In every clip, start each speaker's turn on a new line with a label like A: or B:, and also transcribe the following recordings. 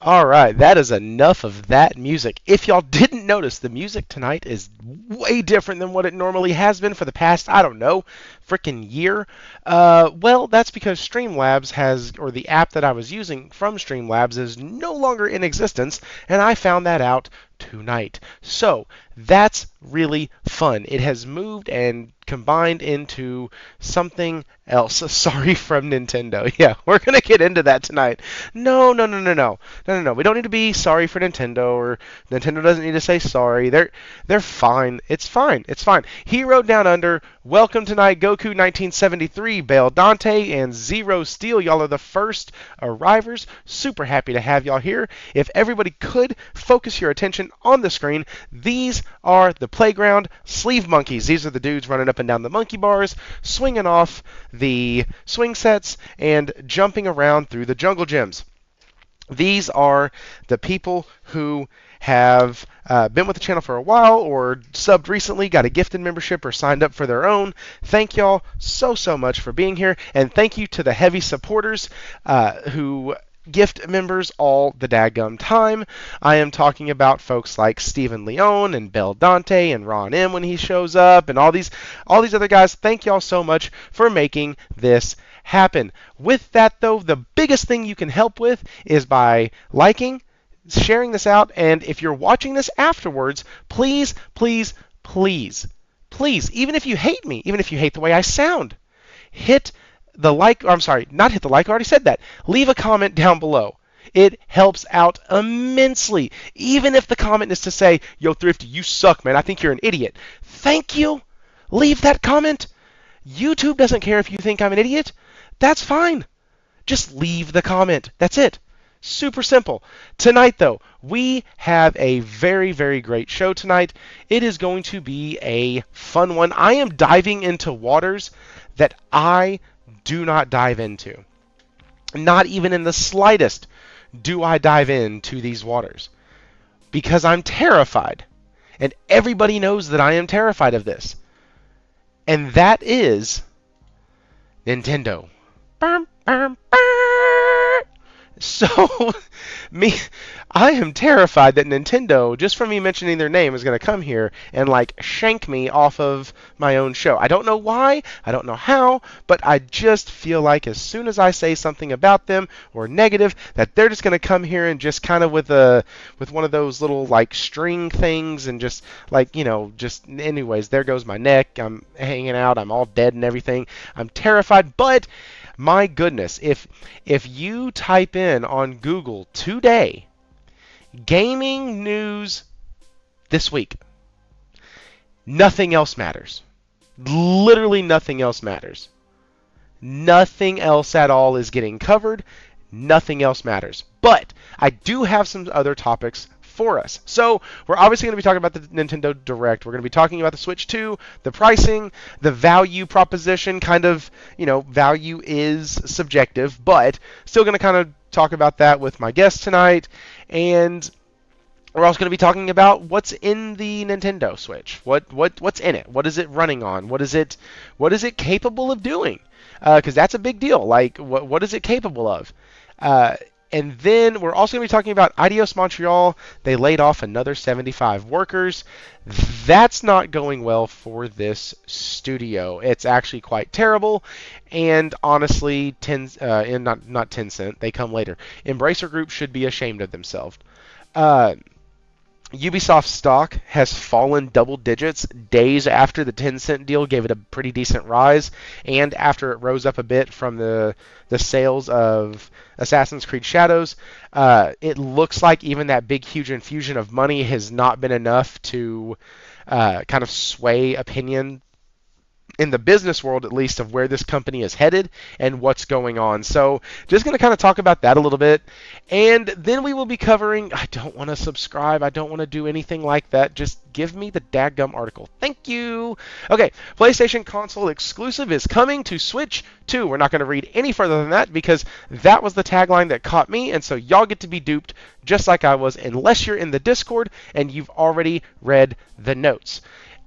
A: All right, that is enough of that music. If y'all didn't notice, the music tonight is way different than what it normally has been for the past, I don't know, freaking year. Well, that's because Streamlabs has, or the app that I was using from Streamlabs is no longer in existence, and I found that out tonight. So that's really fun. It has moved and combined into something else. Sorry from Nintendo. Yeah, we're going to get into that tonight. No, no, no, no, no. No, no, no. We don't need to be sorry for Nintendo, or Nintendo doesn't need to say sorry. They're fine. It's fine. It's fine. Hero Down Under, welcome tonight, Goku 1973, Bale Dante, and Zero Steel. Y'all are the first arrivers. Super happy to have y'all here. If everybody could focus your attention on the screen, these are the playground sleeve monkeys. These are the dudes running up and down the monkey bars, swinging off the swing sets, and jumping around through the jungle gyms. These are the people who have been with the channel for a while, or subbed recently, got a gifted membership, or signed up for their own. Thank y'all so much for being here, and thank you to the heavy supporters who gift members all the daggum time. I am talking about folks like Steven Leone and Bell Dante and Ron M when he shows up, and all these other guys. Thank y'all so much for making this happen. With that, though, the biggest thing you can help with is by liking, sharing this out, and if you're watching this afterwards, please, please, please, please, even if you hate me, even if you hate the way I sound, hit the like, or I'm sorry, not hit the like, I already said that. Leave a comment down below. It helps out immensely. Even if the comment is to say, yo, Thrifty, you suck, man. I think you're an idiot. Thank you. Leave that comment. YouTube doesn't care if you think I'm an idiot. That's fine. Just leave the comment. That's it. Super simple. Tonight, though, we have a very, very great show tonight. It is going to be a fun one. I am diving into waters that I do not dive into. Not even in the slightest do I dive into these waters. Because I'm terrified. And everybody knows that I am terrified of this. And that is Nintendo. So, I am terrified that Nintendo, just from me mentioning their name, is going to come here and shank me off of my own show. I don't know why, I don't know how, but I just feel like as soon as I say something about them or negative, that they're just going to come here and just kind of with one of those little string things and just just anyways, there goes my neck. I'm hanging out. I'm all dead and everything. I'm terrified, but my goodness, if you type in on Google today, gaming news this week, nothing else matters. Literally nothing else matters. Nothing else at all is getting covered. Nothing else matters. But I do have some other topics for us. So we're obviously going to be talking about the Nintendo Direct. We're going to be talking about the Switch 2, the pricing, the value proposition. Kind of, value is subjective, but still going to kind of talk about that with my guest tonight. And we're also going to be talking about what's in the Nintendo Switch. What's in it? What is it running on? What is it capable of doing? Because that's a big deal. What is it capable of? And then we're also going to be talking about Eidos Montreal. They laid off another 75 workers. That's not going well for this studio. It's actually quite terrible. And honestly, not Tencent, they come later. Embracer Group should be ashamed of themselves. Ubisoft stock has fallen double digits days after the Tencent deal gave it a pretty decent rise, and after it rose up a bit from the sales of Assassin's Creed Shadows. It looks like even that big, huge infusion of money has not been enough to kind of sway opinion in the business world, at least, of where this company is headed and what's going on. So just going to kind of talk about that a little bit. And then we will be covering, I don't want to subscribe, I don't want to do anything like that. Just give me the dadgum article. Thank you. Okay, PlayStation console exclusive is coming to Switch 2. We're not going to read any further than that because that was the tagline that caught me. And so y'all get to be duped just like I was, unless you're in the Discord and you've already read the notes.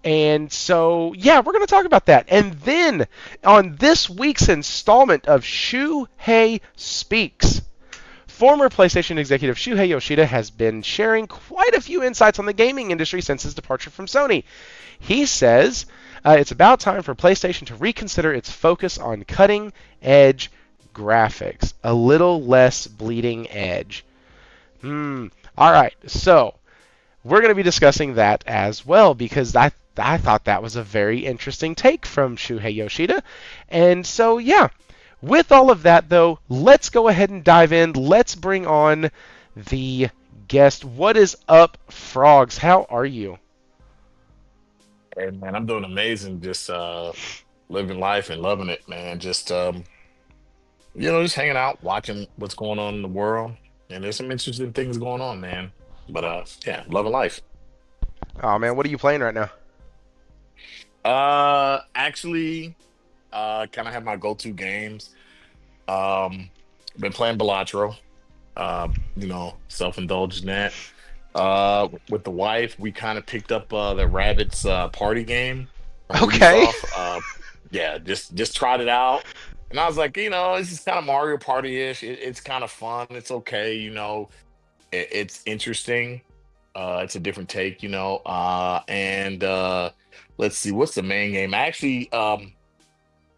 A: And so, yeah, we're going to talk about that. And then, on this week's installment of Shuhei Speaks, Former PlayStation executive Shuhei Yoshida has been sharing quite a few insights on the gaming industry since his departure from Sony. He says it's about time for PlayStation to reconsider its focus on cutting-edge graphics, a little less bleeding edge. All right, so we're going to be discussing that as well because I thought that was a very interesting take from Shuhei Yoshida. And so, yeah, with all of that, though, let's go ahead and dive in. Let's bring on the guest. What is up, Frogz? How are you?
B: Hey man, I'm doing amazing. Just living life and loving it, man. Just just hanging out, watching what's going on in the world. And there's some interesting things going on, man. But yeah, loving life.
A: Oh, man, what are you playing right now?
B: Actually, kind of have my go-to games. Um, been playing Balatro. Self-indulging that. With the wife, we kind of picked up the Rabbits party game from
A: Okay.
B: Ubisoft. Yeah, just tried it out, and I was like, this is kind of Mario Party-ish. It's kind of fun. It's okay. It's interesting. It's a different take. And let's see, what's the main game? Actually,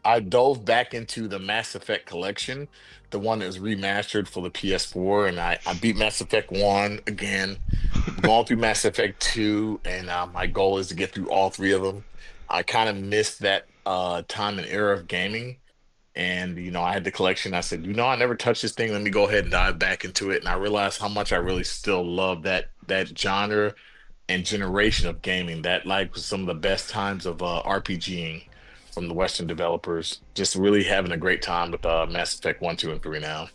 B: I dove back into the Mass Effect collection, the one that was remastered for the PS4, and I beat Mass Effect 1 again. I'm going through Mass Effect 2, and my goal is to get through all three of them. I kind of missed that time and era of gaming. And, I had the collection. I said, I never touched this thing. Let me go ahead and dive back into it. And I realized how much I really still love that genre and generation of gaming. That was some of the best times of RPGing from the Western developers. Just really having a great time with Mass Effect 1, 2, and 3 now.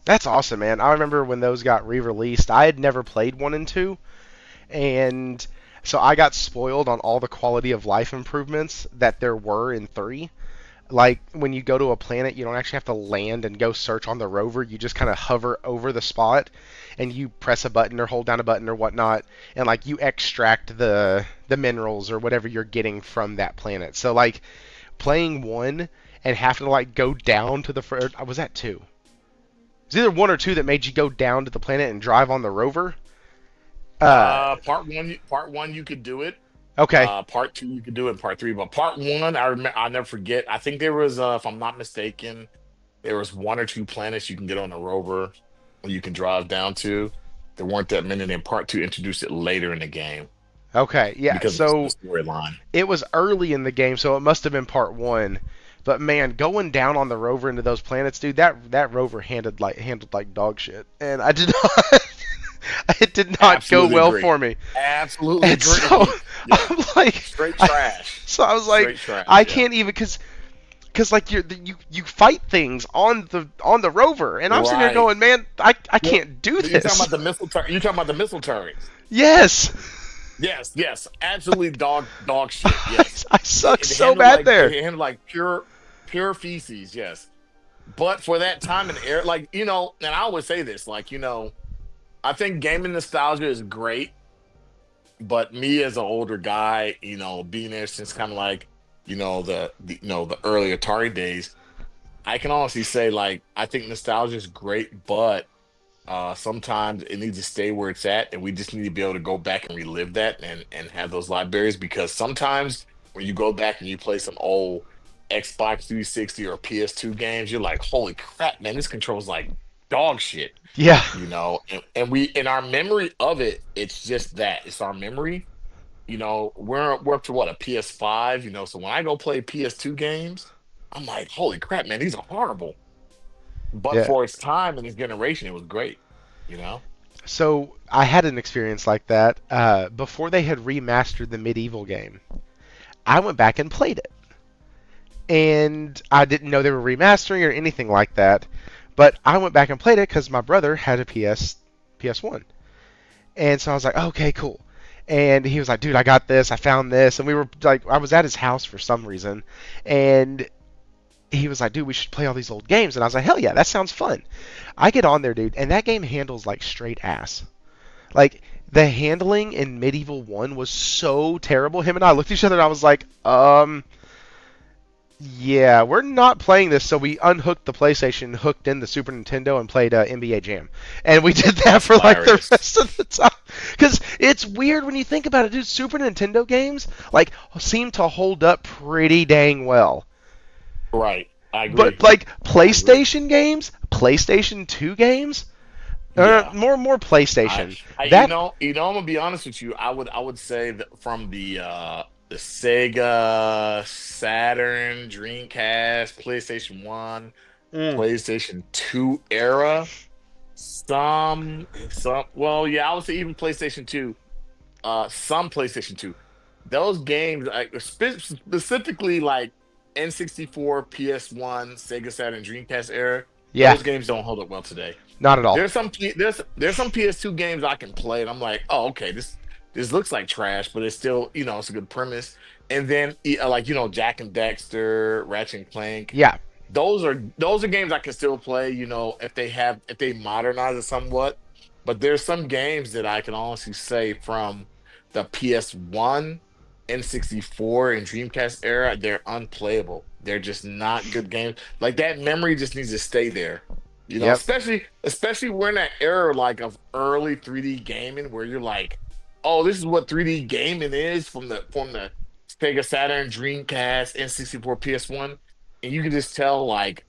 A: That's awesome, man. I remember when those got re-released. I had never played 1 and 2, and so I got spoiled on all the quality of life improvements that there were in 3. Like when you go to a planet, you don't actually have to land and go search on the rover. You just kind of hover over the spot and you press a button or hold down a button or whatnot, and like you extract the minerals or whatever you're getting from that planet. So like playing 1 and having to like go down to the first, was that 2? It's either 1 or 2 that made you go down to the planet and drive on the rover. Uh,
B: Part one, you could do it.
A: okay,
B: Part two, you could do it. Part three, but part one, I remember. I'll never forget. I think there was, if I'm not mistaken, there was one or two planets you can get on a rover, or you can drive down to. There weren't that many. And part two introduced it later in the game
A: okay, yeah.
B: because of the
A: So
B: storyline.
A: it was early in the game, so it must have been part 1. But man, going down on the rover into those planets, dude, that rover handled like dog shit, and I did not. It did not go
B: Absolutely
A: well
B: agree.
A: for me.
B: Absolutely
A: And so
B: agree. Yeah,
A: I'm like,
B: straight trash.
A: so I was like,
B: Straight trash.
A: I
B: Yeah.
A: can't even because like you fight things on the rover, and I'm sitting here
B: Right.
A: going, man, I
B: Well,
A: can't do
B: you're talking
A: this.
B: about the missile turret. You're talking about the missile turrets.
A: Yes,
B: Yes, yes, absolutely dog shit.
A: I,
B: Yes,
A: I suck
B: they
A: so
B: handle
A: bad
B: like
A: there.
B: they handle like pure feces. Yes, but for that time and era, and I always say this, I think gaming nostalgia is great, but me as an older guy, being there since kind of like, the early Atari days, I can honestly say I think nostalgia is great, but sometimes it needs to stay where it's at, and we just need to be able to go back and relive that and have those libraries because sometimes when you go back and you play some old Xbox 360 or PS2 games, you're like, holy crap, man, this controls like dog shit,
A: Yeah,
B: and we in our memory of it, it's just that it's our memory. We're up to what, a PS5, so when I go play PS2 games, I'm like, holy crap, man, these are horrible. But
A: yeah.
B: for its time and its generation, it was great, you know?
A: So I had an experience like that before they had remastered the medieval game. I went back and played it, and I didn't know they were remastering or anything like that. But I went back and played it because my brother had a PS1, and so I was like, okay, cool. And he was like, dude, I got this, I found this, and we were like, I was at his house for some reason, and he was like, dude, we should play all these old games, and I was like, hell yeah, that sounds fun. I get on there, dude, and that game handles like straight ass. Like the handling in Medieval 1 was so terrible. Him and I looked at each other and I was like, Yeah, we're not playing this, so we unhooked the PlayStation, hooked in the Super Nintendo, and played NBA Jam. And we did that
B: That's
A: for like the
B: hilarious.
A: rest of the time. Because it's weird when you think about it, dude. Super Nintendo games like seem to hold up pretty dang well.
B: Right. I
A: But
B: agree.
A: like
B: I agree.
A: PlayStation games, PlayStation 2 games,
B: Yeah.
A: more
B: I,
A: PlayStation.
B: you
A: That
B: know, I'm gonna be honest with you. I would say that from the Sega, Saturn, Dreamcast, PlayStation 1,
A: mm,
B: PlayStation 2 era, well, yeah, I would say even PlayStation 2, some PlayStation 2. Those games, like specifically like N64, PS1, Sega Saturn, Dreamcast era,
A: yeah,
B: those games don't hold up well today.
A: not at all.
B: There's some PS2 games I can play, and I'm like, oh, okay, this looks like trash, but it's still, it's a good premise. And then like, Jack and Dexter, Ratchet and Clank,
A: Yeah,
B: those are games I can still play, if they modernize it somewhat. But there's some games that I can honestly say from the PS1, N64, and Dreamcast era, they're unplayable. They're just not good games. Like that memory just needs to stay there.
A: yep.
B: Especially we're in that era like of early 3D gaming where you're like, oh, this is what 3D gaming is from the Sega Saturn, Dreamcast, N64, PS1, and you can just tell like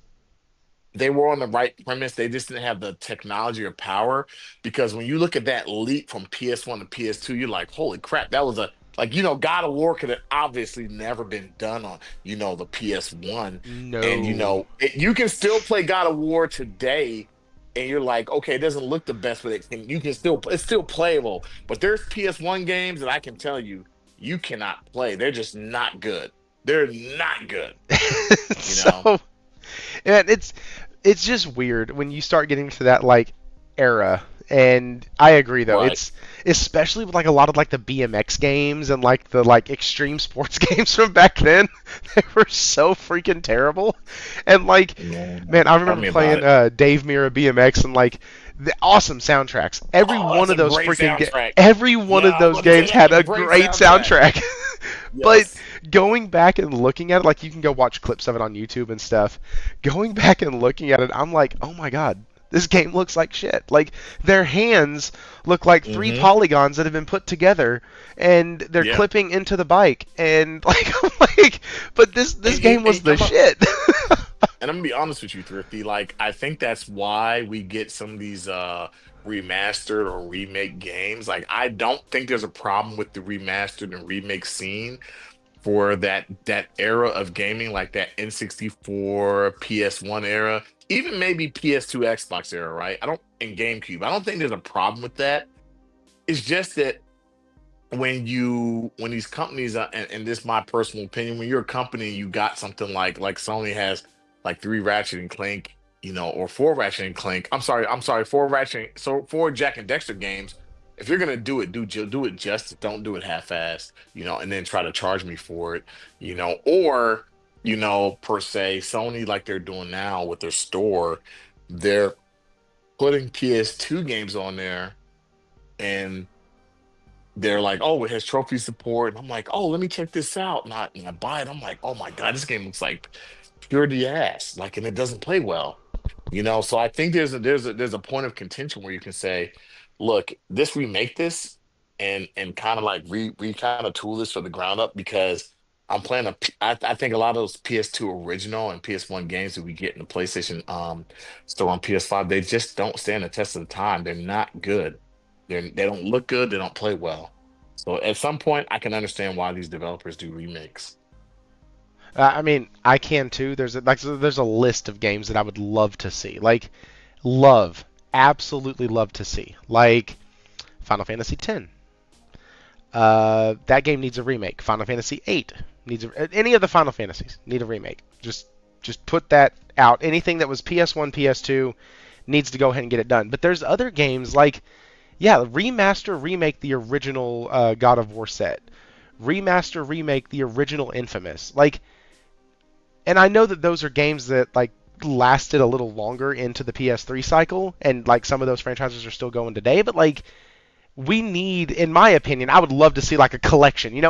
B: they were on the right premise. They just didn't have the technology or power. Because when you look at that leap from PS1 to PS2, you're like, holy crap, that was a like, God of War could have obviously never been done on, the PS1. And
A: No.
B: you can still play God of War today, and you're like, okay, it doesn't look the best, but you can still it's still playable. But there's PS1 games that I can tell you you cannot play. They're just not good. They're not good, you know?
A: So and it's just weird when you start getting to that like era. And I agree though.
B: Right.
A: It's especially with like a lot of like the BMX games and like the like extreme sports games from back then. They were so freaking terrible. And like
B: Yeah.
A: man, I
B: Tell
A: remember
B: me about
A: playing
B: it.
A: Dave Mirra BMX and like the awesome soundtracks. Every
B: Oh,
A: one
B: that's
A: of
B: a
A: those
B: great
A: freaking
B: soundtrack.
A: every one
B: Yeah,
A: of
B: I was
A: those
B: about to say
A: games
B: that's
A: had
B: a
A: a
B: great
A: great
B: soundtrack.
A: soundtrack. But
B: Yes.
A: going back and looking at it, like you can go watch clips of it on YouTube and stuff. Going back and looking at it, I'm like, oh my god, this game looks like shit. Like their hands look like three
B: Hmm.
A: polygons that have been put together, and they're
B: Yeah.
A: clipping into the bike. And like, I'm like, but this game was the shit.
B: And I'm gonna be honest with you, Thrifty. Like, I think that's why we get some of these remastered or remake games. Like, I don't think there's a problem with the remastered and remake scene for that era of gaming, like that N64, PS1 era, even maybe PS2, Xbox era, right? I don't and GameCube. I don't think there's a problem with that. It's just that when these companies and this is my personal opinion, when you're a company, you got something like Sony has like three Ratchet and Clank, or four Ratchet and Clank. I'm sorry, four Jack and Dexter games. If you're gonna do it, do it justice. Don't do it half-assed, and then try to charge me for it, or per se, Sony, like they're doing now with their store, they're putting PS2 games on there, and they're like, oh, it has trophy support. And I'm like, oh, let me check this out. And I buy it. I'm like, oh my God, this game looks like pure ass. Like, and it doesn't play well. So I think there's a point of contention where you can say, look, this remake this and kind of like we kind of tool this for the ground up because I'm playing I think a lot of those PS2 original and PS1 games that we get in the PlayStation store on PS5, they just don't stand the test of the time. They're not good. They don't look good. They don't play well. So at some point, I can understand why these developers do remakes.
A: I mean, I can too. There's a list of games that I would love to see. Like, absolutely love to see. Like Final Fantasy X. That game needs a remake. Final Fantasy VIII any of the Final Fantasies need a remake. Just put that out. Anything that was PS1, PS2 needs to go ahead and get it done. But there's other games like yeah, remaster, remake the original God of War set. Remaster, remake the original Infamous. Like, and I know that those are games that like lasted a little longer into the PS3 cycle, and like some of those franchises are still going today. But like, We need, in my opinion, I would love to see like a collection.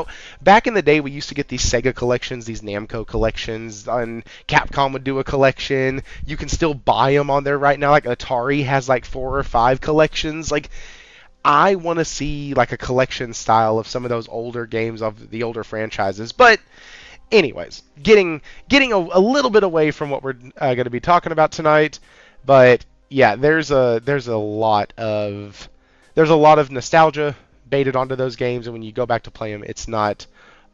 A: Back in the day, we used to get these Sega collections, these Namco collections, and Capcom would do a collection. You can still buy them on there right now. Like Atari has like 4 or 5 collections. Like, I want to see like a collection style of some of those older games of the older franchises. But anyways, getting a little bit away from what we're going to be talking about tonight. But yeah, there's a lot of nostalgia baited onto those games, and when you go back to play them, it's not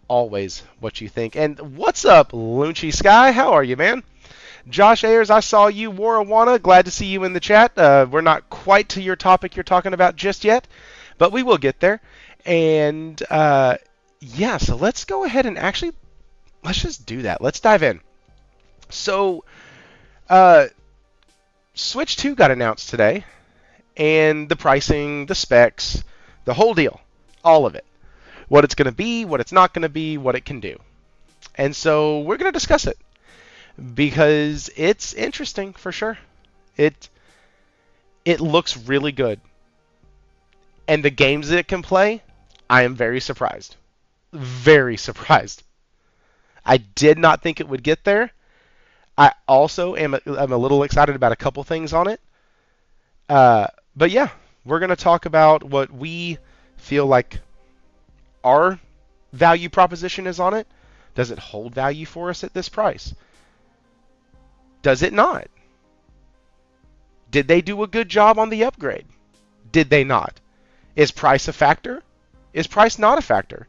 A: always what you think. And what's up, Lunchy Sky? How are you, man? Josh Ayers, I saw you. Warawana, glad to see you in the chat. We're not quite to your topic you're talking about just yet, but we will get there. And yeah, so let's go ahead and actually let's just do that. Let's dive in. So, Switch 2 got announced today, and the pricing, the specs, the whole deal, all of it. What it's going to be, what it's not going to be, what it can do. And so we're going to discuss it because it's interesting for sure. It looks really good. And the games that it can play, I am very surprised. Very surprised. I did not think it would get there. I also am a little excited about a couple things on it. But yeah, we're going to talk about what we feel like our value proposition is on it. Does it hold value for us at this price? Does it not? Did they do a good job on the upgrade? Did they not? Is price a factor? Is price not a factor?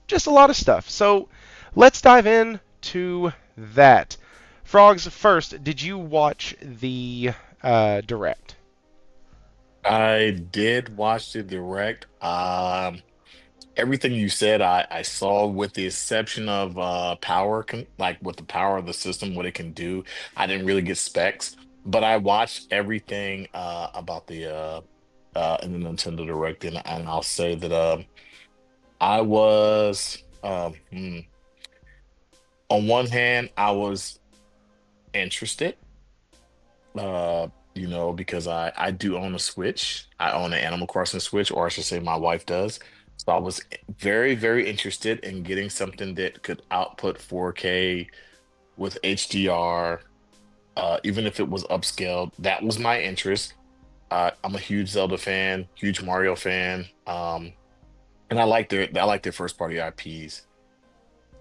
A: Just a lot of stuff. So let's dive into that. Frogz, first, did you watch the Direct?
B: I did watch the direct. Everything you said, I saw, with the exception of like with the power of the system, what it can do. I didn't really get specs, but I watched everything about the in the Nintendo Direct, and I'll say that I was on one hand, I was interested. Because I do own a Switch. I own an Animal Crossing Switch, or I should say my wife does. So I was very, very interested in getting something that could output 4K with HDR, even if it was upscaled. That was my interest. I'm a huge Zelda fan, huge Mario fan, and I like their first party IPs.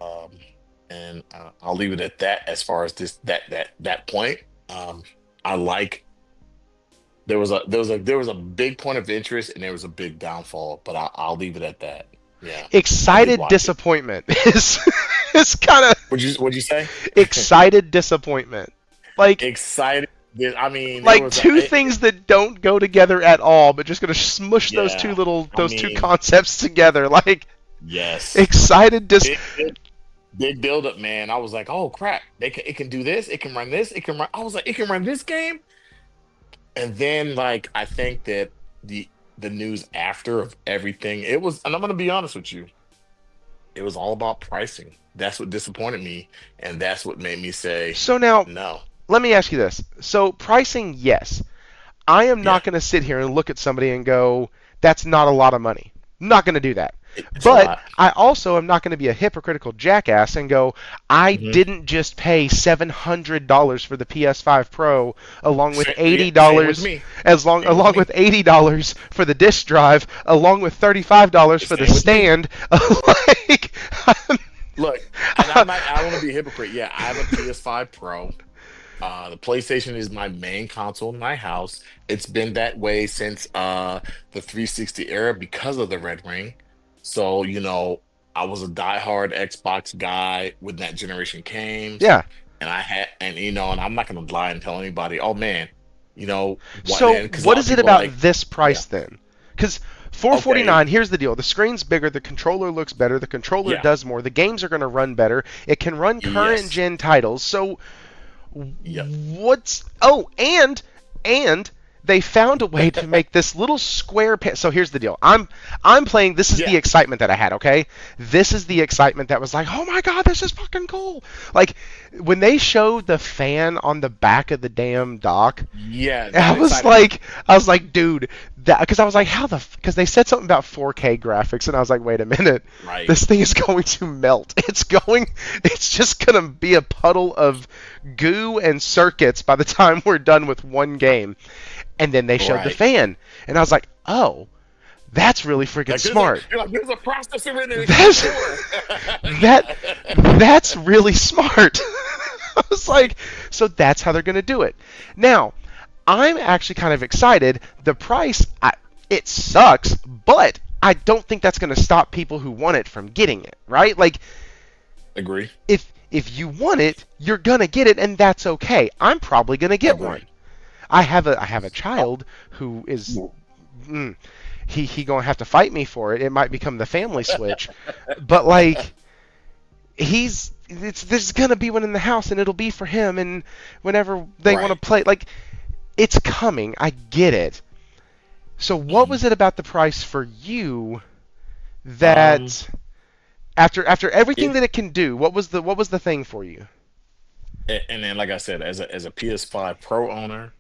B: Um, and I'll leave it at that as far as that point. I like there was a big point of interest, and there was a big downfall, but I'll leave it at that. Yeah, I did
A: Excited
B: watch it.
A: disappointment is kind of
B: What'd you say?
A: excited disappointment. Like
B: Excited. I mean, there
A: like
B: was
A: two things that don't go together at all, but just gonna smush those
B: yeah. I
A: those two
B: mean,
A: concepts together. Like
B: yes.
A: excited dis.
B: Big build up, man. I was like, oh crap, it can do this, it can run this, it can run. I was like, it can run this game. And then, like, I think that the news after of everything, it was, and I'm gonna be honest with you, it was all about pricing. That's what disappointed me, and that's what made me say
A: So now
B: no.
A: let me ask you this. So pricing, yes. I am
B: Yeah,
A: not going to sit here and look at somebody and go, that's not a lot of money. I'm not going to do that.
B: it's a
A: But
B: lot.
A: I also am not going to be a hypocritical jackass and go, I
B: Hmm.
A: didn't just pay $700 for the PS5 Pro along with
B: Yeah, same with
A: $80
B: me. Same with
A: along
B: me.
A: with $80 for the disc drive, along with $35 for the
B: Same with me.
A: stand. Like
B: Look, and I want to be a hypocrite. Yeah, I have a PS5 Pro. The PlayStation is my main console in my house. It's been that way since the 360 era because of the Red Ring. So, I was a diehard Xbox guy when that generation came.
A: yeah.
B: And and I'm not gonna lie and tell anybody, oh man, what
A: So
B: then? Because a
A: what
B: lot of
A: is it
B: people are
A: about
B: like,
A: this
B: yeah,
A: price then? Because
B: okay,
A: 449, here's the deal: the screen's bigger, the controller looks better, the controller
B: yeah,
A: does more, the games are going to run better, it can run current
B: yes,
A: gen titles. So
B: yep.
A: what's and they found a way to make this little square so here's the deal. I'm playing, this is the
B: Yeah,
A: excitement that I had, okay? This is the excitement that was like, "Oh my god, this is fucking cool." Like when they showed the fan on the back of the damn dock,
B: yeah,
A: I
B: that
A: was
B: excited me.
A: like, I was like, dude, because I was like, how the because they said something about 4K graphics, and I was like, wait a minute,
B: Right.
A: this thing is going to melt. It's just gonna be a puddle of goo and circuits by the time we're done with one game. And then they showed the
B: Right.
A: fan, and I was like, oh, that's really freaking
B: Like
A: smart.
B: there's a processor in it. It can
A: That's that
B: store.
A: that's really smart. I was like, so that's how they're gonna do it. Now, I'm actually kind of excited. The price, it sucks, but I don't think that's going to stop people who want it from getting it, right? Like,
B: Agree.
A: if you want it, you're going to get it, and that's okay. I'm probably going to get one.
B: Agree.
A: I have a
B: Oh,
A: child who is mm, he going to have to fight me for it. It might become the family switch, but like there's going to be one in the house, and it'll be for him, and whenever they want to
B: right.
A: play, like it's coming. I get it. So what
B: Mhm.
A: was it about the price for you
B: Um,
A: that after everything
B: it
A: that it can do, what was the thing for you?
B: and then like I said, as a PS5 Pro owner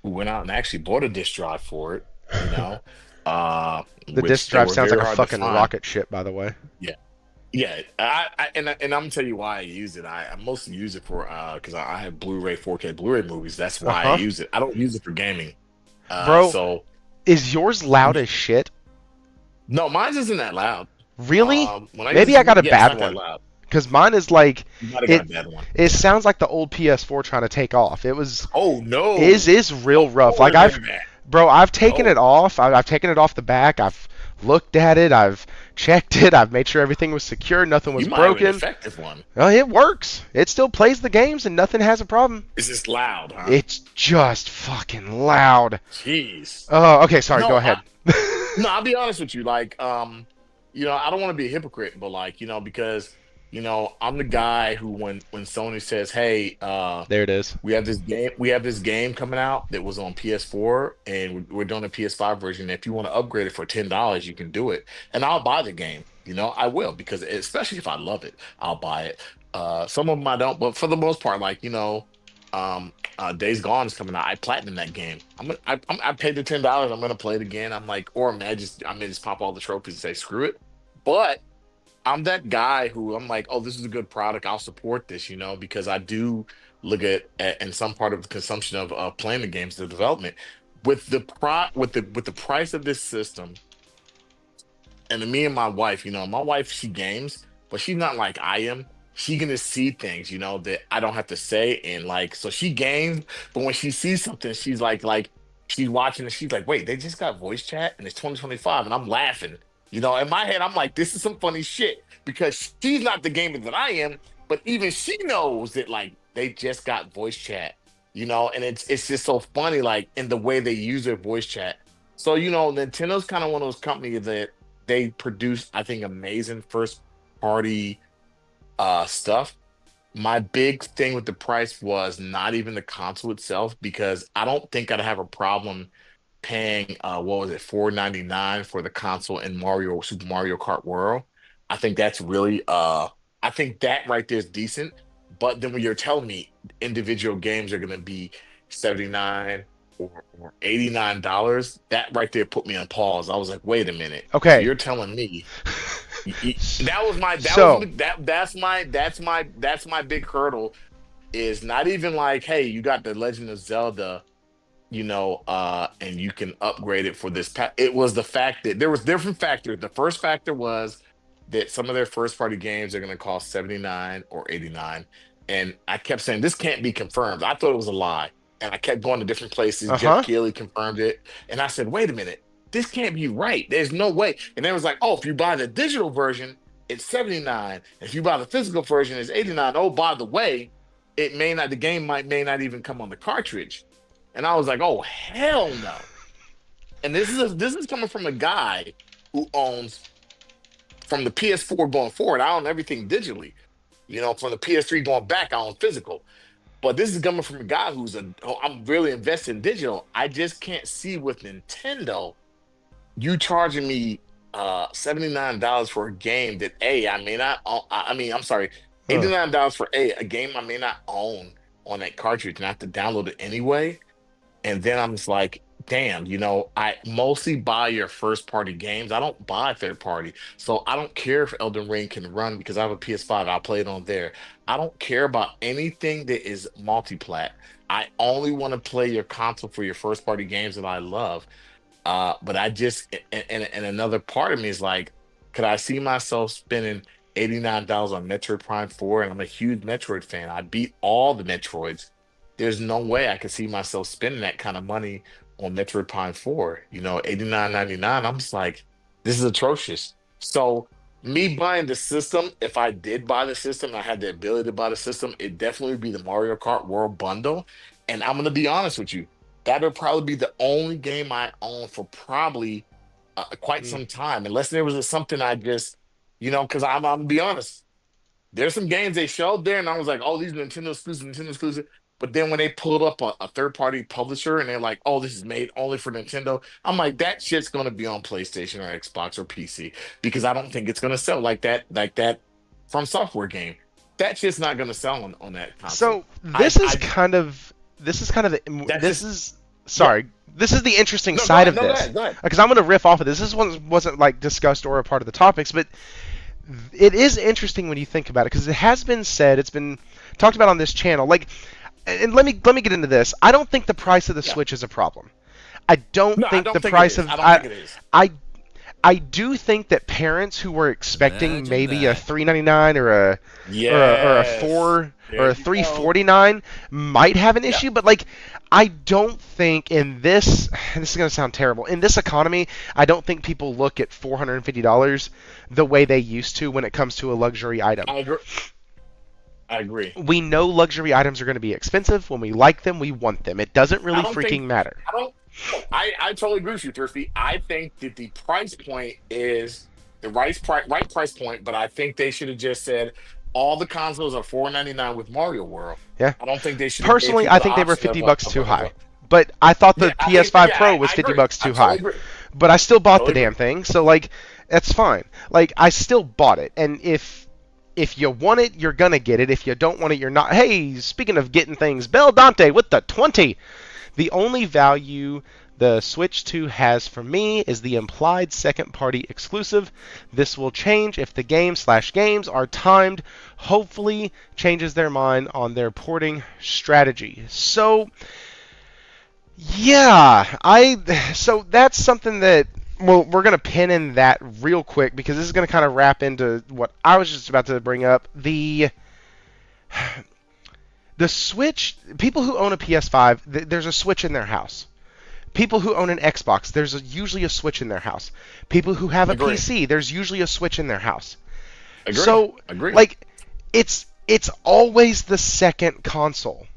B: who went out and actually bought a disk drive for it, you know,
A: The disk
B: which they
A: drive
B: were
A: sounds like
B: very
A: a
B: hard to
A: fucking
B: find.
A: rocket ship, by the way.
B: Yeah. Yeah, and I'm gonna tell you why I use it. I mostly use it for because I have Blu-ray 4K Blu-ray movies. That's
A: Uh
B: why I
A: huh.
B: use it. I don't use it for gaming.
A: Bro,
B: So
A: is yours loud as shit?
B: no, mine isn't that loud.
A: Really?
B: When I use
A: Maybe
B: it,
A: I got a
B: yeah, it's
A: bad
B: not that
A: one.
B: loud.
A: Cause mine is like
B: You might have got
A: it.
B: a bad one.
A: It sounds like the old PS4 trying to take off. It was
B: Oh
A: is
B: no,
A: is
B: no
A: real rough.
B: more
A: Like
B: than that.
A: I've taken it
B: No,
A: off. I've taken it off the back. I've looked at it. I've checked it. I've made sure everything was secure. Nothing was
B: you might have an
A: broken.
B: effective one.
A: Oh, it works. It still plays the games and nothing has a problem.
B: It's just loud, huh?
A: It's just fucking loud.
B: Jeez.
A: Oh, okay. Sorry. Go
B: No,
A: ahead.
B: no, I'll be honest with you. Like, I don't want to be a hypocrite, but like, because I'm the guy who when Sony says, "Hey,
A: There it is.
B: we have this game coming out that was on PS4, and we're doing a PS5 version. If you want to upgrade it for $10, you can do it, and I'll buy the game. I will because especially if I love it, I'll buy it. Some of them I don't, but for the most part, like Days Gone is coming out. I platinum that game. I paid the $10. I'm gonna play it again. I'm like, or I may just pop all the trophies and say screw it. But I'm that guy who I'm like, oh, this is a good product. I'll support this, because I do look at in some part of the consumption of playing the games, the development with the with the price of this system, and then me and my wife, my wife she games, but she's not like I am. She can just see things, that I don't have to say, and like so she games, but when she sees something, she's like she's watching and she's like, wait, they just got voice chat and it's 2025, and I'm laughing. In my head, I'm like, this is some funny shit because she's not the gamer that I am, but even she knows that like they just got voice chat, and it's just so funny, like in the way they use their voice chat. So Nintendo's kind of one of those companies that they produce, I think, amazing first party stuff. My big thing with the price was not even the console itself because I don't think I'd have a problem paying what was it, 4.99 for the console in Super Mario Kart World. I think that's really I think that right there is decent. But then when you're telling me individual games are gonna be 79 or $89, that right there put me on pause. I was like, wait a minute. So
A: Okay.
B: you're telling me that was my
A: So,
B: that's my big hurdle is not even like, hey, you got the Legend of Zelda, and you can upgrade it for this pack. It was the fact that there was different factors. The first factor was that some of their first party games are going to cost 79 or 89. And I kept saying this can't be confirmed. I thought it was a lie. And I kept going to different places.
A: uh
B: Jeff
A: huh.
B: Keighley confirmed it. And I said, wait a minute, this can't be right. There's no way. And they was like, oh, if you buy the digital version, it's 79. If you buy the physical version, it's 89. Oh, by the way, the game may not even come on the cartridge. And I was like, oh hell no. And this is coming from a guy who owns from the PS4 going forward. I own everything digitally. From the PS3 going back, I own physical. But this is coming from a guy I'm really invested in digital. I just can't see with Nintendo you charging me $79 for a game that I may not own. I mean, I'm sorry,
A: Huh.
B: $89 for a game I may not own on that cartridge and I have to download it anyway. And then I'm just like, damn, I mostly buy your first party games. I don't buy third party. So I don't care if Elden Ring can run because I have a PS5. I'll play it on there. I don't care about anything that is multiplat. I only want to play your console for your first party games that I love. But I just and another part of me is like, could I see myself spending $89 on Metroid Prime 4? And I'm a huge Metroid fan. I beat all the Metroids. There's no way I could see myself spending that kind of money on Metroid Prime 4. 89.99. I'm just like, this is atrocious. So me buying the system, if I did buy the system, and I had the ability to buy the system, it definitely would be the Mario Kart World Bundle. And I'm gonna be honest with you, that would probably be the only game I own for probably quite
A: Mm.
B: some time, unless there was something I just, because I'm gonna be honest, there's some games they showed there, and I was like, oh, these are Nintendo exclusive, Nintendo exclusive. But then when they pulled up a third party publisher and they're like, oh, this is made only for Nintendo, I'm like, that shit's gonna be on PlayStation or Xbox or PC because I don't think it's gonna sell like that from software game. That shit's not gonna sell on that console.
A: So
B: I
A: this
B: that's
A: is
B: yeah.
A: sorry. This is the interesting
B: No, go
A: side
B: ahead.
A: of
B: No, go
A: this
B: ahead. Go ahead.
A: because I'm going to riff off of this. This one wasn't like discussed or a part of the topics, but it is interesting when you think about it because it has been said, it's been talked about on this channel. Like, and let me get into this. I don't think the price of the
B: Yeah.
A: Switch is a problem. I don't
B: No, I
A: think the
B: don't think it
A: price
B: is.
A: of
B: I don't think it is.
A: I I do think that parents who were expecting
C: Imagine
A: maybe a
C: that.
A: 399 or a
B: Yes.
A: 4 or
B: There
A: a
B: you go.
A: 349 might have an
B: Yeah.
A: issue, but like I don't think in this this is going to sound terrible. In this economy, I don't think people look at $450 the way they used to when it comes to a luxury item.
B: I agree. I agree.
A: We know luxury items are going to be expensive. When we like them, we want them. It doesn't
B: I
A: really
B: don't
A: freaking
B: think
A: matter.
B: I don't no, I totally agree with you, Thrifty. I think that the price point is the right price point, but I think they should have just said all the consoles are 499 with Mario World.
A: Yeah.
B: I don't think they should have gave
A: Personally,
B: people
A: I
B: the
A: think they were
B: option
A: 50
B: of a
A: bucks
B: of a,
A: too
B: of a
A: high. But I thought the
B: yeah,
A: PS5 Pro was
B: I
A: 50
B: agree.
A: bucks
B: I
A: too
B: totally
A: high.
B: agree.
A: But I still bought the
B: Totally agree.
A: damn thing, so like that's fine. Like I still bought it, and if you want it, you're gonna get it. If you don't want it, you're not. Hey, speaking of getting things, Bell Dante with the 20. The only value the Switch 2 has for me is the implied second-party exclusive. This will change if the games are timed. Hopefully, changes their mind on their porting strategy. So yeah, so that's something that well we're gonna pin in that real quick because this is gonna kind of wrap into what I was just about to bring up. The Switch, people who own a PS5, there's a Switch in their house. People who own an Xbox, usually a Switch in their house. People who have a
B: Agree.
A: PC, there's usually a Switch in their house.
B: Agree.
A: So
B: Agree.
A: like it's always the second console.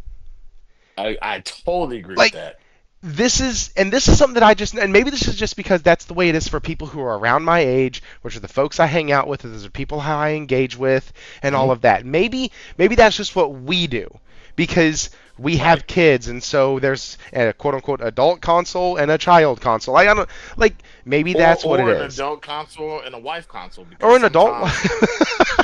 B: I totally agree with
A: Like
B: that.
A: this is something that I just and maybe this is just because that's the way it is for people who are around my age, which are the folks I hang out with, those are people how I engage with, and all
B: Mhm.
A: of that. Maybe that's just what we do because we
B: Right.
A: have kids, and so there's a quote unquote adult console and a child console. I don't like maybe
B: Or
A: that's what it
B: or an
A: is,
B: adult console and a wife console because
A: or an adult.
B: sometimes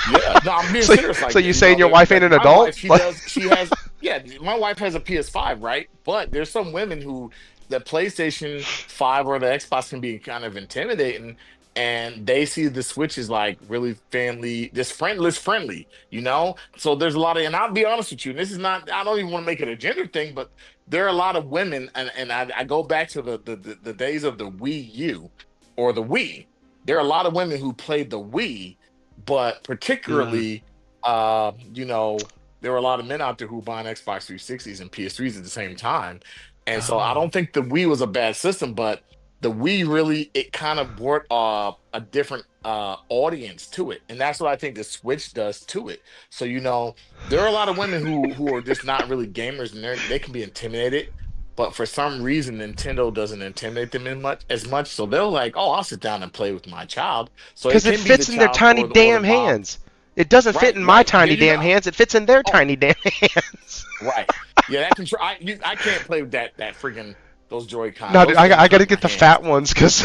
B: yeah, no, I'm being
A: so,
B: serious.
A: so
B: Like,
A: you saying your wife ain't
B: like
A: an
B: my
A: adult?
B: wife, she has, yeah, my wife has a PS5, right? But there's some women who the PlayStation 5 or the Xbox can be kind of intimidating, and they see the Switch is like really family, just friendly. So there's a lot of, and I'll be honest with you, and this is not, I don't even want to make it a gender thing, but there are a lot of women, and I go back to the days of the Wii U or the Wii. There are a lot of women who played the Wii but
A: Mm.
B: particularly, there were a lot of men out there who were buying Xbox 360s and PS3s at the same time. And so I
A: Oh.
B: don't think the Wii was a bad system, but the Wii really, it kind of brought a different audience to it. And that's what I think the Switch does to it. So, there are a lot of women who are just not really gamers and they can be intimidated. But for some reason, Nintendo doesn't intimidate them as much. So they're like, "Oh, I'll sit down and play with my child." So it
A: Because it
B: can be the
A: fits in their
B: child
A: tiny
B: or the
A: damn
B: mom.
A: hands. It doesn't fit
B: Right,
A: in my
B: right. There
A: tiny
B: you
A: damn
B: go.
A: hands. It fits in their
B: Oh,
A: tiny damn hands.
B: right. Yeah, that control. I can't play with that freaking those Joy-Con.
A: No, dude,
B: Those things
A: I got to
B: hurt my
A: get the
B: hands.
A: fat ones because.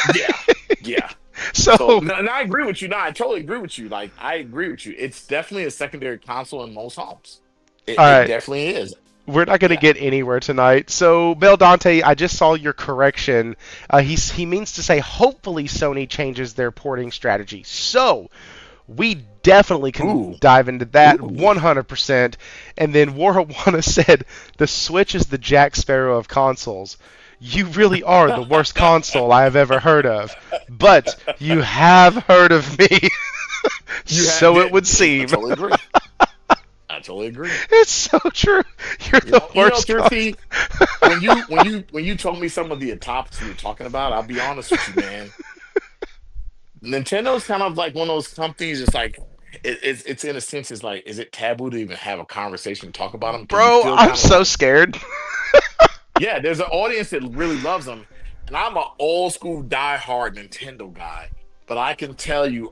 B: Yeah, yeah. So
A: So,
B: no, and I agree with you. No, I totally agree with you. Like I agree with you. It's definitely a secondary console in most homes. It
A: all
B: it
A: right.
B: definitely is.
A: We're not going to
B: Yeah.
A: get anywhere tonight. So, Bel Dante, I just saw your correction. He means to say, hopefully Sony changes their porting strategy. So, we definitely can
B: Ooh.
A: dive into that
B: Ooh.
A: 100%. And then Warawana said, the Switch is the Jack Sparrow of consoles. You really are the worst console I have ever heard of. But you have heard of me.
B: You had
A: So it would
B: I
A: seem.
B: totally agree. I totally agree.
A: It's so true. You're the worst
B: Kirsty,
A: console.
B: when you told me some of the topics we were talking about, I'll be honest with you, man. Nintendo's kind of like one of those companies. It's like it's in a sense, it's like, is it taboo to even have a conversation, talk about them? Because you
A: Bro,
B: feel
A: I'm
B: kind of
A: so
B: like,
A: scared.
B: yeah, there's an audience that really loves them, and I'm an old school diehard Nintendo guy. But I can tell you,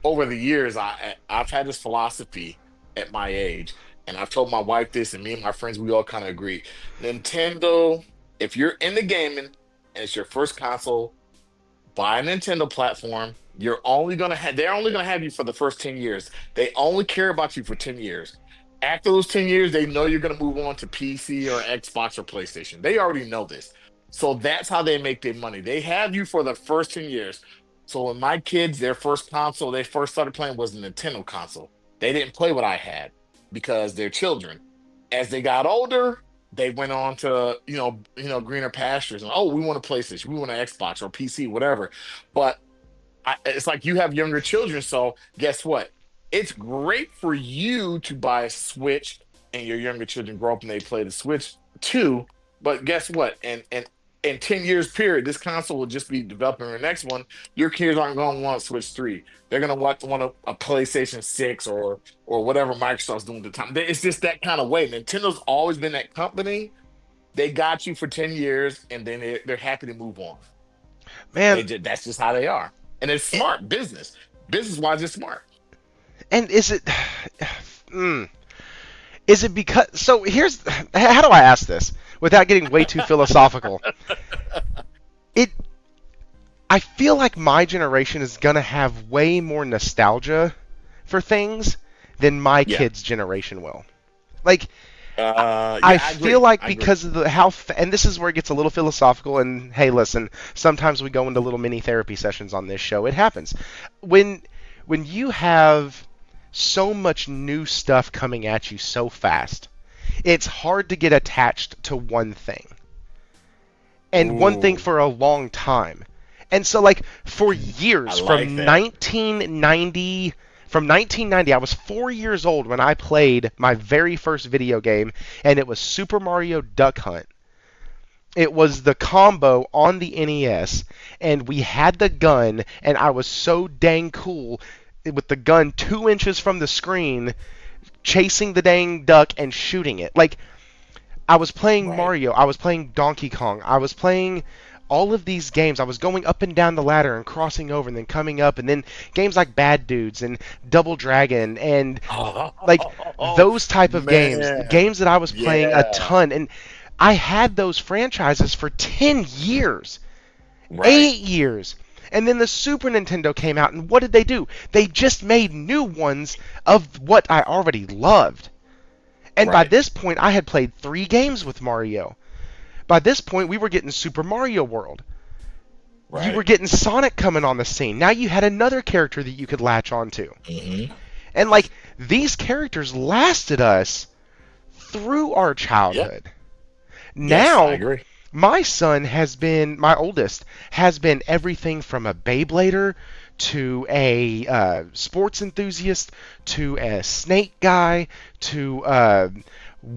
B: over the years, I've had this philosophy at my age, and I've told my wife this, and me and my friends, we all kind of agree. Nintendo, if you're into gaming and it's your first console, buy a Nintendo platform. They're only gonna have you for the first 10 years. They only care about you for 10 years. After those 10 years, they know you're gonna move on to PC or Xbox or PlayStation. They already know this. So that's how they make their money. They have you for the first 10 years. So when my kids, their first console they first started playing was the Nintendo console. They didn't play what I had because they're children. As they got older, they went on to greener pastures, and oh, we want a PlayStation, we want an Xbox or PC, whatever. But it's like you have younger children, so guess what? It's great for you to buy a Switch and your younger children grow up and they play the Switch too. But guess what? And in 10 years period, this console will just be developing the next one. Your kids aren't going to want Switch 3. They're going to want a PlayStation 6 or whatever Microsoft's doing at the time. It's just that kind of way. Nintendo's always been that company. They got you for 10 years and then they're happy to move on.
A: Man,
B: That's just how they are. And it's
A: it,
B: smart business. Business wise, it's smart.
A: and is it mm, is it because so here's how do I ask this without getting way too philosophical? It I feel like my generation is going to have way more nostalgia for things than my
B: Yeah.
A: kids' generation will. Like I
B: Yeah, I
A: feel
B: agree.
A: like
B: I agree.
A: because of and this is where it gets a little philosophical. And hey, listen, sometimes we go into little mini therapy sessions on this show. It happens when you have so much new stuff coming at you so fast. It's hard to get attached to one thing and one thing
B: Ooh,
A: for a long time. And so like for
B: I
A: years
B: like
A: from
B: that.
A: 1990, I was 4 years old when I played my very first video game, and it was Super Mario Duck Hunt. It was the combo on the NES, and we had the gun, and I was so dang cool with the gun 2 inches from the screen, chasing the dang duck and shooting it. Like I was playing
B: Right.
A: Mario, I was playing Donkey Kong, I was playing all of these games. I was going up and down the ladder and crossing over and then coming up, and then games like Bad Dudes and Double Dragon and like those type of games,
B: Man.
A: games that I was playing a
B: Yeah.
A: ton. And I had those franchises for 10 years,
B: Right.
A: 8 years. And then the Super Nintendo came out, and what did they do? They just made new ones of what I already loved. And by
B: Right.
A: this point, I had played 3 games with Mario. By this point, we were getting Super Mario World. You were
B: Right.
A: getting Sonic coming on the scene. Now you had another character that you could latch onto.
B: Hmm.
A: And like these characters lasted us through our
B: Yep.
A: childhood.
B: Yes, I
A: Now,
B: agree.
A: my oldest, has been everything from a Beyblader to a sports enthusiast to a snake guy to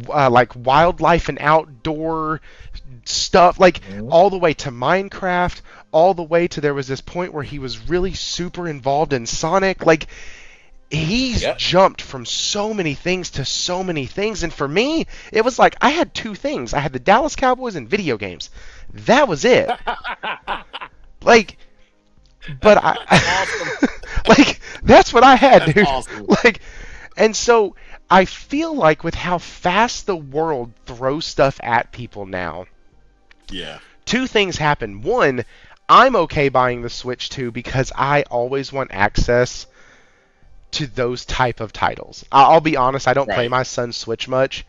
A: like wildlife and outdoor stuff, like
B: Mhm.
A: all the way to Minecraft, all the way to there was this point where he was really super involved in Sonic. Like he's
B: Yep.
A: jumped from so many things to so many things, and for me it was like I had 2 things. I had the Dallas Cowboys and video games. That was it. Like but
B: That's awesome.
A: like that's what I had,
B: That's
A: dude.
B: awesome.
A: Like and so I feel like with how fast the world throws stuff at people now,
B: Yeah.
A: 2 things happen. One, I'm okay buying the Switch 2 because I always want access to those type of titles. I'll be honest, I don't play
B: Right.
A: my son's Switch much,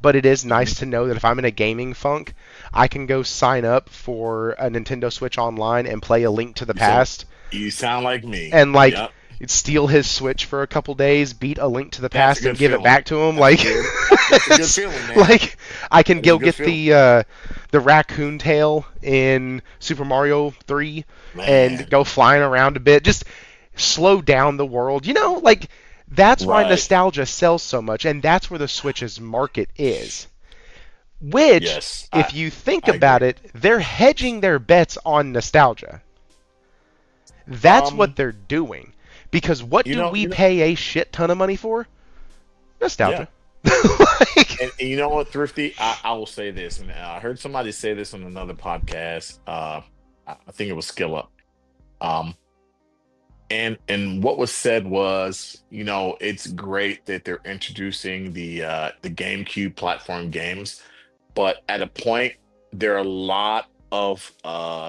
A: but it is
B: Mhm.
A: nice to know that if I'm in a gaming funk, I can go sign up for a Nintendo Switch Online and play A Link to the
B: You sound
A: Past
B: you sound like me.
A: and like
B: Yep.
A: steal his Switch for a couple days, beat A Link to the
B: That's a
A: Past and
B: good
A: give it
B: feeling.
A: back to him.
B: That's a
A: Like,
B: good. That's a good feeling, man.
A: like I can
B: That is a
A: go
B: good
A: get
B: feeling,
A: the raccoon tail in Super Mario 3 and
B: man.
A: go flying around a bit. Just slow down the world. You know, like that's why
B: Right.
A: nostalgia sells so much, and that's where the Switch's market is. Which,
B: Yes,
A: if you think
B: I agree.
A: about it, they're hedging their bets on nostalgia. That's what
B: Um,
A: they're doing. Because what
B: you
A: do
B: know,
A: we
B: you know,
A: pay a shit ton of money for?
B: yeah.
A: Nostalgia. Like,
B: And you know what, Thrifty? I will say this, and I heard somebody say this on another podcast. I think it was Skill Up. Um, and what was said was, it's great that they're introducing the GameCube platform games, but at a point, there are a lot of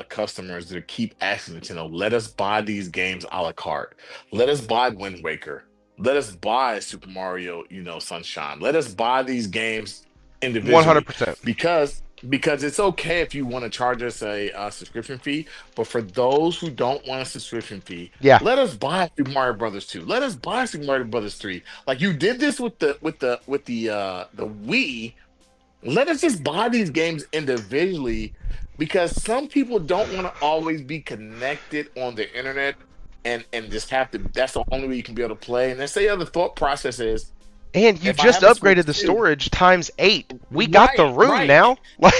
B: customers that keep asking Nintendo, let us buy these games a la carte. Let us buy Wind Waker. Let us buy Super Mario, Sunshine. Let us buy these games individually
A: 100%.
B: because it's okay if you want to charge us a subscription fee, but for those who don't want a subscription fee,
A: Yeah.
B: let us buy Super Mario Brothers 2. Let us buy Super Mario Brothers 3. Like you did this with the Wii. Let us just buy these games individually because some people don't want to always be connected on the internet and just have to, that's the only way you can be able to play. And let's say other thought process is
A: And you
B: if I
A: just
B: have a Switch
A: upgraded the
B: 2,
A: storage times 8. We got the
B: right,
A: room
B: right.
A: now. Like,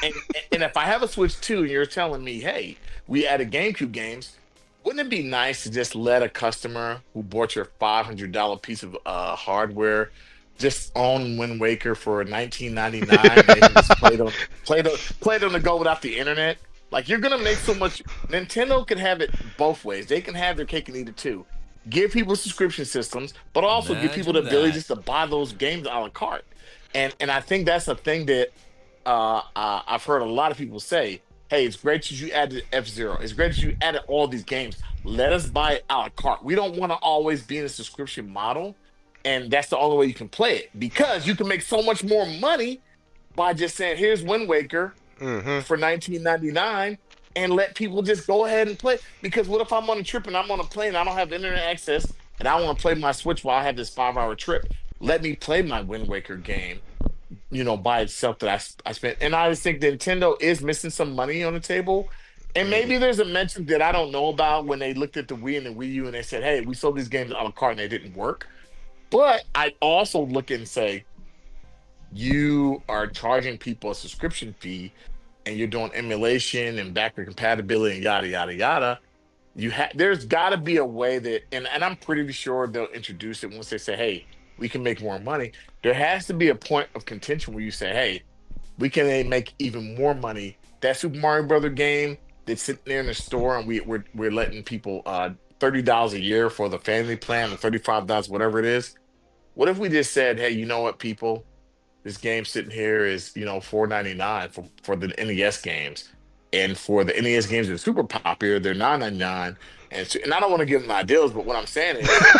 B: And and if I have a Switch 2 and you're telling me, hey, we added GameCube games, wouldn't it be nice to just let a customer who bought your $500 piece of hardware just own Wind Waker for 19.99 and they can just play it on the go without the internet? Like you're gonna make so much. Nintendo can have it both ways. They can have their cake and eat it too. Give people subscription systems, but also give people the
C: Imagine
B: ability
C: that.
B: just to buy those games a la carte. And I think that's a thing that I've heard a lot of people say, "Hey, it's great that you added F Zero. It's great that you added all these games. Let us buy it a la carte. We don't want to always be in a subscription model, and that's the only way you can play it because you can make so much more money by just saying, here's Wind Waker
A: hmm
B: for 19.99, and let people just go ahead and play. Because what if I'm on a trip and I'm on a plane and I don't have internet access and I want to play my Switch while I have this 5 hour trip? Let me play my Wind Waker game, by itself that I spent. And I just think Nintendo is missing some money on the table. And maybe there's a mention that I don't know about when they looked at the Wii and the Wii U and they said, hey, we sold these games a la carte and they didn't work. But I also look and say, you are charging people a subscription fee and you're doing emulation and backward compatibility and yada yada yada. There's got to be a way that, and I'm pretty sure they'll introduce it once they say, hey, we can make more money. There has to be a point of contention where you say, hey, we can make even more money. That Super Mario Brother game that's sitting there in the store and we're letting people $30 a year for the family plan or $35, whatever it is. What if we just said, hey, you know what, people? This game sitting here is, $4.99 for the NES games. And for the NES games that are super popular, they're $9.99. And I don't want to give them ideals, but what I'm saying is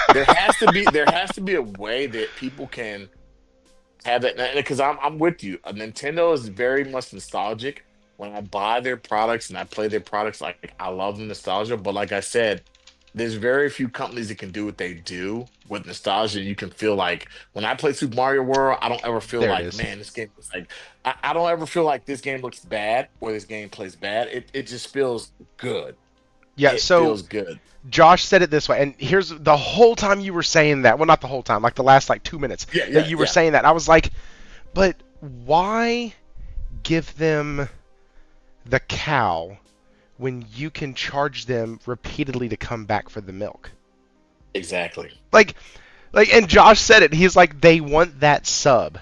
B: there has to be a way that people can have that because I'm with you. Nintendo is very much nostalgic. When I buy their products and I play their products, like I love the nostalgia. But like I said, there's very few companies that can do what they do with nostalgia. You can feel like when I play Super Mario World, I don't ever feel
A: There it
B: like,
A: is.
B: man, this game is like I don't ever feel like this game looks bad or this game plays bad. It just feels good.
A: Yeah,
B: It
A: so
B: feels good.
A: Josh said it this way, and here's the whole time you were saying that. Well, not the whole time, like the last like 2 minutes
B: Yeah,
A: that
B: yeah,
A: you were
B: yeah.
A: saying that. I was like, but why give them the cow when you can charge them repeatedly to come back for the milk?
B: Exactly.
A: Like, and Josh said it. He's like, they want that sub.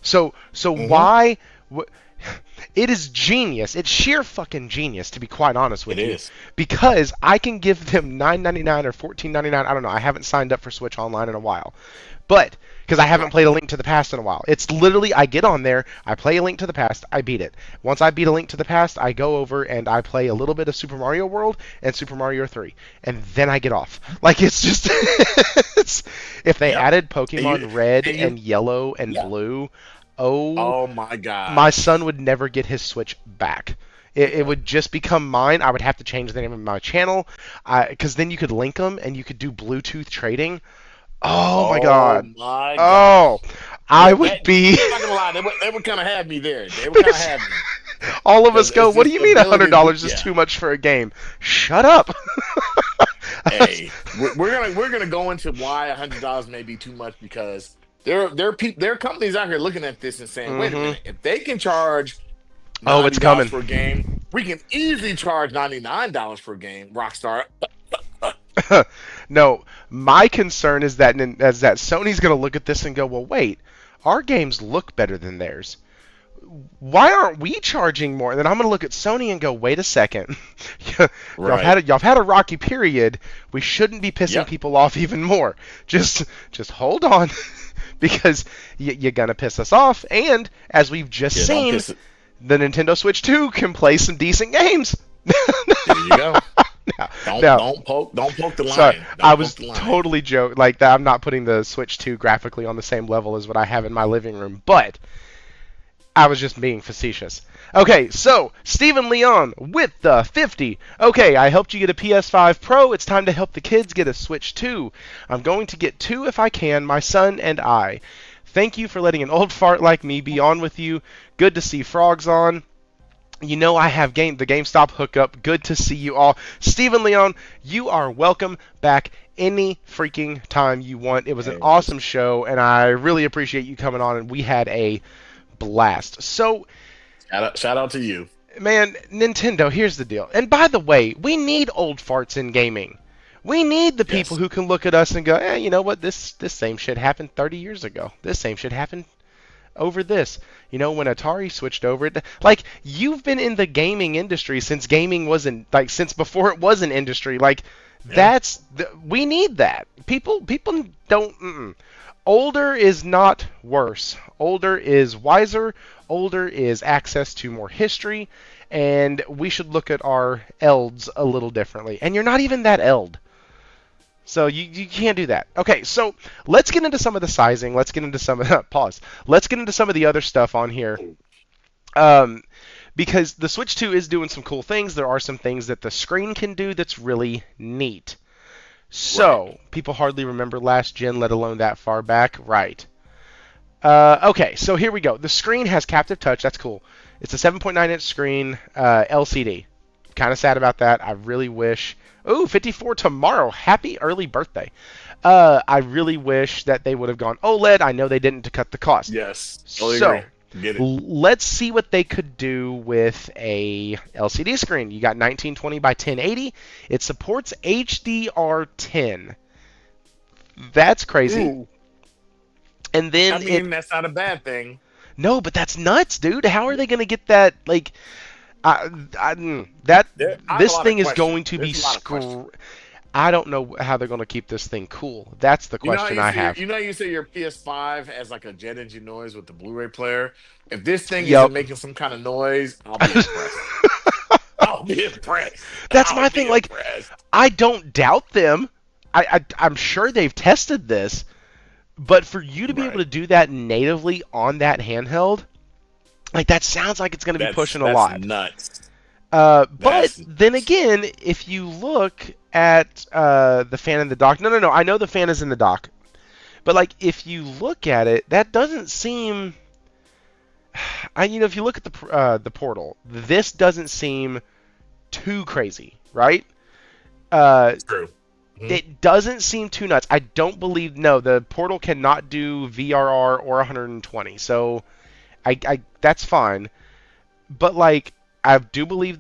A: So
B: Hmm.
A: why? It is genius. It's sheer fucking genius, to be quite honest
B: It
A: with you,
B: is.
A: because I can give them $9.99 or $14.99. I don't know. I haven't signed up for Switch Online in a while, but because I haven't played A Link to the Past in a while. It's literally, I get on there, I play A Link to the Past, I beat it. Once I beat A Link to the Past, I go over and I play a little bit of Super Mario World and Super Mario 3, and then I get off. Like, it's just, if they added Pokemon Red and Yellow and Blue,
B: oh my God,
A: my son would never get his Switch back. It would just become mine. I would have to change the name of my channel, because then you could link them and you could do Bluetooth trading. Oh my God!
B: My
A: oh,
B: gosh.
A: I would be.
B: I'm not gonna lie, they would kind of have me there. They would kind of have me.
A: All of us go, what do you mean $100 is
B: yeah.
A: too much for a game? Shut up.
B: Hey, we're gonna go into why $100 may be too much, because there are companies out here looking at this and saying, wait a minute, if they can charge
A: it's coming
B: for a game, we can easily charge $99 for a game. Rockstar.
A: No, my concern is that Sony's going to look at this and go, well, wait, our games look better than theirs. Why aren't we charging more? And then I'm going to look at Sony and go, wait a second. Y'all have had a rocky period. We shouldn't be pissing people off even more. Just hold on, because you're going to piss us off. And as we've just seen, the Nintendo Switch 2 can play some decent games.
B: There you go. Don't poke the line.
A: Sorry, I was totally joking. Like that, I'm not putting the Switch 2 graphically on the same level as what I have in my living room, but I was just being facetious. Okay, so Stephen Leon with the 50. Okay, I helped you get a PS5 Pro. It's time to help the kids get a Switch 2. I'm going to get 2 if I can, my son and I. Thank you for letting an old fart like me be on with you. Good to see Frogz on. You know I have the GameStop hookup. Good to see you all. Stephen Leon, you are welcome back any freaking time you want. It was an awesome show, and I really appreciate you coming on, and we had a blast. So,
B: shout out to you.
A: Man, Nintendo, here's the deal. And by the way, we need old farts in gaming. We need the people who can look at us and go, you know what, this same shit happened 30 years ago. This same shit happened over this. You know, when Atari switched over, like, you've been in the gaming industry since gaming wasn't, like, since before it was an industry. Like, we need that. People don't, Older is not worse. Older is wiser. Older is access to more history. And we should look at our elds a little differently. And you're not even that eld. So you can't do that. Okay, so let's get into some of the sizing. Let's get into some of pause. Let's get into some of the other stuff on here. Because the Switch 2 is doing some cool things. There are some things that the screen can do that's really neat. So, people hardly remember last gen, let alone that far back. Right. Okay, so here we go. The screen has captive touch. That's cool. It's a 7.9-inch screen, LCD. Kind of sad about that. I really wish... Ooh, 54 tomorrow. Happy early birthday. I really wish that they would have gone OLED. I know they didn't to cut the cost.
B: Yes.
A: So,
B: Get it.
A: Let's see what they could do with a LCD screen. You got 1920 by 1080. It supports HDR10. That's crazy.
B: Ooh.
A: And then
B: that's not a bad thing.
A: No, but that's nuts, dude. How are they going to get that? Like, this thing is going to be I don't know how they're going to keep this thing cool. That's the question I have.
B: You know, you say your PS5 has like a jet engine noise with the Blu-ray player. If this thing isn't making some kind of noise, I'll be impressed. I'll be impressed.
A: That's my thing. Like, I don't doubt them. I'm sure they've tested this, but for you to be able to do that natively on that handheld, like, that sounds like it's going to be pushing a lot.
B: That's nuts.
A: But then again, if you look at the fan in the dock, no, I know the fan is in the dock, but like, if you look at it, that doesn't seem. If you look at the portal, this doesn't seem too crazy, right?
B: It's true.
A: It doesn't seem too nuts. I don't believe. No, the portal cannot do VRR or 120, so I that's fine. But like, I do believe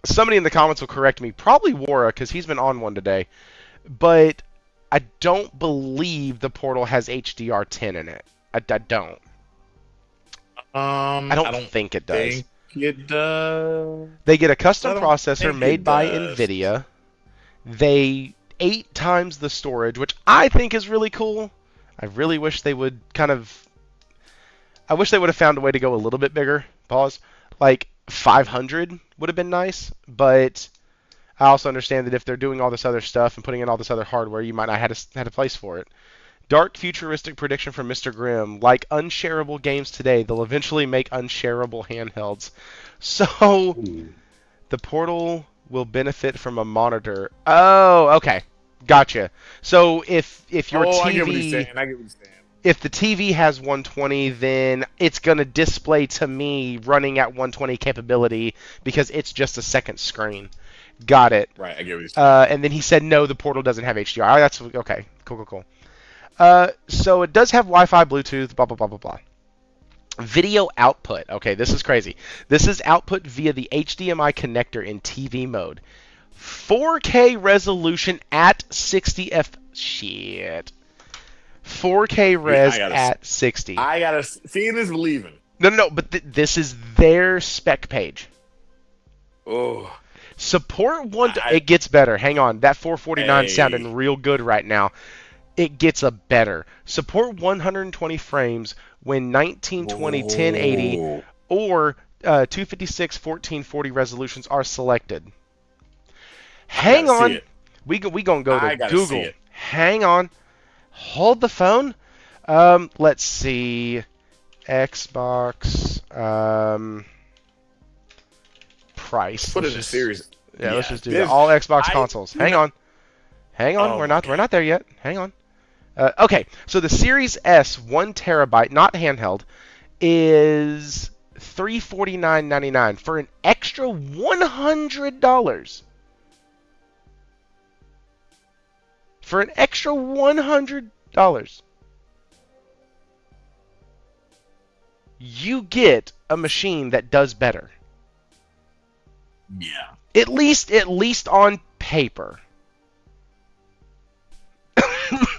A: somebody in the comments will correct me. Probably Wara, because he's been on one today. But I don't believe the portal has HDR10 in it. I don't. I don't think it does.
B: It does.
A: They get a custom processor made by NVIDIA. 8 times the storage, which I think is really cool. I really wish they would I wish they would have found a way to go a little bit bigger. Pause. Like 500 would have been nice, but I also understand that if they're doing all this other stuff and putting in all this other hardware, you might not have had a place for it. Dark futuristic prediction from Mr. Grimm. Like unshareable games today, they'll eventually make unshareable handhelds. So the Portal will benefit from a monitor. Oh, okay. Gotcha. So if your TV,
B: I get what he's saying. I get what he's saying.
A: If the TV has 120, then it's going to display to me running at 120 capability because it's just a second screen. Got it.
B: Right, I get what he's saying.
A: And then he said, no, the Portal doesn't have HDR. That's okay. Cool. So it does have Wi-Fi, Bluetooth, blah, blah, blah, blah, blah. Video output. Okay, this is crazy. This is output via the HDMI connector in TV mode. 4K resolution at 60 F... Shit. 4K res at 60.
B: I gotta... Seeing is believing.
A: No, but this is their spec page.
B: Oh...
A: Support one. It gets better. Hang on. That 449 sounding real good right now. It gets a better. Support 120 frames when 1920 1080 or 256 1440 resolutions are selected. Hang on. We gonna go to Google. Hang on. Hold the phone. Let's see. Xbox. Price.
B: Put it in series.
A: Yeah, let's just do that. All Xbox consoles. Hang on. We're not there yet. Hang on. Okay, so the Series S 1 terabyte, not handheld, is $349.99 for an extra $100. For an extra $100, you get a machine that does better.
B: Yeah.
A: At least on paper.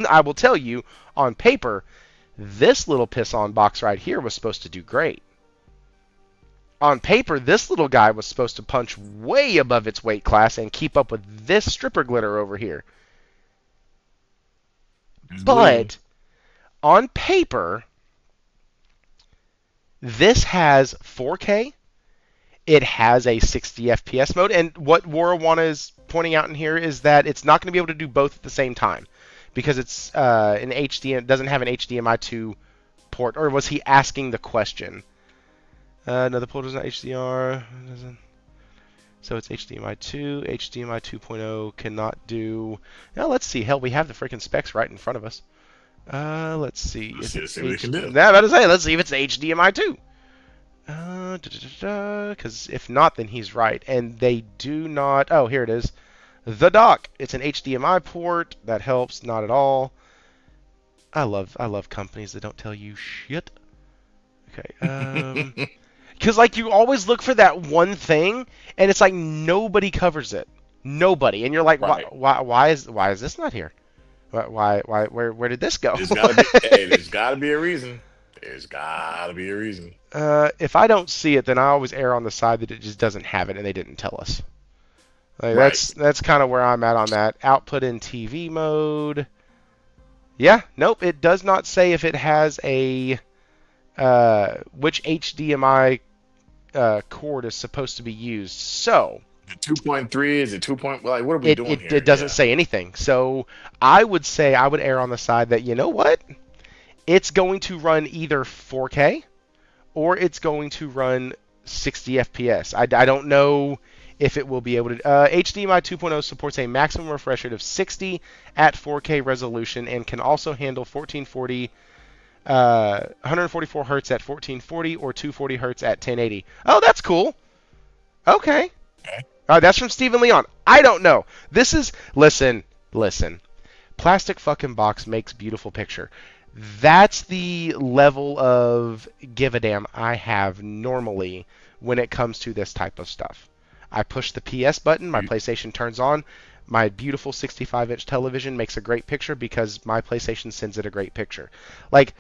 A: I will tell you, on paper, this little piss-on box right here was supposed to do great. On paper, this little guy was supposed to punch way above its weight class and keep up with this stripper glitter over here. But on paper, this has 4K. It has a 60 FPS mode, and what Warawana is pointing out in here is that it's not going to be able to do both at the same time because it's an HDMI, doesn't have an HDMI 2 port. Or was he asking the question? No, the port is not HDR. So it's HDMI 2, HDMI 2.0 cannot do. Now let's see. Hell, we have the freaking specs right in front of us. Let's see.
B: Let's see what we can do.
A: Nah, about to say, let's see if it's HDMI 2. Because if not, then he's right. And they do not. Oh, here it is. The dock. It's an HDMI port. That helps. Not at all. I love companies that don't tell you shit. Okay. Because like you always look for that one thing, and it's like nobody covers it. Nobody, and you're like,
B: right.
A: why is this not here? Where did this go?
B: There's gotta be a reason. There's gotta be a reason.
A: If I don't see it, then I always err on the side that it just doesn't have it, and they didn't tell us. Like,
B: right.
A: That's kind of where I'm at on that. Output in TV mode. Yeah, nope. It does not say if it has a which HDMI cord is supposed to be used. So.
B: 2.3 is it 2. Like, what are we doing here?
A: It doesn't say anything. So I would say I would err on the side that, you know what? It's going to run either 4K or it's going to run 60 FPS. I don't know if it will be able to. HDMI 2.0 supports a maximum refresh rate of 60 at 4K resolution and can also handle 1440, 144 Hz at 1440 or 240 Hz at 1080. Oh, that's cool. Okay. That's from Stephen Leon. I don't know. This is... Listen. Plastic fucking box makes beautiful picture. That's the level of give a damn I have normally when it comes to this type of stuff. I push the PS button, my PlayStation turns on, my beautiful 65-inch television makes a great picture because my PlayStation sends it a great picture. Like,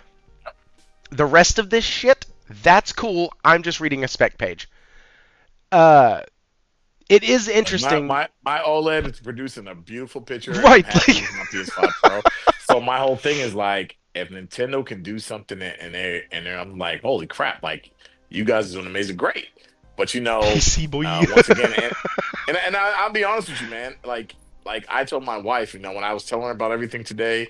A: the rest of this shit, that's cool. I'm just reading a spec page. It is
B: Like my
A: interesting,
B: my my OLED is producing a beautiful picture, and I'm
A: right?
B: happy
A: Like,
B: with my PS5 Pro. So my whole thing is like, if Nintendo can do something I'm like, holy crap! Like you guys are doing amazing, great. But
A: PC boy.
B: once again, I'll be honest with you, man. Like I told my wife, when I was telling her about everything today,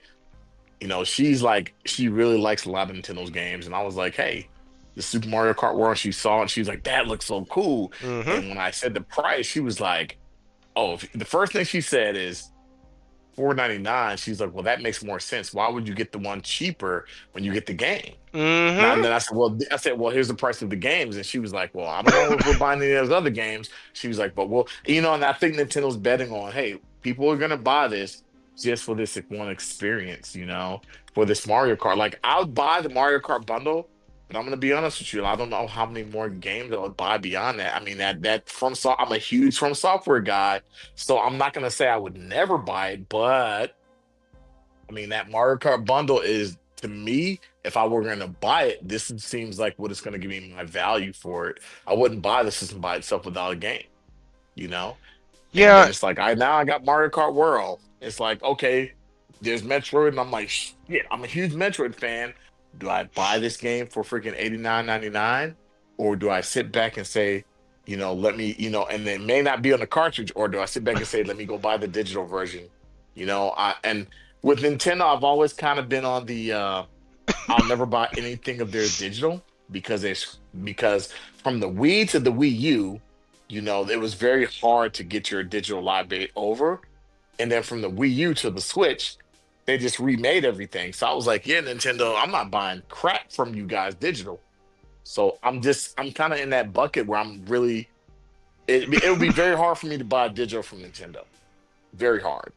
B: she's like, she really likes a lot of Nintendo's games, and I was like, hey, the Super Mario Kart World, she saw it, and she was like, that looks so cool.
A: Hmm.
B: And when I said the price, she was like, oh, the first thing she said is 499. She's like, well, that makes more sense. Why would you get the one cheaper when you get the game? Now, and
A: Hmm.
B: then I said, well, here's the price of the games, and she was like, well, I don't know if we're buying any of those other games. She was like, but well, and I think Nintendo's betting on, hey, people are gonna buy this just for this one experience, for this Mario Kart. Like, I'll buy the Mario Kart bundle, but I'm gonna be honest with you, I don't know how many more games I would buy beyond that. I mean, I'm a huge From Software guy, so I'm not gonna say I would never buy it, but I mean, that Mario Kart bundle is, to me, if I were going to buy it, this seems like what it's going to give me my value for it. I wouldn't buy the system by itself without a game, you know? And then
A: Yeah,
B: it's like, I got Mario Kart World. It's like, okay, there's Metroid, and I'm like, shit, I'm a huge Metroid fan. Do I buy this game for freaking 89.99, or do I sit back and say, let me, and it may not be on the cartridge, or do I sit back and say, let me go buy the digital version? And with Nintendo, I've always kind of been on the I'll never buy anything of theirs digital, because from the Wii to the Wii U, it was very hard to get your digital library over. And then from the Wii U to the Switch, they just remade everything. So I was like, yeah, Nintendo, I'm not buying crap from you guys digital. So I'm kind of in that bucket where I'm really, it would be very hard for me to buy digital from Nintendo. Very hard.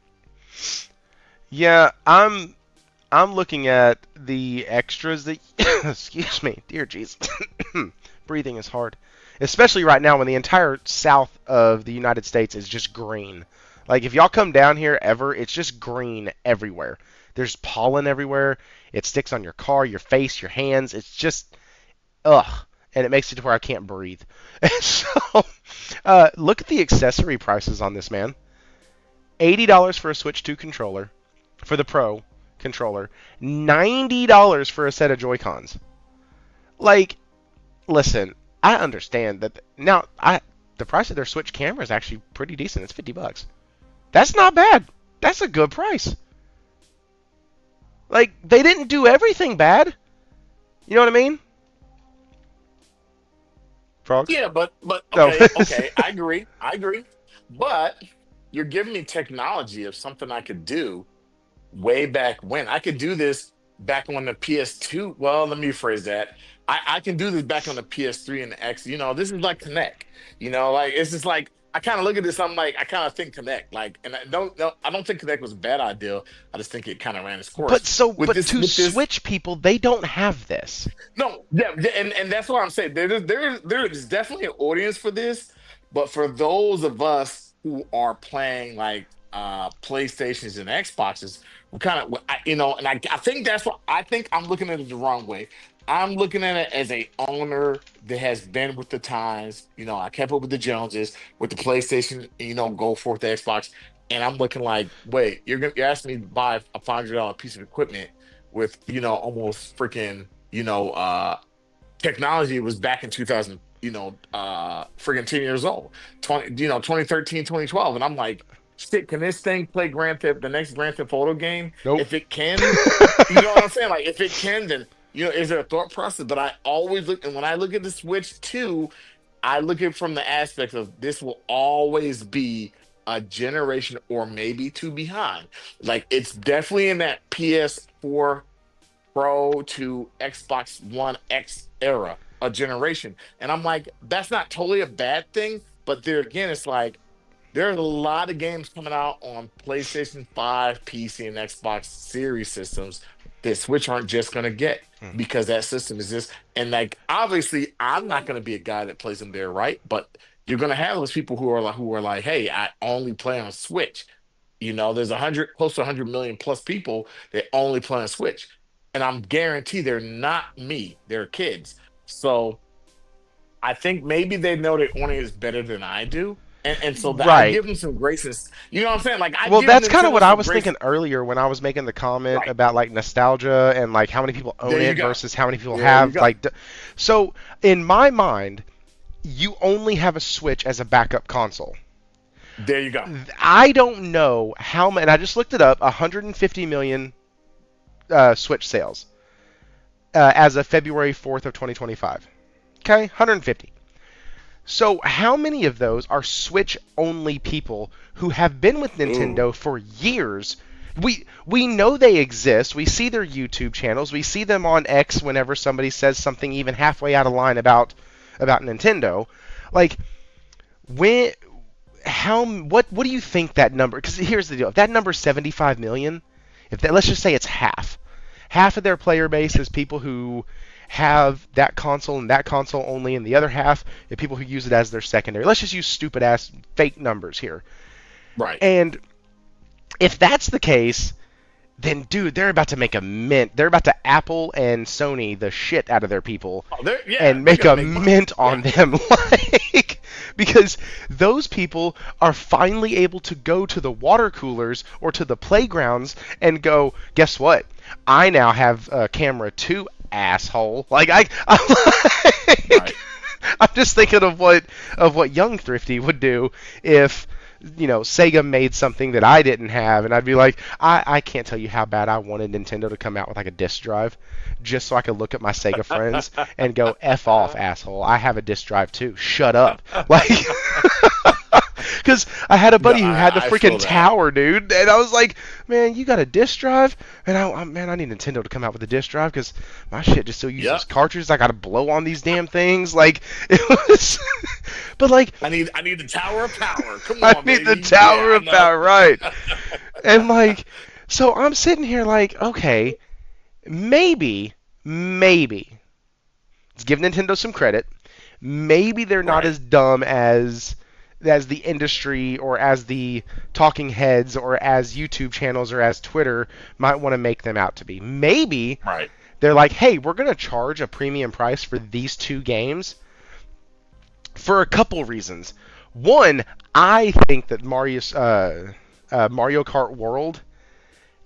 A: yeah. I'm looking at the extras that. Excuse me, dear jeez. Breathing is hard, especially right now when the entire south of the United States is just green. Like if y'all come down here ever, it's just green everywhere. There's pollen everywhere. It sticks on your car, your face, your hands. It's just ugh, and it makes it to where I can't breathe. So, look at the accessory prices on this, man. $80 for a Switch 2 controller for the Pro controller, $90 for a set of Joy Cons. Like, listen, I understand that now. The price of their Switch camera is actually pretty decent. It's $50. That's not bad. That's a good price. Like, they didn't do everything bad. You know what I mean? Frogs?
B: Yeah, but
A: No.
B: okay, I agree. But you're giving me technology of something I could do way back when. I could do this back on the PS2. Well, let me rephrase that. I can do this back on the PS3 and the X. This is like Connect. Like it's just like I kind of look at this. I'm like, I kind of think Connect. Like, and I don't think Connect was a bad idea. I just think it kind of ran its
A: but
B: course
A: so,
B: with
A: but
B: this.
A: to
B: With this,
A: Switch people, they don't have this.
B: no, yeah, and that's what I'm saying. There is definitely an audience for this, but for those of us who are playing like PlayStations and Xboxes, we kind of, and I think that's what I think. I'm looking at it the wrong way. I'm looking at it as a owner that has been with the times. I kept up with the Joneses with the PlayStation. Go forth the Xbox, and I'm looking like, wait, you're asking me to buy a $500 piece of equipment with almost freaking technology was back in 2000, freaking 10 years old, 2013, 2012. And I'm like, shit, can this thing play the next Grand Theft Auto game?
A: Nope.
B: If it can, you know what I'm saying? Like, if it can, then, is there a thought process? But I always look, and when I look at the Switch 2, I look at it from the aspect of this will always be a generation or maybe two behind. Like, it's definitely in that PS4 Pro to Xbox One X era, a generation. And I'm like, that's not totally a bad thing. But there again, it's like there are a lot of games coming out on PlayStation 5, PC, and Xbox Series systems that Switch aren't just going to get
A: Hmm.
B: because that system is just, and like, obviously, I'm not going to be a guy that plays them there, right? But you're going to have those people who are like, hey, I only play on Switch. There's close to 100 million plus people that only play on Switch, and I'm guaranteed they're not me. They're kids. So I think maybe they know their audience better than I do, and so I
A: Right.
B: give them some grace. You know what I'm saying? Like I
A: Well,
B: give
A: that's kind of
B: Nintendo
A: what I
B: some
A: was
B: grace.
A: thinking earlier when I was making the comment
B: Right.
A: about like nostalgia and like how many people
B: There
A: own
B: you
A: it
B: go.
A: versus how many people
B: There you
A: have
B: go.
A: like. So in my mind, you only have a Switch as a backup console.
B: There you go.
A: I don't know how many. And I just looked it up. 150 million Switch sales as of February 4th of 2025. Okay, 150. So how many of those are Switch only people who have been with
B: Ooh.
A: Nintendo for years? We know they exist. We see their YouTube channels. We see them on X whenever somebody says something even halfway out of line about Nintendo. Like when how what do you think that number? Because here's the deal: if that number's 75 million, if that let's just say it's half of their player base is people who have that console and that console only, and the other half are people who use it as their secondary. Let's just use stupid ass fake numbers here.
B: Right.
A: And if that's the case, then dude, they're about to make a mint. They're about to Apple and Sony the shit out of their people
B: Oh, yeah,
A: and
B: they're
A: make
B: gonna
A: a
B: make money.
A: mint
B: Yeah.
A: on them. Like, because those people are finally able to go to the water coolers or to the playgrounds and go, guess what? I now have a camera too, asshole. Like I'm like,
B: Right.
A: I'm just thinking of what young Thrifty would do if Sega made something that I didn't have, and I'd be like, I can't tell you how bad I wanted Nintendo to come out with like a disc drive, just so I could look at my Sega friends and go, F off, asshole. I have a disc drive too. Shut up. Like, because I had a
B: No,
A: buddy who had the
B: I
A: freaking
B: feel that.
A: tower, dude, and I was like, man, you got a disc drive? And man, I need Nintendo to come out with a disc drive because my shit just still uses
B: Yep.
A: cartridges. I got to blow on these damn things. Like, it was, but like,
B: I need the tower of power. Come
A: I
B: on,
A: need the
B: baby. Yeah,
A: Tower
B: I
A: of
B: know.
A: Power, right? And like, so I'm sitting here like, okay, maybe, let's give Nintendo some credit. Maybe they're not
B: Right.
A: as dumb as the industry or as the talking heads or as YouTube channels or as Twitter might want to make them out to be. Maybe
B: Right.
A: they're like, hey, we're going to charge a premium price for these two games for a couple reasons. One, I think that Mario Kart World,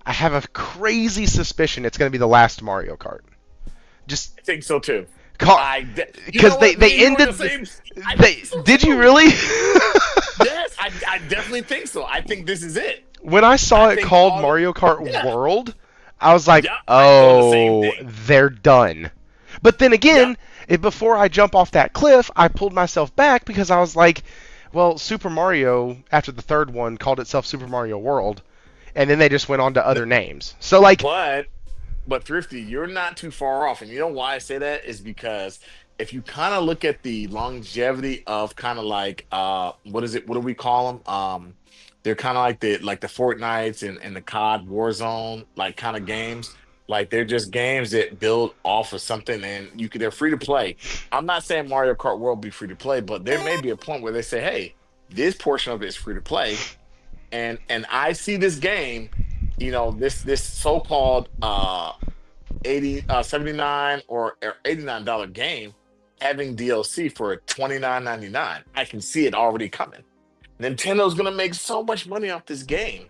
A: I have a crazy suspicion it's going to be the last Mario Kart. Just
B: I think so too.
A: car
B: You know
A: because they
B: what? Me
A: they
B: and you are
A: ended
B: the same. I
A: they
B: think so
A: did you
B: too.
A: really?
B: Yes, I definitely think so. I think this is it.
A: When I
B: I
A: saw it
B: think
A: called
B: all the,
A: Mario Kart
B: yeah,
A: World, I was like,
B: yeah, I thought the same
A: "Oh,
B: thing.
A: they're done." But then
B: Yeah,
A: again, before I jump off that cliff, I pulled myself back because I was like, "Well, Super Mario after the third one called itself Super Mario World, and then they just went on to other names." So like,
B: but Thrifty, you're not too far off. And you know why I say that is because if you kind of look at the longevity of kind of like what is it? What do we call them? They're kind of like the Fortnites and the COD Warzone like kind of games. Like they're just games that build off of something, and they're free to play. I'm not saying Mario Kart World be free to play, but there may be a point where they say, hey, this portion of it is free to play, and I see this game, this so-called 79 or $89 game having DLC for 29.99. I can see it already coming. Nintendo's gonna make so much money off this game.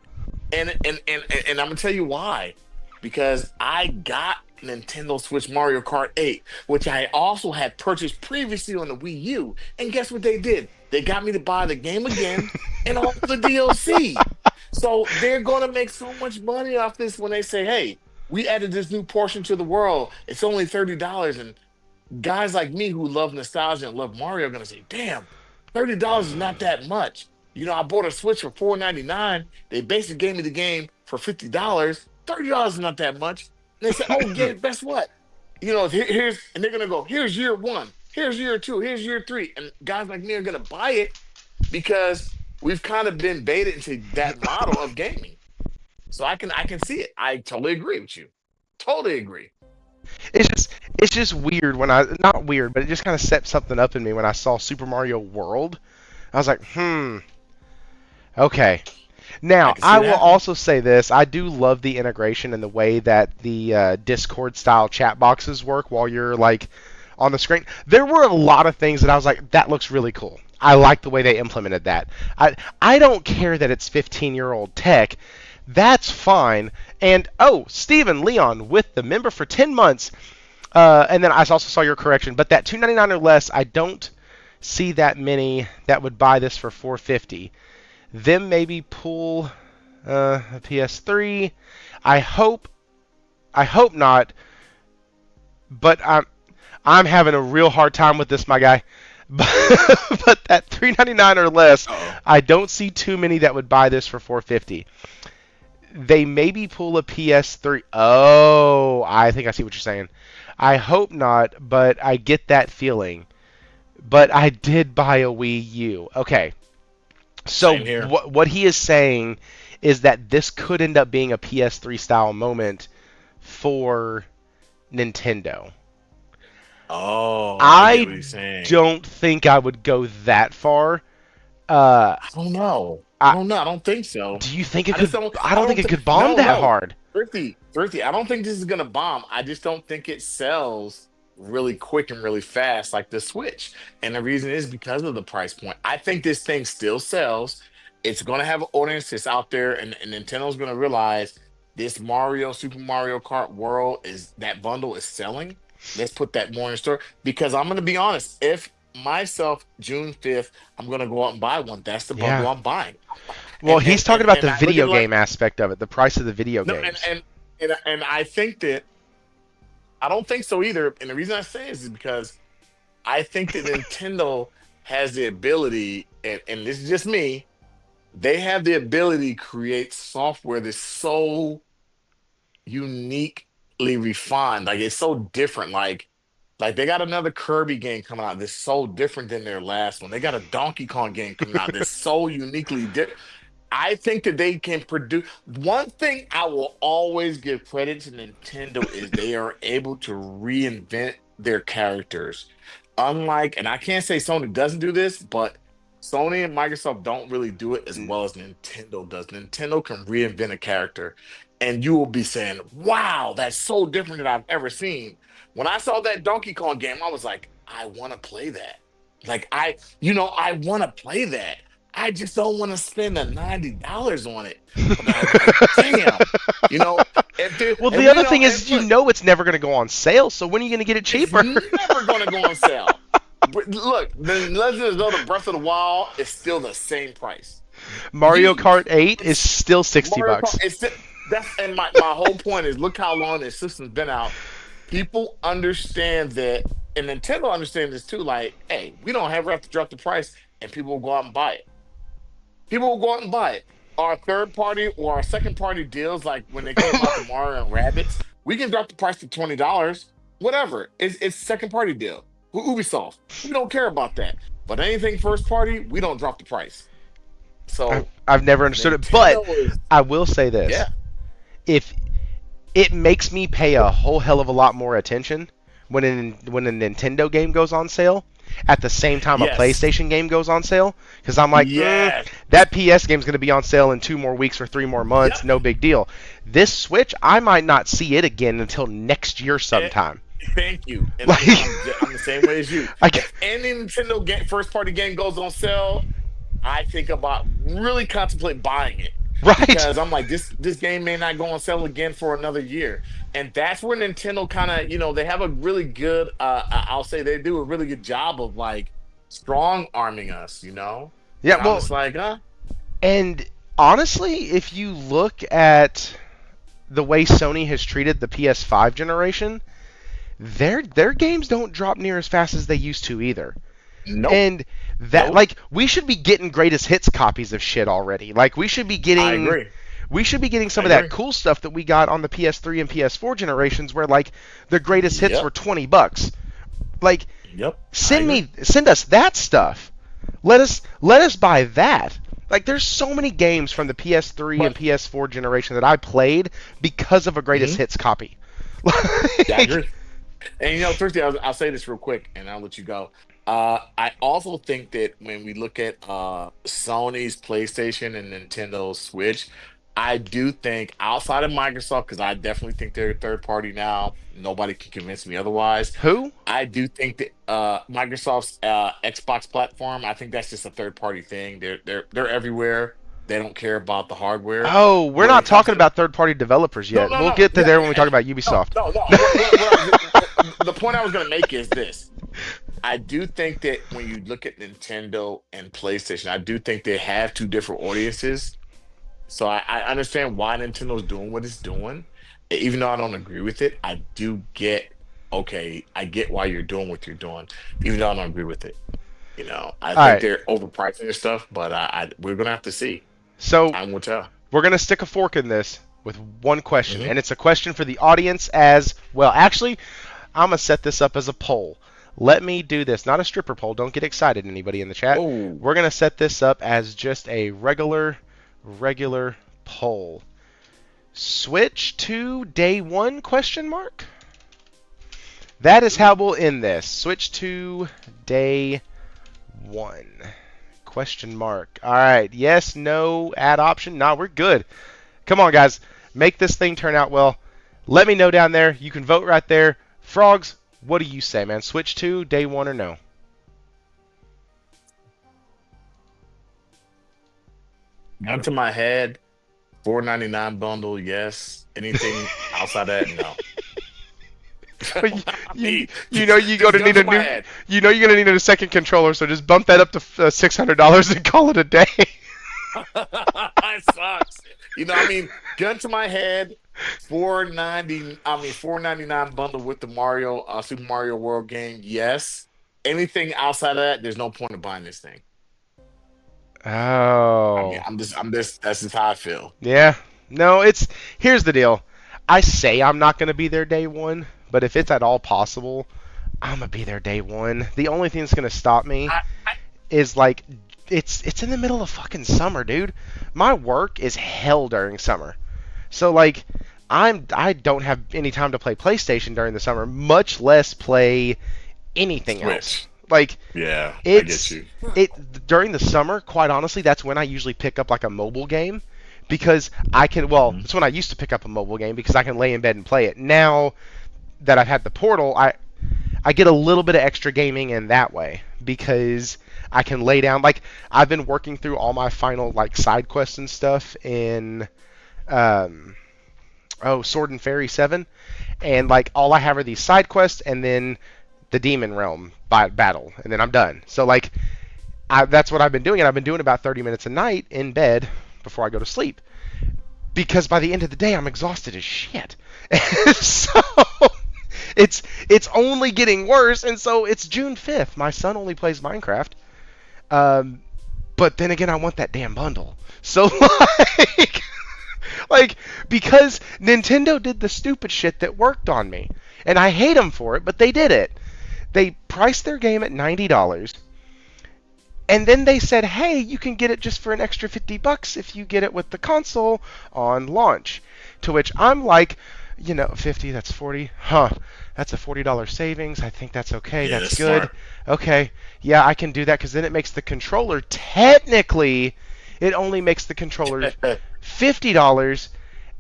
B: And I'm gonna tell you why. Because I got Nintendo Switch Mario Kart 8, which I also had purchased previously on the Wii U. And guess what they did? They got me to buy the game again and all the DLC. So they're gonna make so much money off this when they say, hey, we added this new portion to the world. It's only $30. And guys like me who love nostalgia and love Mario are gonna say, damn, $30 is not that much. I bought a Switch for 4.99. They basically gave me the game for $50. $30 is not that much. And they said, "Oh, guess what? Here's and they're gonna go. Here's year one. Here's year two. Here's year three." And guys like me are gonna buy it because we've kind of been baited into that model of gaming. So I can see it. I totally agree with you. Totally agree.
A: it's just weird when I not weird, but it just kind of set something up in me when I saw Super Mario World. I was like, okay.
B: I
A: Now,
B: can see
A: I
B: it
A: will
B: happening.
A: also say this. I do love the integration and the way that the Discord style chat boxes work while you're like on the screen. There were a lot of things that I was like, that looks really cool. I like the way they implemented that. I don't care that it's 15-year-old tech. That's fine. And oh, Steven Leon with the member for 10 months. And then I also saw your correction, but that 299 or less, I don't see that many that would buy this for 450. Them maybe pull a PS3. I hope not, but I'm having a real hard time with this, my guy. But that 399 or less, I don't see too many that would buy this for 450. They maybe pull a PS3. Oh, I think I see what you're saying. I hope not, but I get that feeling. But I did buy a Wii U. Okay. So
B: Same here.
A: what he is saying is that this could end up being a PS3 style moment for Nintendo.
B: Oh, I get what
A: I
B: you're saying.
A: don't think I would go that far.
B: I don't know. I
A: I,
B: don't know. I don't think so.
A: do you think it
B: I just
A: could?
B: don't.
A: I
B: I
A: don't think
B: don't
A: it
B: think.
A: could bomb
B: No,
A: that
B: no.
A: hard.
B: Thrifty. I don't think this is gonna bomb. I just don't think it sells really quick and really fast like the Switch. And the reason is because of the price point. I think this thing still sells. It's gonna have an audience that's out there, and Nintendo's gonna realize this Super Mario Kart World is that bundle is selling. Let's put that more in store. Because I'm gonna be honest, if myself June 5th, I'm gonna go out and buy one. That's the bundle
A: Yeah.
B: I'm buying.
A: Well, he's talking about
B: And
A: the
B: I look at
A: video
B: it like
A: game aspect of it, the price of the video
B: no,
A: games.
B: and I think that I don't think so either. And the reason I say is because I think that Nintendo has the ability, and this is just me, they have the ability to create software that's so uniquely refined. Like it's so different. Like they got another Kirby game coming out that's so different than their last one. They got a Donkey Kong game coming out that's so uniquely different. I think that they can produce. One thing I will always give credit to Nintendo is they are able to reinvent their characters. Unlike, and I can't say Sony doesn't do this, but Sony and Microsoft don't really do it as well as Nintendo does. Nintendo can reinvent a character, and you will be saying, "Wow, that's so different than I've ever seen." When I saw that Donkey Kong game, I was like, "I want to play that." Like I want to play that. I just don't want to spend the $90 on it. But I was like, damn, you know, if there,
A: Well,
B: and
A: the
B: we
A: other thing
B: don't,
A: is,
B: and look,
A: it's never going to go on sale. So when are you going to get it
B: it's
A: cheaper?
B: never going to go on sale. But look, the Legend of Zelda Breath of the Wild is still the same price.
A: Mario
B: Yeesh.
A: Kart 8 is still 60
B: Mario
A: bucks.
B: Kart, that's and my whole point is look how long this system's been out. People understand that, and Nintendo understands this too. Like, hey, we don't ever have to drop the price, and people will go out and buy it. People will go out and buy it. Our third party or our second party deals, like when they came out to Mario and Rabbids, we can drop the price to $20. Whatever. It's second party deal. Ubisoft. We don't care about that. But anything first party, we don't drop the price. So
A: I've never understood it, but
B: Nintendo is
A: I will say this:
B: yeah.
A: if it makes me pay a whole hell of a lot more attention when a Nintendo game goes on sale at the same time a
B: Yes.
A: PlayStation game goes on sale, because I'm like,
B: Yes.
A: that PS game's going to be on sale in 2 more weeks or 3 more months,
B: Yep.
A: no big deal. This Switch, I might not see it again until next year
B: Eh,
A: sometime.
B: Thank you. And
A: Like,
B: I'm the same way as you.
A: I,
B: If any Nintendo game, first party game goes on sale, I think about really contemplate buying it
A: right?
B: because I'm like this game may not go on sale again for another year, and that's where Nintendo kind of they have a really good I'll say they do a really good job of like strong arming us,
A: Yeah,
B: and I'm
A: well,
B: just like
A: and honestly, if you look at the way Sony has treated the PS5 generation, their games don't drop near as fast as they used to either.
B: nope,
A: And that,
B: nope,
A: like, we should be getting greatest hits copies of shit already. Like,
B: I agree,
A: we should be getting
B: I
A: some of that
B: agree,
A: cool stuff that we got on the PS3 and PS4 generations, where like the greatest hits
B: yep,
A: were $20. Like,
B: yep, I agree,
A: send us that stuff. Let us buy that. Like, there's so many games from the PS3 and
B: but
A: PS4 generation that I played because of a greatest
B: mhm,
A: hits copy.
B: yeah, I
A: Like,
B: agree. And Thursday, I'll say this real quick, and I'll let you go. I also think that when we look at Sony's PlayStation and Nintendo Switch, I do think outside of Microsoft, because I definitely think they're a third party now. Nobody can convince me otherwise.
A: Who?
B: I do think that Microsoft's Xbox platform, I think that's just a third party thing. They're everywhere. They don't care about the hardware.
A: Oh, we're
B: When
A: not
B: it comes
A: talking
B: to
A: about third-party developers
B: no,
A: yet.
B: no,
A: We'll
B: no,
A: get to
B: yeah,
A: there when we
B: yeah,
A: talk about
B: no,
A: Ubisoft.
B: no, no. The point I was going to make is this. I do think that when you look at Nintendo and PlayStation, I do think they have two different audiences. So I understand why Nintendo's doing what it's doing. Even though I don't agree with it, I do get, okay, I get why you're doing what you're doing, even though I don't agree with it. I
A: All
B: think
A: right.
B: they're overpricing their stuff, but we're gonna have to see.
A: So
B: Time will tell.
A: we're gonna stick a fork in this with one question,
B: Hmm.
A: and it's a question for the audience as well. Actually, I'm gonna set this up as a poll. Let me do this, not a stripper poll. Don't get excited, anybody in the chat.
B: Oh,
A: We're gonna set this up as just a regular poll. Switch to day one? Question mark. That is how we'll end this. Switch to day one? Question mark. All right. Yes, no, add option. Nah, we're good. Come on, guys. Make this thing turn out well. Let me know down there. You can vote right there. Frogz, what do you say, man? Switch to day one or no?
B: gun to my head, 4.99 bundle, yes. Anything outside that, no.
A: But you,
B: I
A: you,
B: mean,
A: you know you're
B: just
A: gonna
B: gun
A: need a
B: to my
A: new.
B: head.
A: You know you're gonna need a second controller, so just bump that up to $600 and call it a day.
B: It sucks. I mean, gun to my head, 4.99 bundle with the Mario Super Mario World game. Yes. Anything outside of that, there's no point in buying this thing. I mean,
A: Oh.
B: I'm just. That's just how I feel.
A: Yeah. No, here's the deal. I say I'm not gonna be there day one, but if it's at all possible, I'm gonna be there day one. The only thing that's gonna stop me
B: I, I,
A: is like it's in the middle of fucking summer, dude. My work is hell during summer. So like I don't have any time to play PlayStation during the summer, much less play anything else.
B: Switch.
A: Like
B: Yeah, I get
A: it's
B: you.
A: it during the summer, quite honestly, that's when I usually pick up like a mobile game because I can well,
B: Mhm.
A: it's when I used to pick up a mobile game because I can lay in bed and play it. Now that I've had the portal, I get a little bit of extra gaming in that way because I can lay down like I've been working through all my final like side quests and stuff in um Sword and Fairy 7 and like all I have are these side quests and then the demon realm battle and then I'm done. So like that's what I've been doing and I've been doing about 30 minutes a night in bed before I go to sleep because by the end of the day I'm exhausted as shit. So it's only getting worse, and so it's June 5th. My son only plays Minecraft, um, but then again, I want that damn bundle. So like because Nintendo did the stupid shit that worked on me, and I hate them for it, but they did it. They priced their game at $90, and then they said, "Hey, you can get it just for an extra $50 if you get it with the console on launch." To which I'm like, 50, that's 40. Huh. That's a $40 savings. I think that's okay.
B: Yeah,
A: That's
B: that's
A: good.
B: smart.
A: Okay. Yeah, I can do that because then it makes the controller technically it only makes the controller $50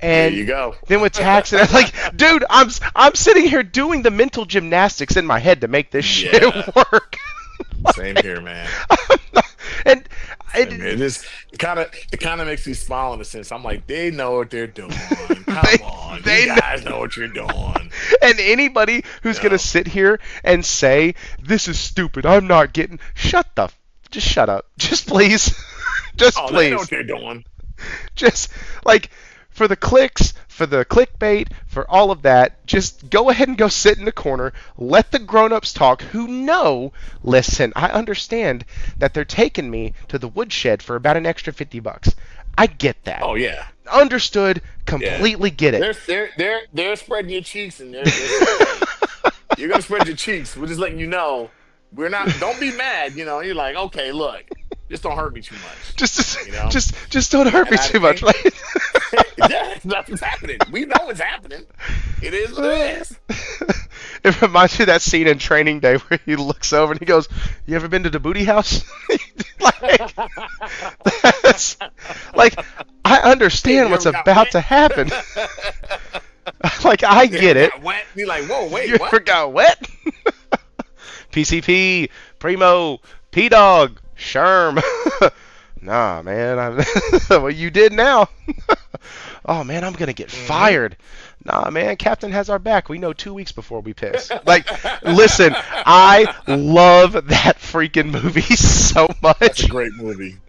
B: There you
A: and
B: go.
A: then with tax and like dude, I'm sitting here doing the mental gymnastics in my head to make this shit
B: Yeah,
A: work.
B: same
A: Like,
B: here, man.
A: and
B: Same here.
A: it,
B: It kind of makes me smile in a sense. I'm like, they know what they're doing.
A: they
B: Come on, you
A: they
B: guys know what you're doing.
A: and anybody who's
B: You
A: gonna
B: know.
A: sit here and say this is stupid, I'm not getting just shut up, just please, just
B: Oh, they know
A: please,
B: what they're doing.
A: just like for the clicks, for the clickbait, for all of that, just go ahead and go sit in the corner. Let the grown-ups talk who know. Listen, I understand that they're taking me to the woodshed for about an extra $50. I get that.
B: Oh yeah,
A: Understood.
B: yeah.
A: Completely get it.
B: They're spreading your cheeks, and they're saying, hey, you're gonna spread your cheeks. We're just letting you know. We're not. Don't be mad. You're like, okay, look, just don't hurt me too much.
A: Just,
B: You know.
A: just don't hurt me
B: And I
A: too much.
B: think
A: Like,
B: yeah, that's what's happening. We know what's happening. It is what it is.
A: it reminds me of that scene in Training Day where he looks over and he goes, "You ever been to the booty house?" Like, that's, like I
B: Hey,
A: understand
B: you
A: what's
B: ever got
A: about to happen.
B: wet?
A: Like, I
B: You
A: get
B: ever
A: it.
B: got wet? You're like, whoa,
A: You
B: wait, what?
A: ever got wet? PCP, Primo, P Dog, Sherm. Nah, man. Well, you did now. Oh man, I'm gonna get
B: Hmm.
A: fired. Nah, man. Captain has our back. We know 2 weeks before we piss. Like, listen, I love that freaking movie so
B: That's a
A: much.
B: great movie.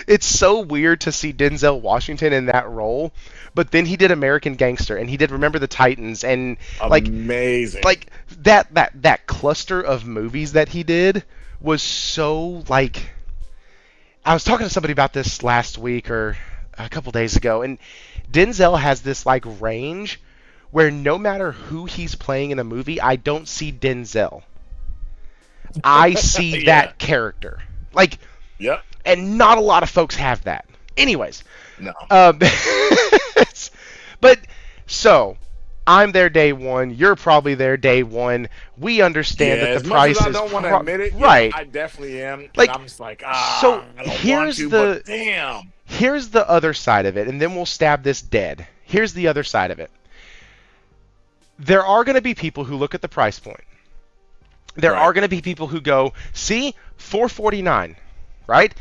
A: It's so weird to see Denzel Washington in that role, but then he did American Gangster and he did Remember the Titans and like
B: Amazing.
A: like that cluster of movies that he did was so like I was talking to somebody about this last week or a couple days ago, and Denzel has this like range where no matter who he's playing in a movie, I don't see Denzel. I see
B: Yeah.
A: that character. Like,
B: Yep.
A: and not a lot of folks have that. Anyways,
B: No.
A: um, but so I'm there day one. You're probably there day one. We understand that
B: Yeah,
A: the
B: as much as
A: price
B: I
A: is
B: don't want to admit it, yeah,
A: right.
B: I definitely am. And
A: Like,
B: I'm just like,
A: so
B: I don't want to, but damn.
A: here's the other side of it, and then we'll stab this dead. Here's the other side of it. There are going to be people who look at the price point. There
B: Right.
A: are going to be people who go, see, 449, right?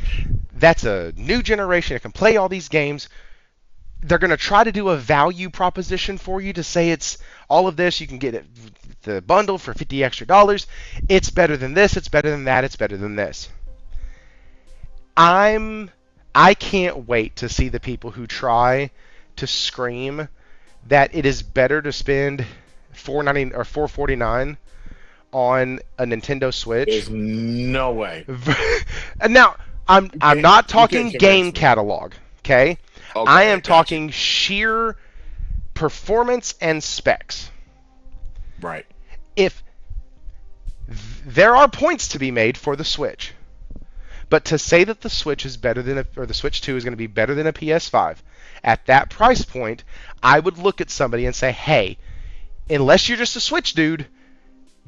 A: That's a new generation. It can play all these games. They're going to try to do a value proposition for you to say it's all of this. You can get it, the bundle for 50 extra dollars. It's better than this. It's better than that. It's better than this. I'm I can't wait to see the people who try to scream that it is better to spend 490 or 449 on a Nintendo Switch.
B: There's no way.
A: And now I'm not
B: You can't
A: talking game
B: convince me.
A: catalog, okay? I
B: Okay,
A: am
B: got you.
A: talking sheer performance and specs.
B: Right.
A: If there are points to be made for the Switch, but to say that the Switch is better than or the Switch 2 is going to be better than a PS5 at that price point, I would look at somebody and say, "Hey, unless you're just a Switch dude,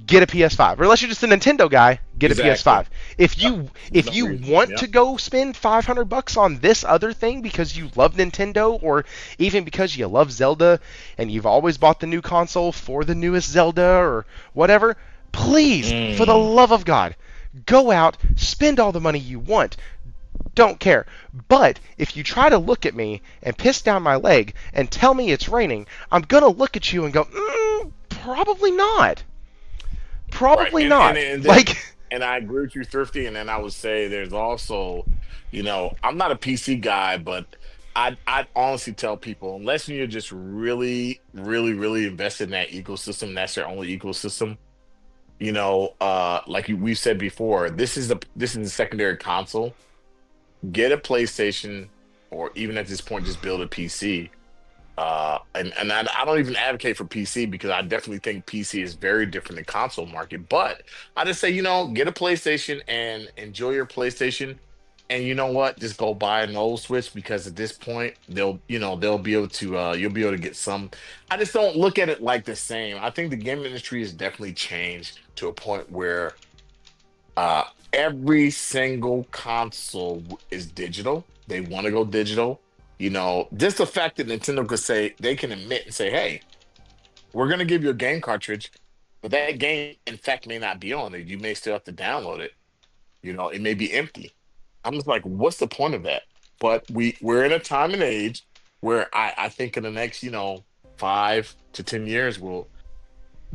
A: get a PS5. Or unless you're just a Nintendo guy, get a
B: Exactly.
A: PS5. If
B: Yep.
A: you
B: There's
A: if
B: no
A: you
B: reason.
A: want
B: Yep.
A: to go spend $500 on this other thing because you love Nintendo or even because you love Zelda and you've always bought the new console for the newest Zelda or whatever, please, for the
B: Mm.
A: love of God, go out, spend all the money you want. Don't care. But if you try to look at me and piss down my leg and tell me it's raining, I'm going to look at you and go, probably not.
B: Right.
A: Probably
B: And
A: not.
B: and then
A: Like,
B: and I agree with you, Thrifty. And then I would say there's also, I'm not a PC guy, but I'd honestly tell people unless you're just really, really, really invested in that ecosystem, that's their only ecosystem. Like we've said before, this is a secondary console. Get a PlayStation, or even at this point, just build a PC. And I don't even advocate for PC because I definitely think PC is very different than console market. But I just say, get a PlayStation and enjoy your PlayStation. And you know what? Just go buy an old Switch because at this point they'll be able to you'll be able to get some. I just don't look at it like the same. I think the game industry has definitely changed to a point where uh every single console is digital. They want to go digital. Just the fact that Nintendo could say they can admit and say, "Hey, we're going to give you a game cartridge, but that game, in fact, may not be on it. You may still have to download it. It may be empty." I'm just like, what's the point of that? But we're in a time and age where I think in the next 5 to 10 years,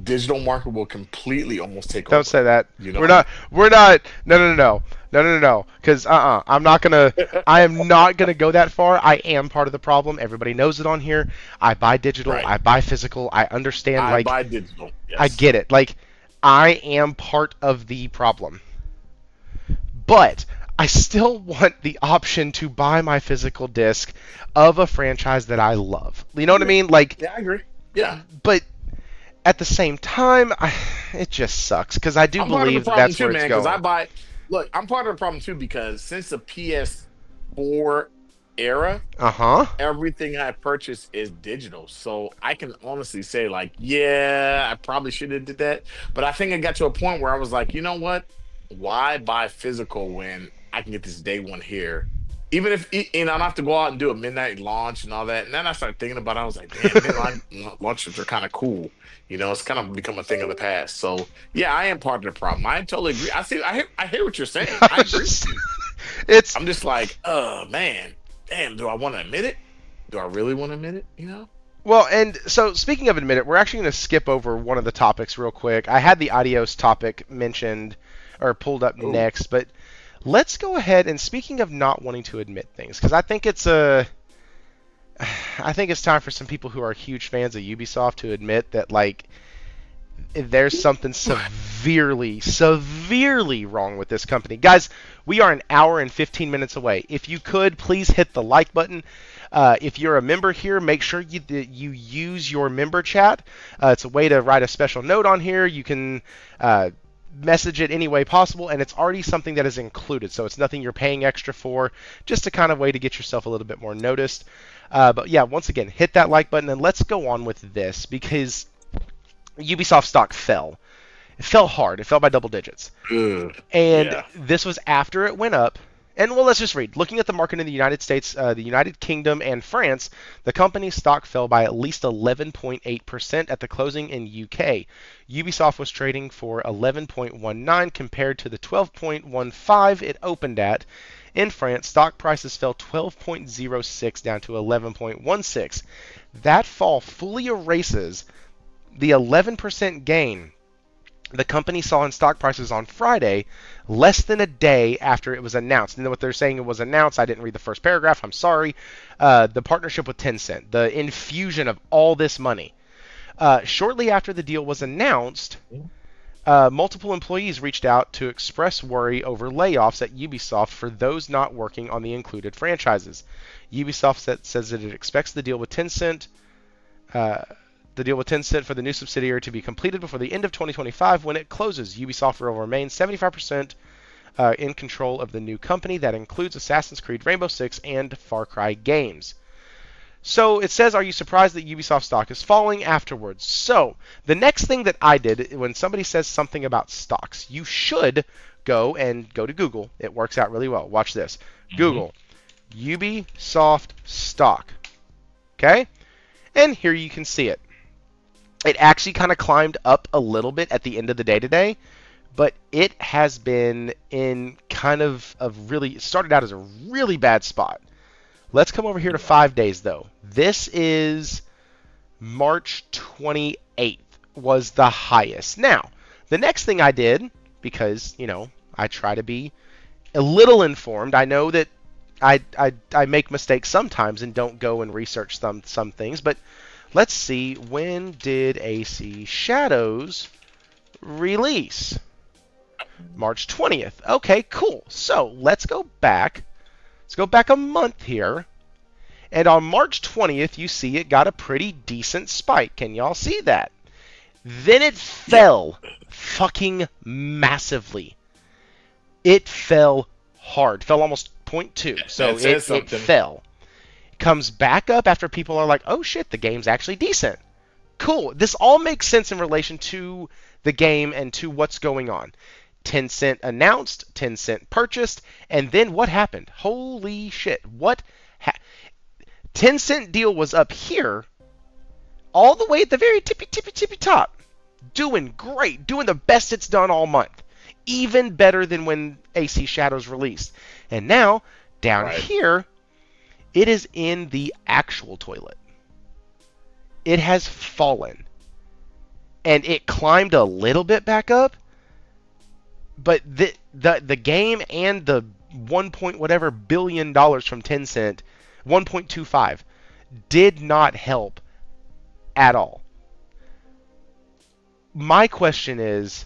B: digital market will completely almost take
A: don't
B: over.
A: say that.
B: You
A: We're
B: know,
A: not. We're not. No, no, no, no, no, no, no, no. Because I'm not gonna. I am not gonna go that far. I am part of the problem. Everybody knows it on here. I buy digital.
B: right?
A: I buy physical. I understand.
B: I
A: Like,
B: buy digital.
A: I
B: Yes.
A: get it. Like, I am part of the problem. But I still want the option to buy my physical disc of a franchise that I love. You know
B: I
A: what I
B: agree.
A: mean? Like,
B: Yeah, I agree. Yeah.
A: but at the same time, it just sucks because I do
B: I'm part of the
A: believe that
B: problem
A: that's
B: too,
A: where it's
B: man. Because
A: going.
B: look, I'm part of the problem too because since the PS4 era,
A: Uh huh.
B: everything I purchase is digital. So I can honestly say, like, yeah, I probably should have did that. But I think I got to a point where I was like, you know what? Why buy physical when I can get this day one here? even if I don't have to go out and do a midnight launch and all that. And then I started thinking about it. I was like, damn, midnight launches are kind of cool. It's kind of become a thing of the past. So yeah, I am part of the problem. I totally agree. I hear what you're saying. I
A: It's
B: agree
A: just,
B: with you.
A: it's
B: I'm just like, oh man, damn, do I want to admit it? Do I really want to admit it?
A: well, and so speaking of admit it, we're actually going to skip over one of the topics real quick. I had the Adios topic mentioned or pulled up
B: Oh,
A: next, but let's go ahead and speaking of not wanting to admit things, because I think it's time for some people who are huge fans of Ubisoft to admit that like there's something
B: what?
A: severely wrong with this company. Guys, we are an hour and 15 minutes away. If you could, please hit the like button. If you're a member here, make sure you use your member chat. It's a way to write a special note on here. You can message it any way possible, and it's already something that is included, so it's nothing you're paying extra for, just a kind of way to get yourself a little bit more noticed. But yeah, once again, hit that like button, and let's go on with this, because Ubisoft stock fell. It fell hard. It fell by double digits.
B: Ugh.
A: And
B: Yeah.
A: this was after it went up. And well, let's just read. Looking at the market in the United States, the United Kingdom, and France, the company's stock fell by at least 11.8% at the closing in UK. Ubisoft was trading for 11.19 compared to the 12.15 it opened at. In France, stock prices fell 12.06 down to 11.16. That fall fully erases the 11% gain the company saw in stock prices on Friday, less than a day after it was announced. And what they're saying it was announced, I didn't read the first paragraph, I'm sorry. The partnership with Tencent, the infusion of all this money. Shortly after the deal was announced, multiple employees reached out to express worry over layoffs at Ubisoft for those not working on the included franchises. Ubisoft says that it expects uh, the deal with Tencent for the new subsidiary to be completed before the end of 2025. When it closes, Ubisoft will remain 75% in control of the new company. That includes Assassin's Creed, Rainbow Six, and Far Cry games. So it says, are you surprised that Ubisoft stock is falling afterwards? So the next thing that I did when somebody says something about stocks, you should go to Google. It works out really well. Watch this.
B: Hmm.
A: Google Ubisoft stock. Okay? And here you can see it. It actually kind of climbed up a little bit at the end of the day today, but it has been in kind of a really, it started out as a really bad spot. Let's come over here to
B: Yeah.
A: 5 days though. This is March 28th was the highest. Now, the next thing I did, because, I try to be a little informed. I know that I make mistakes sometimes and don't go and research some things, but let's see, when did AC Shadows release? March 20th. Okay, cool. So let's go back. Let's go back a month here. And on March 20th, you see it got a pretty decent spike. Can y'all see that? Then it
B: Yep.
A: fell fucking massively. It fell hard. Fell almost zero point 0.2. So
B: That
A: it,
B: says
A: it
B: something.
A: fell. Comes back up after people are like, oh shit, the game's actually decent. Cool. This all makes sense in relation to the game and to what's going on. Tencent announced, Tencent purchased, and then what happened? Holy shit. Tencent deal was up here, all the way at the very tippy top. Doing great. Doing the best it's done all month. Even better than when AC Shadows released. And now, down
B: Right.
A: here, it is in the actual toilet. It has fallen. And it climbed a little bit back up, but the game and the 1 point whatever billion dollars from Tencent, 1.25, did not help at all. My question is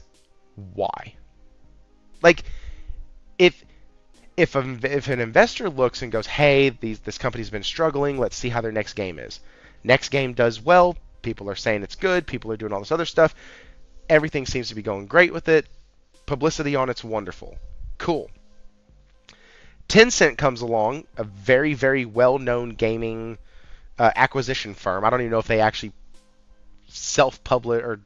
A: why? Like if if an investor looks and goes, "Hey, this company's been struggling. Let's see how their next game is." Next game does well. People are saying it's good. People are doing all this other stuff. Everything seems to be going great with it. Publicity on it's wonderful. Cool. Tencent comes along, a very, very well-known gaming acquisition firm. I don't even know if they actually self-publish or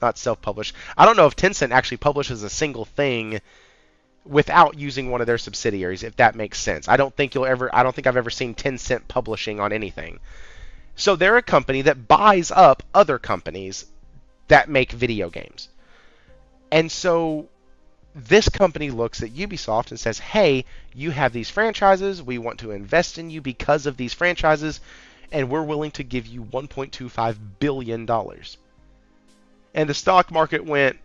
A: not self-publish. I don't know if Tencent actually publishes a single thing without using one of their subsidiaries, if that makes sense. I don't think I've ever seen Tencent publishing on anything. So they're a company that buys up other companies that make video games. And so this company looks at Ubisoft and says, hey, you have these franchises. We want to invest in you because of these franchises, and we're willing to give you $1.25 billion. And the stock market went,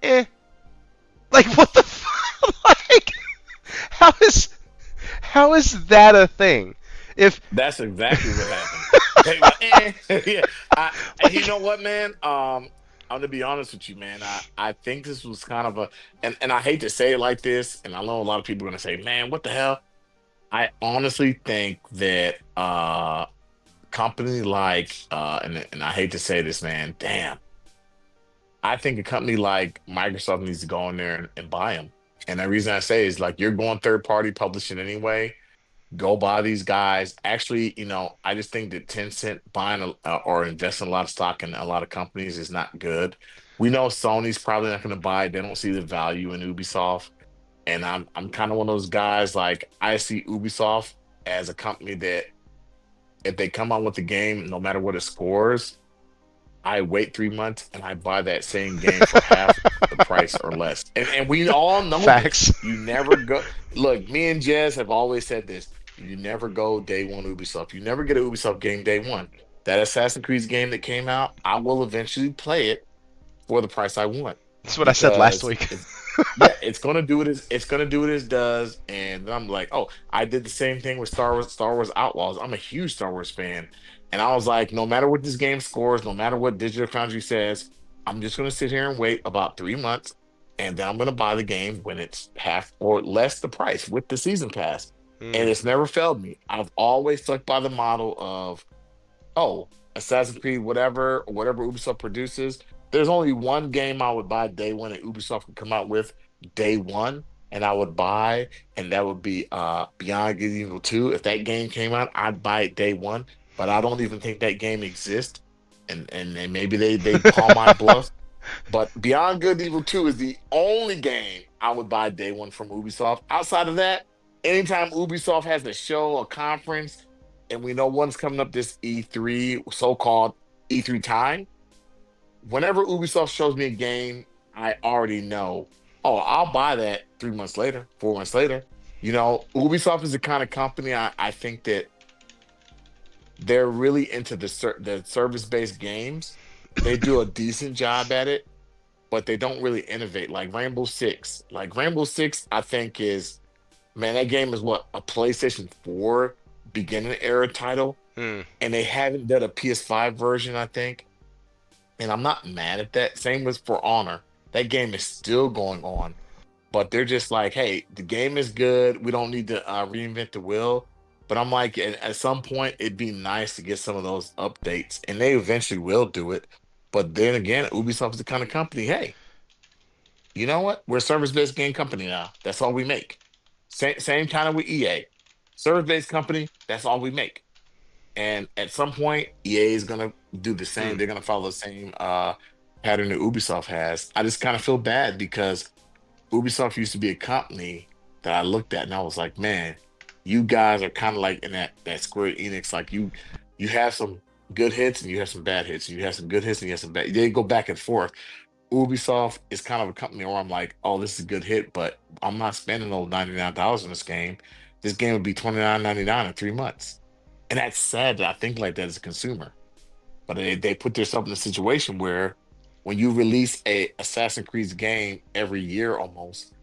A: eh. Like, what the fuck? Like, how is, how is that a thing? If,
B: That's exactly what happened. They were, yeah. You know what, man? I'm gonna be honest with you, man. I think this was kind of a, and I hate to say it like this, and I know a lot of people are gonna say, man, what the hell? I honestly think that company like and I hate to say this, man, damn. I think a company like Microsoft needs to go in there and buy them. And the reason I say is like you're going third party publishing anyway. Go buy these guys. Actually, I just think that Tencent buying or investing a lot of stock in a lot of companies is not good. We know Sony's probably not going to buy it. They don't see the value in Ubisoft. And I'm kind of one of those guys like I see Ubisoft as a company that if they come out with the game, no matter what it scores, I wait 3 months and I buy that same game for half the price or less. And we all know this.
A: facts.
B: You never go. Look, me and Jez have always said this. You never go day one Ubisoft. You never get an Ubisoft game day one. That Assassin's Creed game that came out, I will eventually play it for the price I want
A: That's what I said last
B: because
A: week.
B: yeah, it's gonna do what it does. And then I'm like, oh, I did the same thing with Star Wars Outlaws. I'm a huge Star Wars fan, and I was like, no matter what this game scores, no matter what Digital Foundry says, I'm just gonna sit here and wait about 3 months, and then I'm gonna buy the game when it's half or less the price with the season pass. And
A: Mm.
B: it's never failed me. I've always stuck by the model of oh, Assassin's Creed, whatever Ubisoft produces. There's only one game I would buy day one that Ubisoft could come out with day one, and I would buy, and that would be Beyond Good and Evil 2. If that game came out, I'd buy it day one. But I don't even think that game exists. And maybe they call my bluff. But Beyond Good and Evil 2 is the only game I would buy day one from Ubisoft. Outside of that, anytime Ubisoft has a show, a conference, and we know one's coming up this E3, so-called E3 time, whenever Ubisoft shows me a game, I already know, oh, I'll buy that 3 months later, 4 months later. Ubisoft is the kind of company I think that they're really into the service-based games. They do a decent job at it, but they don't really innovate. Like Rainbow Six. Like Rainbow Six, I think is man, that game is what a PlayStation 4 beginning era title,
A: Mm.
B: and they haven't done a PS5 version, I think. And I'm not mad at that. Same with For Honor. That game is still going on, but they're just like, hey, the game is good. We don't need to reinvent the wheel. But I'm like, at some point, it'd be nice to get some of those updates, and they eventually will do it. But then again, Ubisoft is the kind of company, hey, you know what? We're a service-based game company now. That's all we make. Same kind of with EA. Service-based company, that's all we make. And at some point, EA is gonna do the same.
A: Mm.
B: They're gonna follow the same pattern that Ubisoft has. I just kind of feel bad because Ubisoft used to be a company that I looked at and I was like, man, you guys are kind of like in that Square Enix, like you have some good hits and you have some bad hits. You have some good hits and you have some bad. They go back and forth. Ubisoft is kind of a company where I'm like, oh, this is a good hit, but I'm not spending those $99 in this game. This game would be $29.99 in 3 months. And that's sad that I think like that as a consumer. But they put themselves in a situation where when you release a Assassin's Creed game every year almost,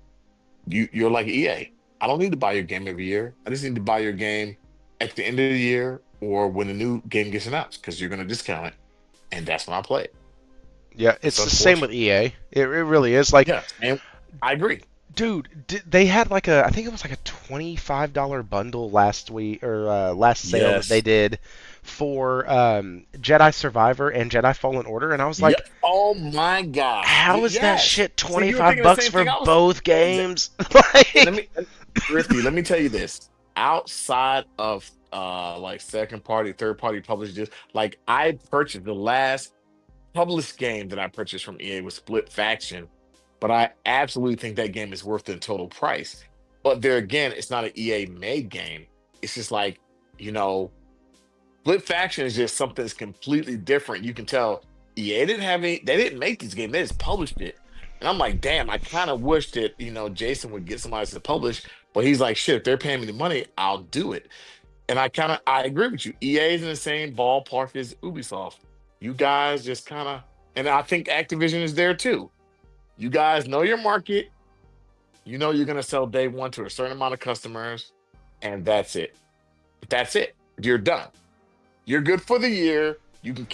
B: you're like EA. I don't need to buy your game every year. I just need to buy your game at the end of the year or when a new game gets announced because you're going to discount it. And that's when I play it.
A: Yeah,
B: It's
A: it's the same with
B: unfortunate.
A: EA. It really is. Like,
B: Yeah, and I agree.
A: dude, they had like I think it was like a $25 bundle last week or last sale that they
B: Yes.
A: did for Jedi Survivor and Jedi Fallen Order, and I was
B: Yep.
A: like,
B: Oh my gosh.
A: how is that
B: Yes.
A: shit
B: See, you were
A: 25
B: thinking the
A: bucks
B: same
A: for
B: thing I was.
A: both
B: Exa-
A: games?
B: And let
A: Like,
B: me, Thrifty, let me tell you this. Outside of like second party, third party publishers, like I purchased the last published game that I purchased from EA was Split Faction. but I absolutely think that game is worth the total price. But there again, it's not an EA made game. It's just like, you know, Split Faction is just something that's completely different. You can tell EA didn't have any, they didn't make this game, they just published it. And I'm like, damn, I kind of wish that, Jason would get somebody to publish, but he's like, shit, if they're paying me the money, I'll do it. And I agree with you. EA is in the same ballpark as Ubisoft. You guys just kind of, and I think Activision is there too. You guys know your market. You know you're gonna sell day one to a certain amount of customers, and that's it. That's it. You're done. You're good for the year. You can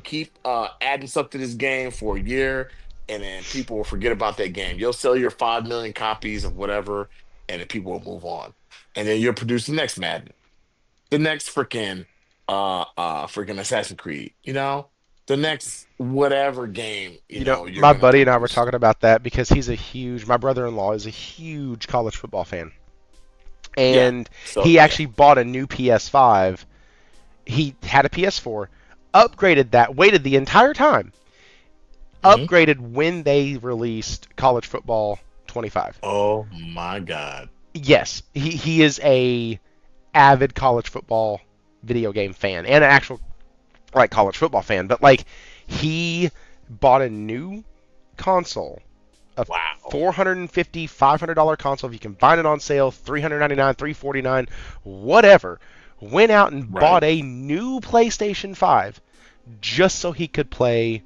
B: keep adding stuff to this game for a year, and then people will forget about that game. You'll sell your 5 million copies of whatever, and then people will move on. And then you'll produce the next Madden, the next freaking Assassin's Creed, the next whatever game, you're
A: My
B: gonna
A: buddy and I were
B: produce.
A: talking about that because my brother-in-law is a huge college football fan.
B: Yeah.
A: And
B: So
A: he
B: yeah.
A: actually bought a new PS5. He had a PS4, upgraded that, waited the entire time,
B: Mhm.
A: upgraded when they released College Football 25.
B: Oh my God.
A: Yes, he is a avid college football video game fan and an actual like college football fan, but like he bought a new console, a
B: Wow.
A: 450 $500 console if you can find it on sale, 399, 349, whatever. Went out and
B: Right.
A: bought a new PlayStation 5 just so he could play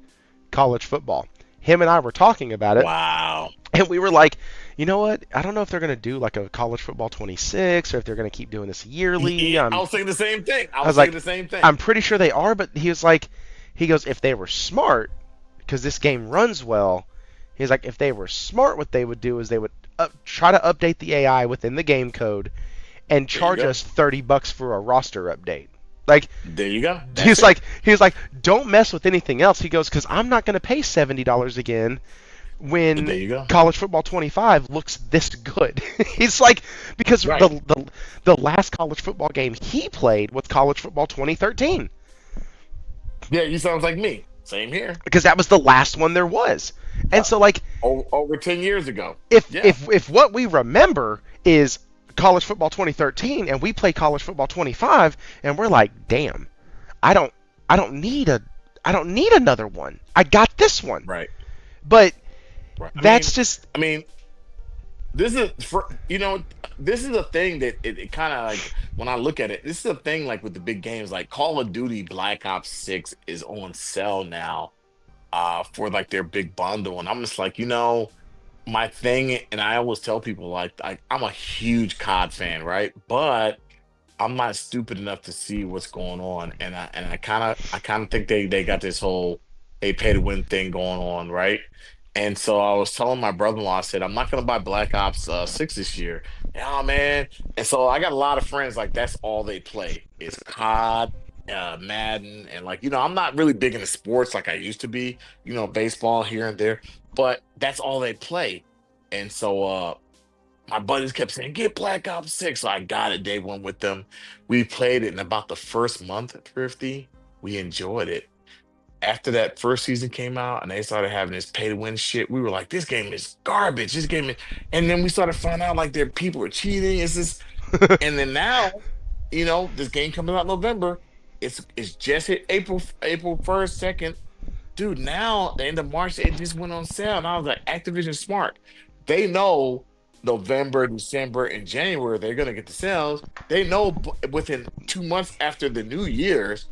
A: college football. Him and I were talking about it,
B: Wow.
A: and we were like, you know what? I don't know if they're going to do like a college football 26 or if they're going to keep doing this yearly.
B: I was saying the same thing. I
A: I
B: was
A: was
B: saying
A: like,
B: the same thing.
A: I'm pretty sure they are, but he was like, he goes, if they were smart, because this game runs well, he's like, if they were smart, what they would do is they would try to update the AI within the game code and
B: There you
A: charge
B: go.
A: us $30 for a roster update. Like,
B: There you go. That's
A: he's
B: it.
A: like, he's like, don't mess with anything else. He goes, because I'm not going to pay $70 again
B: There
A: when
B: you go.
A: college football 25 looks this good. He's like, because
B: Right.
A: the last college football game he played was college football 2013
B: Yeah, you sounds like me. Same here.
A: because that was the last one there was. And
B: Yeah.
A: so like
B: Over 10 years ago.
A: if
B: Yeah.
A: if what we remember is college football 2013 and we play college football 25 and we're like, damn, I don't I don't need a I don't need another one. I got this one.
B: Right.
A: But
B: Right.
A: that's just
B: I mean, this is for this is a thing that it kind of like when I look at it, this is a thing like with the big games like Call of Duty Black Ops 6 is on sale now for like their big bundle. And I'm just like, my thing, and I always tell people like I'm a huge COD fan, right? But I'm not stupid enough to see what's going on, and I kind of think they got this whole they pay to win thing going on, right? And so I was telling my brother-in-law, I said I'm not gonna buy Black Ops 6 this year. Yeah, man. And so I got a lot of friends like that's all they play is COD, Madden, and like I'm not really big into sports like I used to be, baseball here and there, but that's all they play. And so my buddies kept saying, get Black Ops 6. So I got it day one with them. We played it in about the first month, Thrifty. We enjoyed it. After that first season came out and they started having this pay to win shit, we were like, this game is garbage. This game is... And then we started finding out like there people are cheating. It's just... And then now, this game coming out in November. It's just hit April 1st, 2nd. Dude, now the end of March, it just went on sale. And I was like, Activision smart. They know November, December, and January, they're gonna get the sales. They know within 2 months after the New Year's,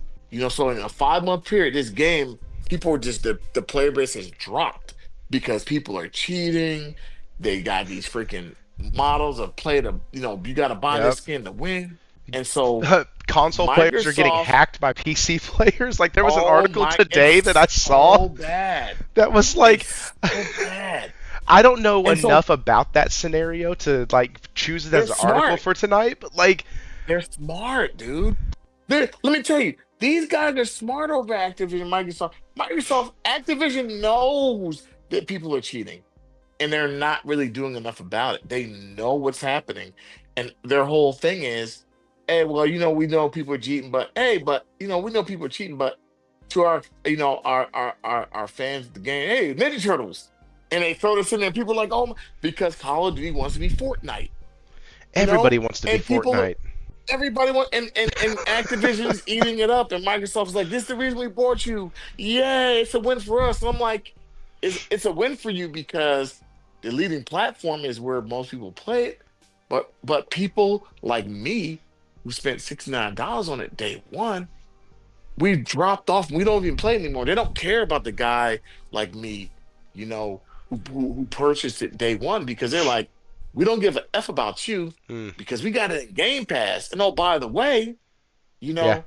B: so in a 5 month period, this game, people are just the player base has dropped because people are cheating. They got these freaking models of play to, you gotta buy this
A: yep.
B: skin to win. And so
A: Console players are getting
B: Microsoft,
A: hacked by PC players. Like there was an
B: oh
A: article
B: my,
A: today that I
B: it's
A: saw
B: so bad.
A: that was like
B: It's so bad.
A: I don't know
B: And so
A: enough about that scenario to like choose it
B: they're
A: as an article
B: smart.
A: for tonight, but like
B: They're smart, dude. Let me tell you, these guys are smart over Activision, Microsoft. Activision knows that people are cheating, and they're not really doing enough about it. They know what's happening, and their whole thing is, hey, well, we know people are cheating, but hey, but we know people are cheating, but to our, our fans of the game, hey, Ninja Turtles. And they throw this in there, and people are like, oh, because Call of Duty wants to be Fortnite, you
A: Everybody
B: know?
A: wants to be
B: And people,
A: Fortnite.
B: everybody want, and Activision's eating it up, and Microsoft's like, this is the reason we bought you. Yay, it's a win for us. And I'm like, it's a win for you because the leading platform is where most people play it. But people like me who spent $69 on it day one, we dropped off. We don't even play anymore. They don't care about the guy like me, you know, who purchased it day one because they're like, we don't give a f about you
A: Mm,
B: because we got it in Game Pass. And oh, by the way, you
A: yeah.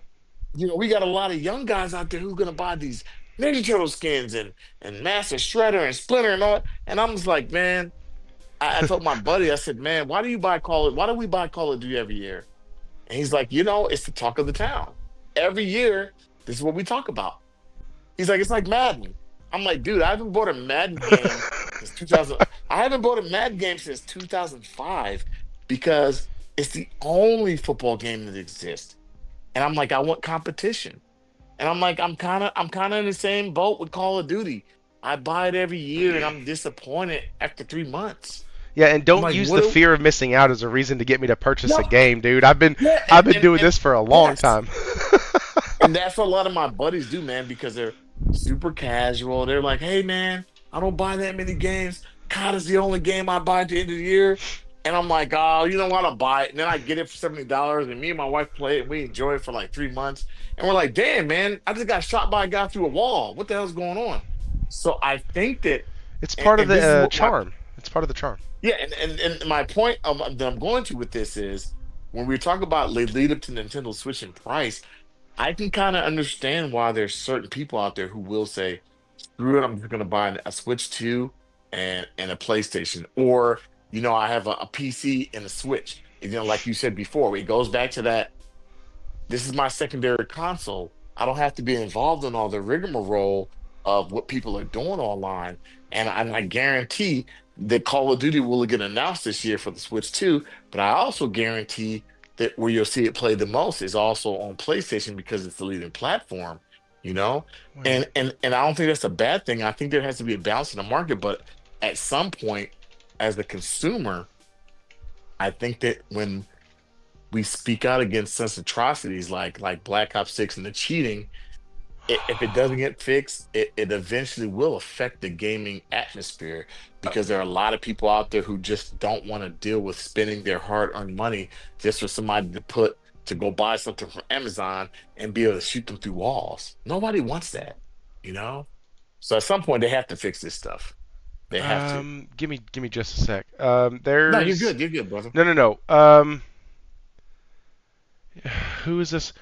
B: know, we got a lot of young guys out there who are gonna buy these Ninja Turtle skins and Master Shredder and Splinter and all that. And I'm just like, man, I told my buddy, I said, man, why do we buy Call of Duty every year? And he's like, it's the talk of the town. Every year, this is what we talk about. He's like, it's like Madden. I'm like, dude, I haven't bought a Madden game since 2000. I haven't bought a Madden game since 2005 because it's the only football game that exists. And I'm like, I want competition. And I'm like, I'm kind of in the same boat with Call of Duty. I buy it every year and I'm disappointed after 3 months.
A: Yeah, and
B: I'm
A: don't
B: like,
A: use
B: what?
A: the fear of missing out as a reason to get me to purchase a
B: No,
A: game, dude. I've been
B: yeah,
A: I've been doing
B: and
A: this for a long
B: yes.
A: time.
B: And that's what a lot of my buddies do, man, because they're super casual. They're like, hey, man, I don't buy that many games. COD is the only game I buy at the end of the year. And I'm like, oh, you know what? I'll buy it. And then I get it for $70. And me and my wife play it. And we enjoy it for like 3 months. And we're like, damn, man, I just got shot by a guy through a wall. What the hell's going on? So I think that,
A: It's
B: and,
A: part of
B: and this is
A: the
B: what my,
A: charm. It's part of the charm.
B: yeah, and my point that I'm going to with this is when we talk about lead up to Nintendo Switch and price, I can kind of understand why there's certain people out there who will say, "Screw it, I'm just going to buy a Switch 2 and a PlayStation," or I have a PC and a Switch. Like you said before, it goes back to that. This is my secondary console. I don't have to be involved in all the rigmarole of what people are doing online, and I guarantee that Call of Duty will get announced this year for the Switch 2. But I also guarantee that where you'll see it played the most is also on PlayStation because it's the leading platform, you know?
A: Wait.
B: And I don't think that's a bad thing. I think there has to be a balance in the market, but at some point, as the consumer, I think that when we speak out against such atrocities like Black Ops 6 and the cheating, if it doesn't get fixed, it eventually will affect the gaming atmosphere because there are a lot of people out there who just don't want to deal with spending their hard-earned money just for somebody to go buy something from Amazon and be able to shoot them through walls. Nobody wants that, you know? So at some point they have to fix this stuff. They have to.
A: Give me just a sec.
B: No, you're
A: There's
B: good. You're good, brother.
A: no, no, no. Who is this?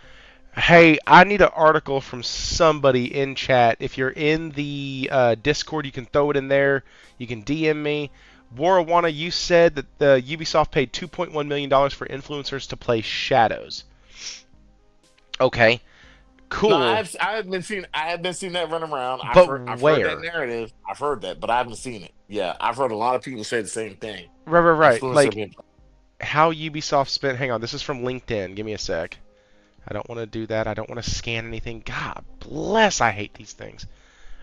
A: Hey, I need an article from somebody in chat. If you're in the Discord, you can throw it in there. You can DM me. Warawana, you said that the Ubisoft paid $2.1 million for influencers to play Shadows. Okay,
B: No,
A: cool.
B: I have been seeing that run around.
A: But
B: I've heard that
A: where?
B: narrative. I've heard that, but I haven't seen it. Yeah, I've heard a lot of people say the same thing.
A: Right, right, right.
B: Influencer
A: Like
B: being
A: how Ubisoft spent. Hang on, this is from LinkedIn. Give me a sec. I don't want to do that. I don't want to scan anything. God bless. I hate these things.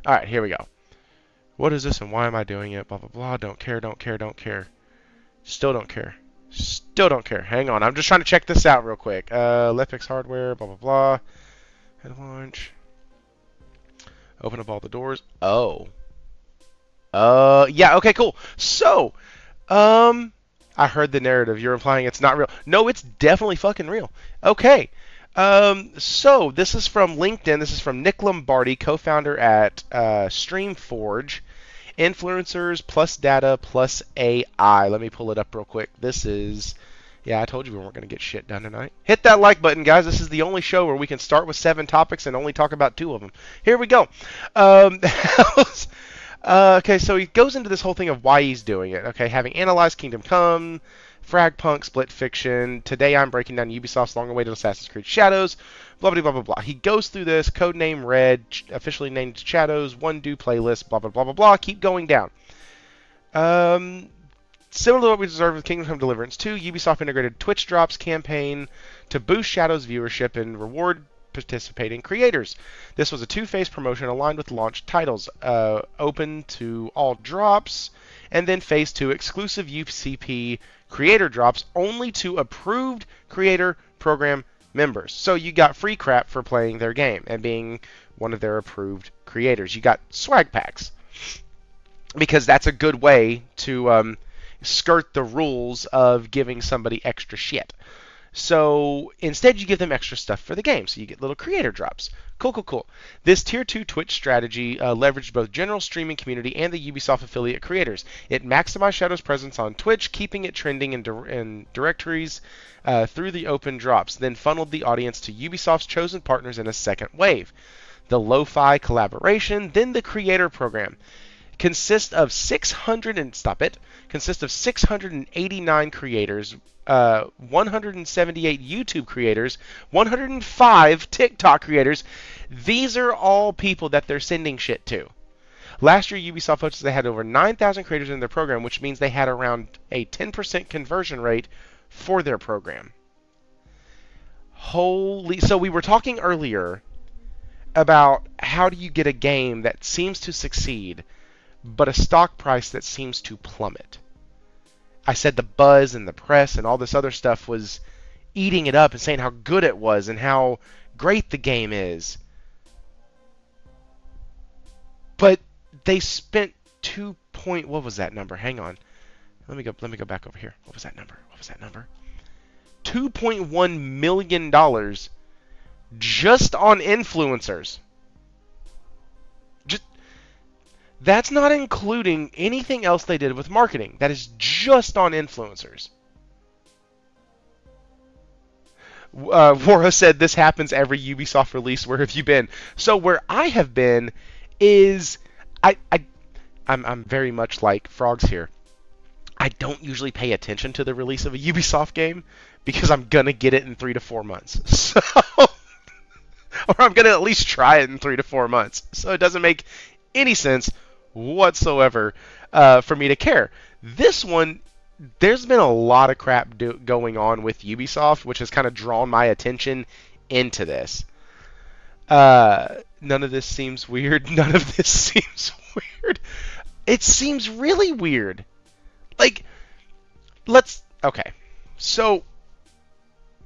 A: All right, here we go. What is this and why am I doing it? Blah, blah, blah. Don't care, don't care, don't care. Still don't care. Still don't care. Hang on. I'm just trying to check this out real quick. Lepix hardware, blah, blah, blah. Head launch. Open up all the doors. Oh. Yeah, okay, cool. So, I heard the narrative. You're implying it's not real. No, it's definitely fucking real. Okay. So this is from LinkedIn. This is from Nick Lombardi, co-founder at Streamforge. Influencers plus data plus AI. Let me pull it up real quick. This is, yeah, I told you we weren't going to get shit done tonight. Hit that like button, guys. This is the only show where we can start with 7 topics and only talk about 2 of them. Here we go. Okay, so he goes into this whole thing of why he's doing it. Okay, having analyzed Kingdom Come, Fragpunk, Split Fiction. Today I'm breaking down Ubisoft's long-awaited Assassin's Creed Shadows. Blah, blah, blah, blah, blah. He goes through this, codename Red, officially named Shadows, one do playlist, blah, blah, blah, blah, blah. Keep going down. Similar to what we observed with Kingdom Come Deliverance 2, Ubisoft integrated Twitch drops campaign to boost Shadow's viewership and reward participating creators. This was a two-phase promotion aligned with launch titles, open to all drops, and then phase 2 exclusive UCP creator drops only to approved creator program members. So you got free crap for playing their game and being one of their approved creators. You got swag packs because that's a good way to skirt the rules of giving somebody extra shit. So instead, you give them extra stuff for the game. So you get little creator drops. Cool, cool, cool. This Tier 2 Twitch strategy leveraged both general streaming community and the Ubisoft affiliate creators. It maximized Shadow's presence on Twitch, keeping it trending in directories through the open drops, then funneled the audience to Ubisoft's chosen partners in a second wave. The Lo-Fi collaboration, then the creator program. Consists of 689 creators, 178 YouTube creators, 105 TikTok creators. These are all people that they're sending shit to. Last year, Ubisoft posted they had over 9,000 creators in their program, which means they had around a 10% conversion rate for their program. Holy! So we were talking earlier about how do you get a game that seems to succeed but a stock price that seems to plummet. I said the buzz and the press and all this other stuff was eating it up and saying how good it was and how great the game is. But they spent what was that number? Hang on. Let me go back over here. What was that number? $2.1 million just on influencers. That's not including anything else they did with marketing. That is just on influencers. Wara said this happens every Ubisoft release. Where have you been? So where I have been is I'm very much like Frogz here. I don't usually pay attention to the release of a Ubisoft game because I'm gonna get it in 3 to 4 months. So, or I'm gonna at least try it in 3 to 4 months. So it doesn't make any sense whatsoever for me to care. This one, there's been a lot of crap going on with Ubisoft, which has kind of drawn my attention into this. None of this seems weird. None of this seems weird. It seems really weird. Like, okay. So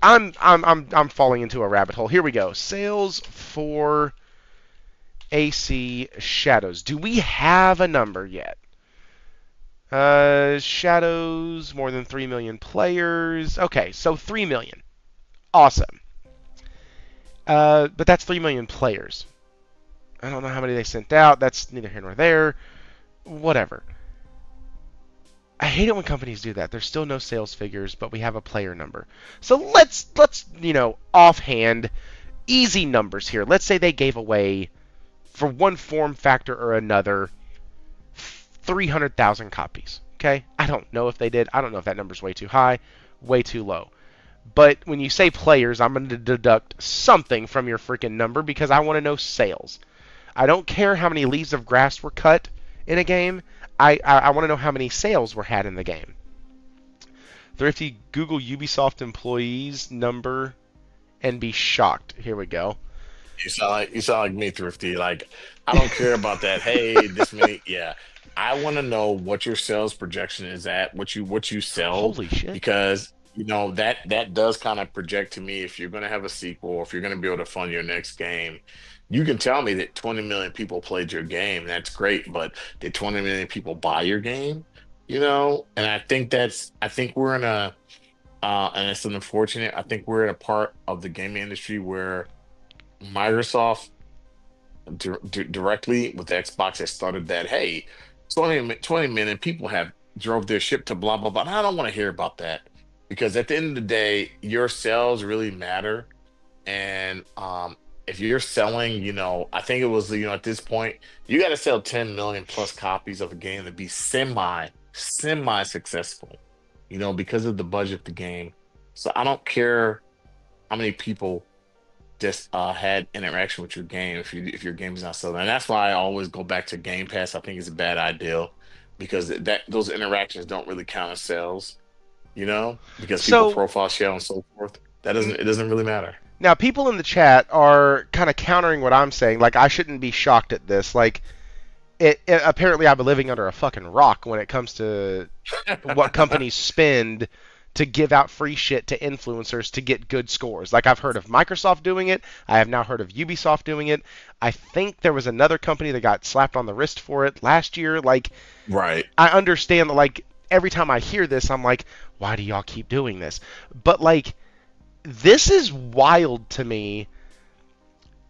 A: I'm falling into a rabbit hole. Here we go. Sales for AC Shadows. Do we have a number yet? Shadows, more than 3 million players. Okay, so 3 million. Awesome. But that's 3 million players. I don't know how many they sent out. That's neither here nor there. Whatever. I hate it when companies do that. There's still no sales figures, but we have a player number. So let's offhand, easy numbers here. Let's say they gave away, for one form factor or another, 300,000 copies. Okay? I don't know if they did. I don't know if that number's way too high, way too low. But when you say players, I'm going to deduct something from your freaking number because I want to know sales. I don't care how many leaves of grass were cut in a game. I want to know how many sales were had in the game. Thrifty, Google Ubisoft employees number and be shocked. Here we go.
B: You sound like me, Thrifty. Like, I don't care about that. Hey, this many. Yeah, I want to know what your sales projection is at. What you sell.
A: Holy shit!
B: Because that does kind of project to me if you're going to have a sequel, or if you're going to be able to fund your next game. You can tell me that 20 million people played your game. That's great, but did 20 million people buy your game? And I think we're in and it's unfortunate. I think we're in a part of the gaming industry where Microsoft directly with Xbox has started that. Hey, 20 million people have drove their ship to blah blah blah. And I don't want to hear about that because at the end of the day, your sales really matter. And if you're selling, I think it was, at this point, you got to sell 10 million plus copies of a game to be semi successful, because of the budget of the game. So I don't care how many people just had interaction with your game if your game is not selling. And that's why I always go back to Game Pass. I think it's a bad idea because those interactions don't really count as sales, because people profile share and so forth. It doesn't really matter.
A: Now, people in the chat are kind of countering what I'm saying. Like, I shouldn't be shocked at this. Like, apparently I've been living under a fucking rock when it comes to what companies spend to give out free shit to influencers to get good scores. Like, I've heard of Microsoft doing it. I have now heard of Ubisoft doing it. I think there was another company that got slapped on the wrist for it last year. Like,
B: Right.
A: I understand that, like, every time I hear this, I'm like, why do y'all keep doing this? But, like, this is wild to me.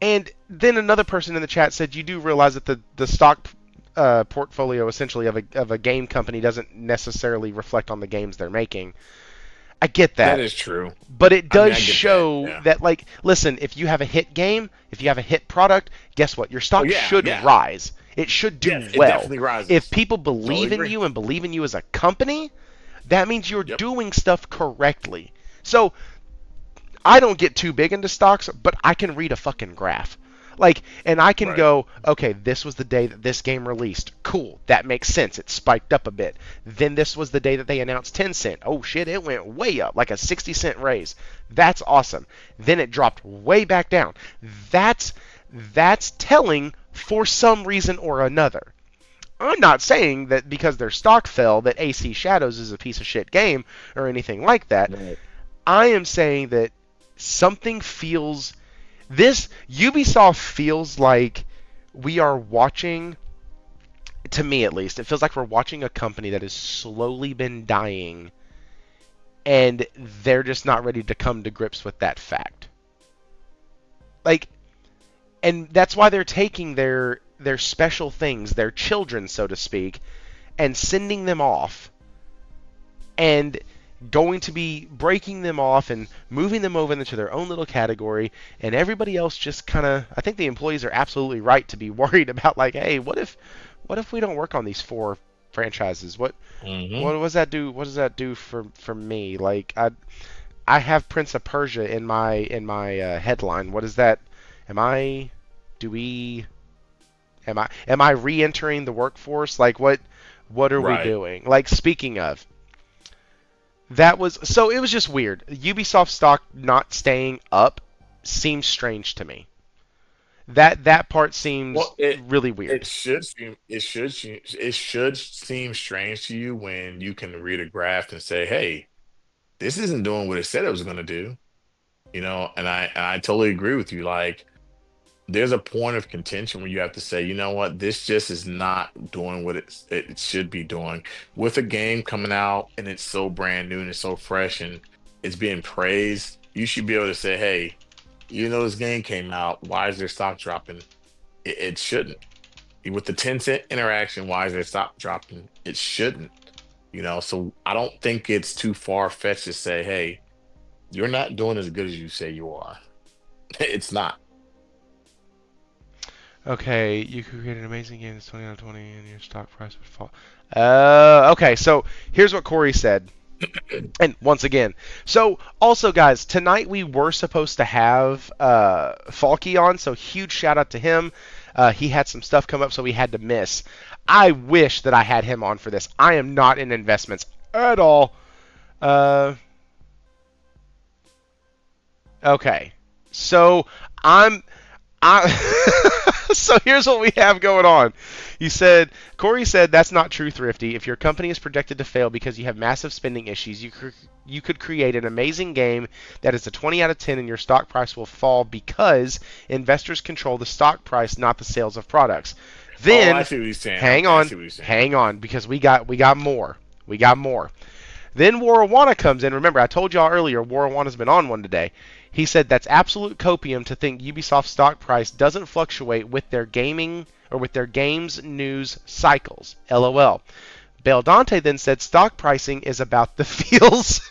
A: And then another person in the chat said, you do realize that the stock portfolio essentially of a game company doesn't necessarily reflect on the games they're making. I get
B: That
A: that.
B: is true.
A: But it
B: I mean,
A: does
B: I get that.
A: show
B: Yeah.
A: that, like, listen, if you have a hit game, if you have a hit product, guess what? Your
B: Oh
A: stock
B: yeah,
A: should
B: yeah.
A: rise. It should do
B: Yes, it
A: well.
B: definitely
A: If
B: rises.
A: people
B: Totally
A: believe in
B: agree.
A: you and believe in you as a company, that means you're
B: Yep.
A: doing stuff correctly. So I don't get too big into stocks, but I can read a fucking graph. Like, and I can
B: Right.
A: go, okay, this was the day that this game released. Cool, that makes sense. It spiked up a bit. Then this was the day that they announced 10 cent. Oh shit, it went way up, like a 60 cent raise. That's awesome. Then it dropped way back down. That's that's telling for some reason or another. I'm not saying that because their stock fell that AC Shadows is a piece of shit game or anything like that.
B: Right.
A: I am saying that something feels this Ubisoft feels like we are watching, to me at least, it feels like we're watching a company that has slowly been dying and they're just not ready to come to grips with that fact. Like, and that's why they're taking their special things, their children so to speak, and sending them off and going to be breaking them off and moving them over into their own little category, and everybody else just kind of, I think the employees are absolutely right to be worried about, like, hey, what if we don't work on these four franchises?
B: Hmm.
A: What does that do? What does that do for me? Like, I have Prince of Persia in my headline. What is that? Am I do we am I re-entering the workforce? Like, what are we
B: Right.
A: doing? Like, speaking of, that was so it was just weird. Ubisoft stock not staying up seems strange to me. That part seems
B: Well, it
A: really
B: it
A: weird.
B: should seem it should seem strange to you when you can read a graph and say, "Hey, this isn't doing what it said it was going to do." And I totally agree with you. Like, there's a point of contention where you have to say, you know what, this just is not doing what it should be doing. With a game coming out and it's so brand new and it's so fresh and it's being praised, you should be able to say, hey, this game came out. Why is their stock dropping? It shouldn't. With the 10 cent interaction, why is their stock dropping? It shouldn't. So I don't think it's too far fetched to say, hey, you're not doing as good as you say you are. It's not.
A: Okay, you could create an amazing game that's 20 out of 20 and your stock price would fall. Okay, so here's what Corey said. And once again, so also guys, tonight we were supposed to have Falky on, so huge shout out to him. He had some stuff come up, so we had to miss. I wish that I had him on for this. I am not in investments at all. Uh, okay, so I'm I so here's what we have going on. Corey said that's not true, Thrifty. If your company is projected to fail because you have massive spending issues, you could create an amazing game that is a 20 out of 10 and your stock price will fall because investors control the stock price, not the sales of products.
B: Oh, I
A: Then
B: see what he's saying.
A: hang
B: Okay, I
A: on,
B: see what he's saying.
A: hang on because we got more. We got more. Then Warawana comes in. Remember, I told y'all earlier, Warawana's been on one today. He said that's absolute copium to think Ubisoft's stock price doesn't fluctuate with their gaming or with their games news cycles. LOL. Bale Dante then said stock pricing is about the feels.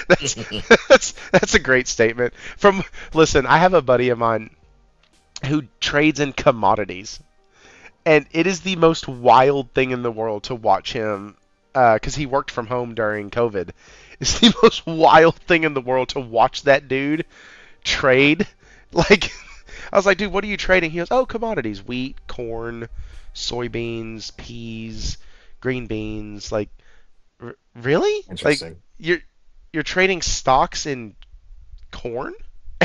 A: that's, that's a great statement. Listen, I have a buddy of mine who trades in commodities, and it is the most wild thing in the world to watch him because he worked from home during COVID. It's the most wild thing in the world to watch that dude trade. Like, I was like, dude, what are you trading? He goes, oh, commodities, wheat, corn, soybeans, peas, green beans. Like, really? Like,
B: Interesting.
A: you're trading stocks in corn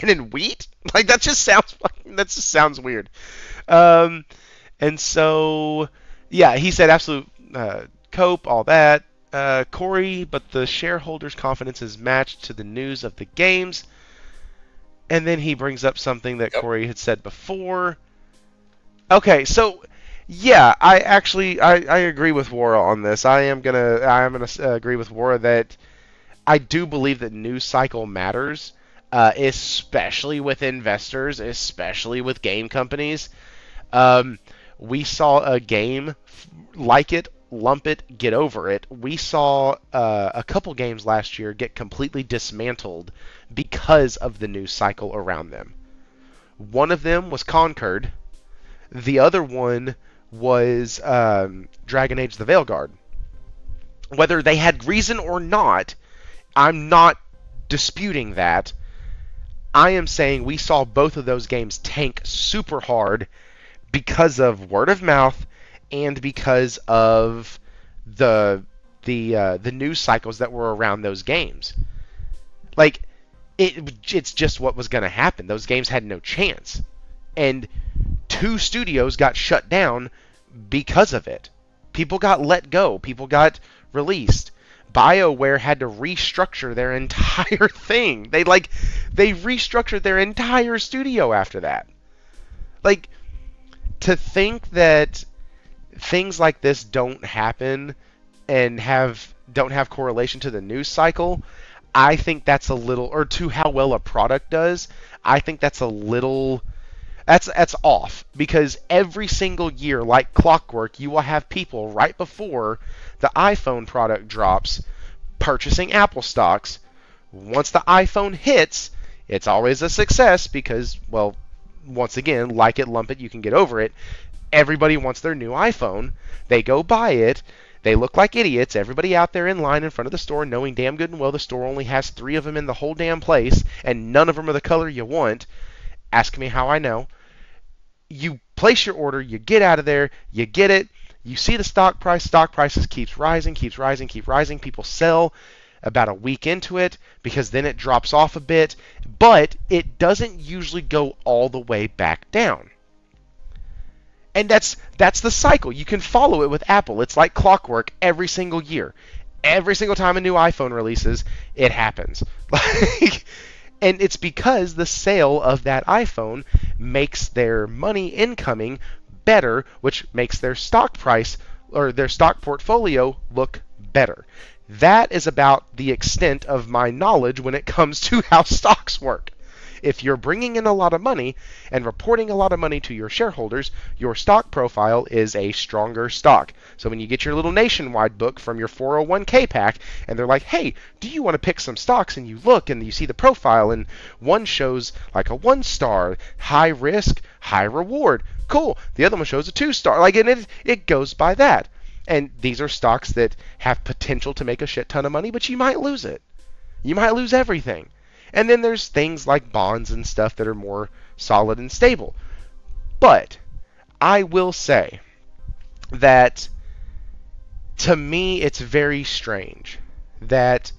A: and in wheat? Like that just sounds weird. Um, and so yeah, he said absolute cope, all that. Corey, but the shareholders' confidence is matched to the news of the games. And then he brings up something that
B: Yep.
A: Corey had said before. Okay, so yeah, I agree with Wara on this. I am gonna agree with Wara that I do believe that news cycle matters, especially with investors, especially with game companies. Um, we saw a game like it, lump it, get over it. We saw a couple games last year get completely dismantled because of the news cycle around them. One of them was Concord. The other one was Dragon Age: The Veilguard. Whether they had reason or not, I'm not disputing that. I am saying we saw both of those games tank super hard because of word of mouth and because of the news cycles that were around those games. Like it's just what was going to happen. Those games had no chance, and two studios got shut down because of it. People got let go. People got released. BioWare had to restructure their entire thing. They restructured their entire studio after that. Like, to think that things like this don't happen and don't have correlation to the news cycle, I think that's a little, or to how well a product does, I think that's a little, that's off, because every single year, like clockwork, you will have people right before the iPhone product drops purchasing Apple stocks. Once the iPhone hits, it's always a success because, well, once again, like it, lump it, you can get over it. Everybody wants their new iPhone. They go buy it. They look like idiots. Everybody out there in line in front of the store knowing damn good and well the store only has 3 of them in the whole damn place and none of them are the color you want. Ask me how I know. You place your order, you get out of there, you get it, you see the stock prices keeps rising, keeps rising, keep rising. People sell about a week into it because then it drops off a bit, but it doesn't usually go all the way back down. And that's the cycle. You can follow it with Apple. It's like clockwork every single year. Every single time a new iPhone releases, it happens. And it's because the sale of that iPhone makes their money incoming better, which makes their stock price or their stock portfolio look better. That is about the extent of my knowledge when it comes to how stocks work. If you're bringing in a lot of money and reporting a lot of money to your shareholders, your stock profile is a stronger stock. So when you get your little nationwide book from your 401k pack and they're like, hey, do you want to pick some stocks? And you look and you see the profile and one shows like a 1-star, high risk, high reward. Cool. The other one shows a 2-star. And it goes by that. And these are stocks that have potential to make a shit ton of money, but you might lose it. You might lose everything. And then there's things like bonds and stuff that are more solid and stable. But I will say that to me it's very strange that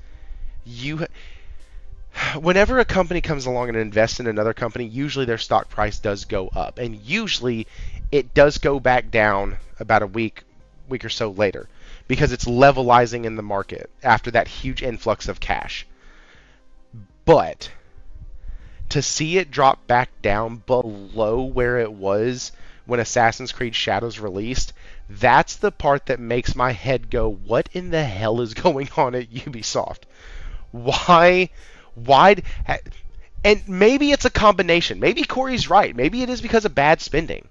A: whenever a company comes along and invests in another company, usually their stock price does go up. And usually it does go back down about a week or so later because it's levelizing in the market after that huge influx of cash. But to see it drop back down below where it was when Assassin's Creed Shadows released, that's the part that makes my head go, what in the hell is going on at Ubisoft? Why? And maybe it's a combination. Maybe Corey's right. Maybe it is because of bad spending.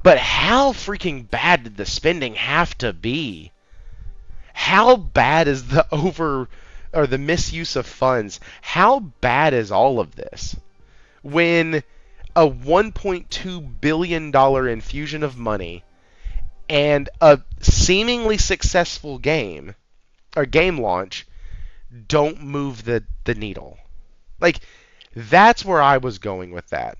A: But how freaking bad did the spending have to be? How bad is the misuse of funds? How bad is all of this? When a $1.2 billion infusion of money and a seemingly successful game or game launch don't move the needle. Like, that's where I was going with that.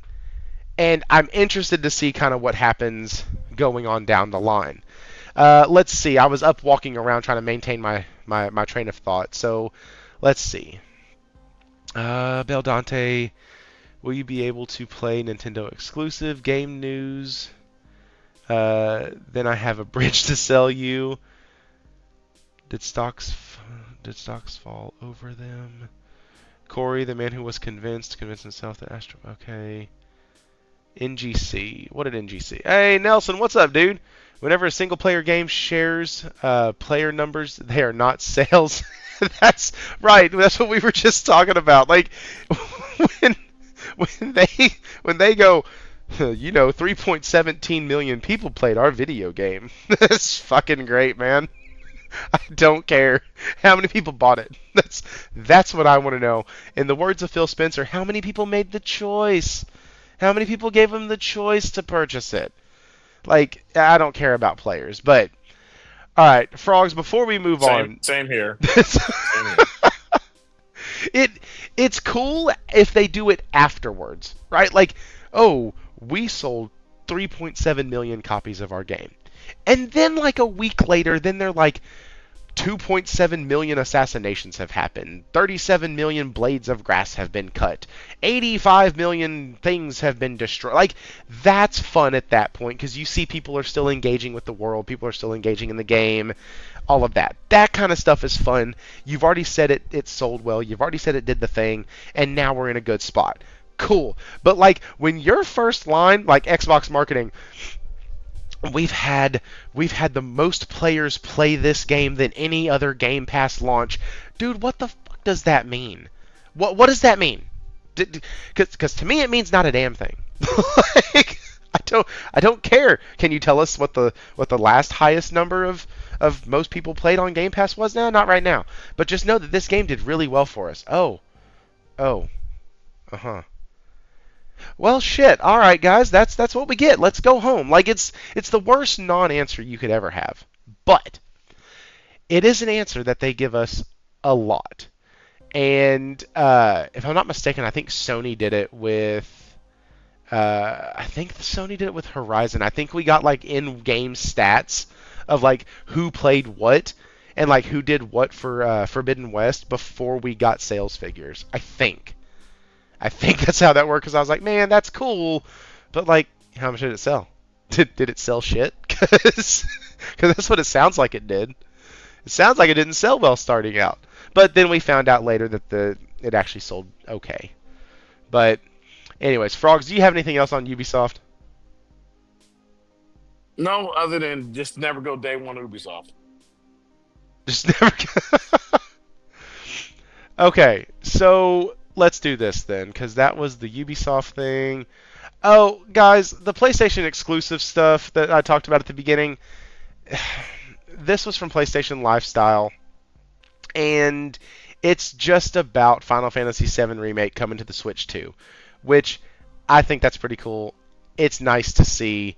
A: And I'm interested to see kind of what happens going on down the line. Let's see. I was up walking around trying to maintain my train of thought. So let's see. Bel Dante, will you be able to play Nintendo exclusive game news? Then I have a bridge to sell you. Did stocks did stocks fall over them? Corey, the man who was convinced himself that Astro. Okay. NGC. What did NGC? Hey Nelson, what's up, dude? Whenever a single player game shares player numbers, they are not sales. That's right. That's what we were just talking about. Like when when they when they go, 3.17 million people played our video game. That's fucking great, man. I don't care how many people bought it. That's what I want to know. In the words of Phil Spencer, how many people made the choice? How many people gave him the choice to purchase it? Like, I don't care about players, but all right, Frogz. Before we move
B: Same,
A: on,
B: same here. Same here.
A: it it's cool if they do it afterwards, right? Like, oh, we sold 3.7 million copies of our game, and then like a week later, then they're like, 2.7 million assassinations have happened. 37 million blades of grass have been cut. 85 million things have been destroyed. Like, that's fun at that point because you see people are still engaging with the world. People are still engaging in the game. All of that. That kind of stuff is fun. You've already said it sold well. You've already said it did the thing. And now we're in a good spot. Cool. But, like, when your first line, like Xbox marketing, we've had the most players play this game than any other Game Pass launch. Dude, what the fuck does that mean? What does that mean? Because to me it means not a damn thing. Like, I don't care. Can you tell us what the last highest number of most people played on Game Pass was now? Not right now. But just know that this game did really well for us. Oh, uh-huh. Well, shit. All right, guys, that's what we get. Let's go home. Like it's the worst non-answer you could ever have. But it is an answer that they give us a lot. And if I'm not mistaken, I think Sony did it with. I think Sony did it with Horizon. I think we got like in-game stats of like who played what and like who did what for Forbidden West before we got sales figures. I think that's how that worked because I was like, man, that's cool, but like, how much did it sell? Did it sell shit? Because that's what it sounds like it did. It sounds like it didn't sell well starting out, but then we found out later that it actually sold okay. But anyways, Frogs, do you have anything else on Ubisoft?
B: No, other than just never go day one Ubisoft.
A: Just never. Okay, so let's do this then, because that was the Ubisoft thing. Oh, guys, the PlayStation exclusive stuff that I talked about at the beginning, this was from PlayStation Lifestyle, and it's just about Final Fantasy VII Remake coming to the Switch 2, which I think that's pretty cool. It's nice to see.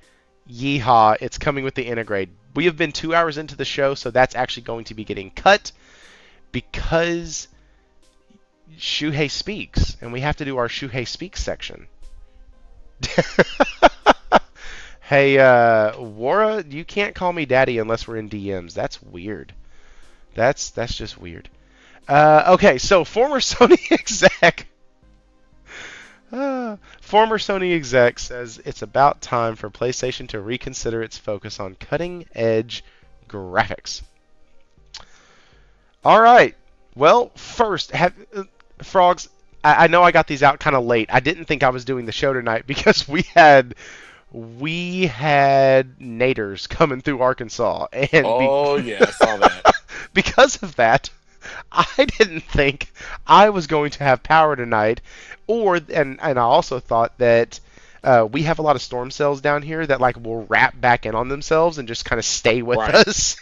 A: Yeehaw, it's coming with the Integrate. We have been 2 hours into the show, so that's actually going to be getting cut because Shuhei speaks, and we have to do our Shuhei speaks section. Hey, Wara, you can't call me daddy unless we're in DMs. That's weird. That's just weird. Okay, so former Sony exec says it's about time for PlayStation to reconsider its focus on cutting-edge graphics. All right. Well, first, Frogs, I know I got these out kind of late. I didn't think I was doing the show tonight because we had naders coming through Arkansas, and
B: Oh yeah, I saw that.
A: because of that, I didn't think I was going to have power tonight, and I also thought that we have a lot of storm cells down here that like will wrap back in on themselves and just kind of stay with
B: Right.
A: us.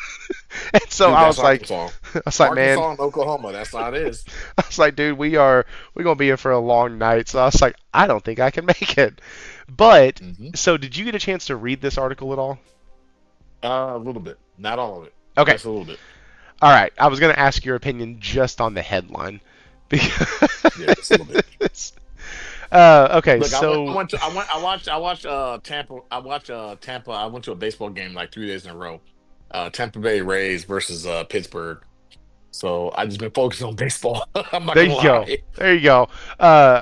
A: And so
B: Dude,
A: I
B: that's
A: was like,
B: Arkansas.
A: man,
B: Arkansas and Oklahoma. That's how it is.
A: I was like, dude, we're gonna be here for a long night. So I was like, I don't think I can make it. But
B: Hmm.
A: so did you get a chance to read this article at all?
B: A little bit, not all of it,
A: Okay.
B: just a little bit.
A: All right. I was gonna ask your opinion just on the headline
B: Yeah, just a little bit.
A: because okay,
B: Look, I
A: so
B: went to, I watched Tampa. I watched Tampa. I went to a baseball game like 3 days in a row. Tampa Bay Rays versus Pittsburgh. So I just been focused on baseball. I'm not
A: There
B: gonna
A: you go.
B: lie.
A: There you go.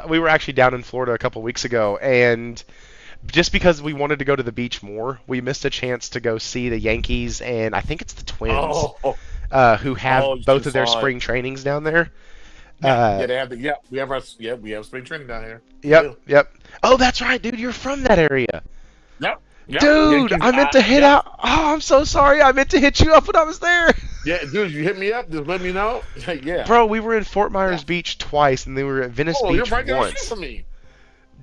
A: We were actually down in Florida a couple weeks ago, and just because we wanted to go to the beach more, we missed a chance to go see the Yankees, and I think it's the Twins,
B: Oh,
A: who
B: oh,
A: have
B: you should
A: both
B: have
A: of their
B: saw it.
A: spring trainings down there.
B: Yeah,
A: Uh,
B: yeah, they have the yeah. We have our yeah. We have spring training down here. We
A: yep,
B: do.
A: yep. Oh, that's right, dude. You're from that area.
B: Yep, yep.
A: Dude,
B: Yankees.
A: I meant to hit
B: Yep.
A: out. Oh, I'm so sorry. I meant to hit you up when I was there.
B: Yeah, dude. You hit me up. Just let me know. Yeah,
A: Bro, we were in Fort
B: yeah.
A: Myers Beach twice, and then we were at Venice
B: Oh, you're
A: Beach
B: right down the street
A: once.
B: from me.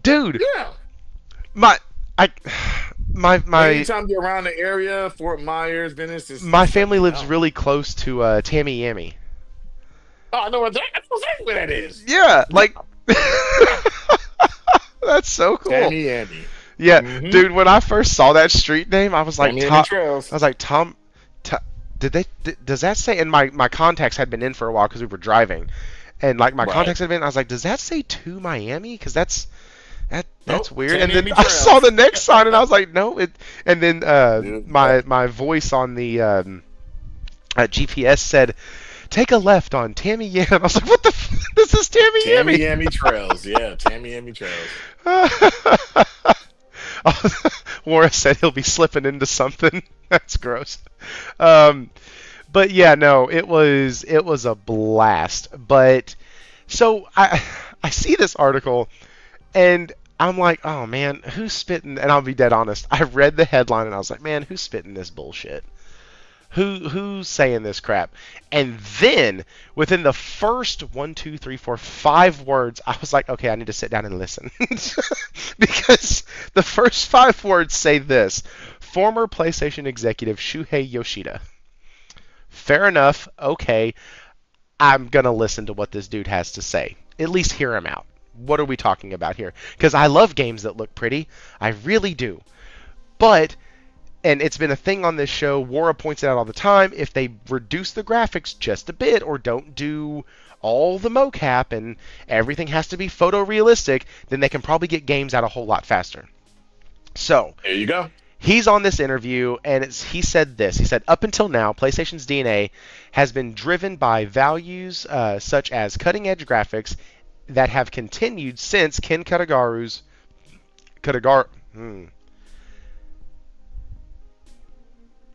A: Dude,
B: Yeah.
A: my, I, my
B: Anytime you're around the area, Fort Myers, Venice,
A: my
B: just let
A: family
B: me
A: lives
B: know.
A: really close to Tammy Yammy.
B: Oh, I know what that. I know exactly where that is.
A: Yeah,
B: Yeah,
A: like that's so cool.
B: Tammy Andy.
A: Yeah,
B: Mm-hmm.
A: dude. When I first saw that street name, I was like,
B: Tammy Andy
A: Tom. I
B: Trails.
A: was like, Tom. T- does that say? And my contacts had been in for a while because we were driving, and like my
B: Right.
A: contacts had been. I was like, does that say to Miami? Because that's
B: Nope.
A: weird. And
B: Tammy
A: then
B: Andy
A: I saw
B: Trails.
A: the next sign, and I was like, no. It. And then
B: Yeah.
A: my voice on the GPS said, take a left on Tammy Yam. I was like, what the? This is Tammy
B: Tammy
A: Yammy.
B: Yammy Trails. Yeah, Tammy Yammy Trails.
A: Laura said he'll be slipping into something. That's gross. Um, but yeah, no, it was a blast. But so I see this article and I'm like, oh man, who's spitting? And I'll be dead honest. I read the headline and I was like, man, who's spitting this bullshit? Who's saying this crap? And then within the first 1, 2, 3, 4, 5 words, I was like, okay, I need to sit down and listen. Because the first 5 words say this: former PlayStation executive Shuhei Yoshida. Fair enough. Okay, I'm gonna listen to what this dude has to say. At least hear him out. What are we talking about here? Because I love games that look pretty. I really do. But and it's been a thing on this show. Wara points it out all the time. If they reduce the graphics just a bit or don't do all the mocap and everything has to be photorealistic, then they can probably get games out a whole lot faster. So
B: There you go.
A: he's on this interview and he said this. He said, up until now, PlayStation's DNA has been driven by values such as cutting-edge graphics that have continued since Ken Kutagaru's Kutagar.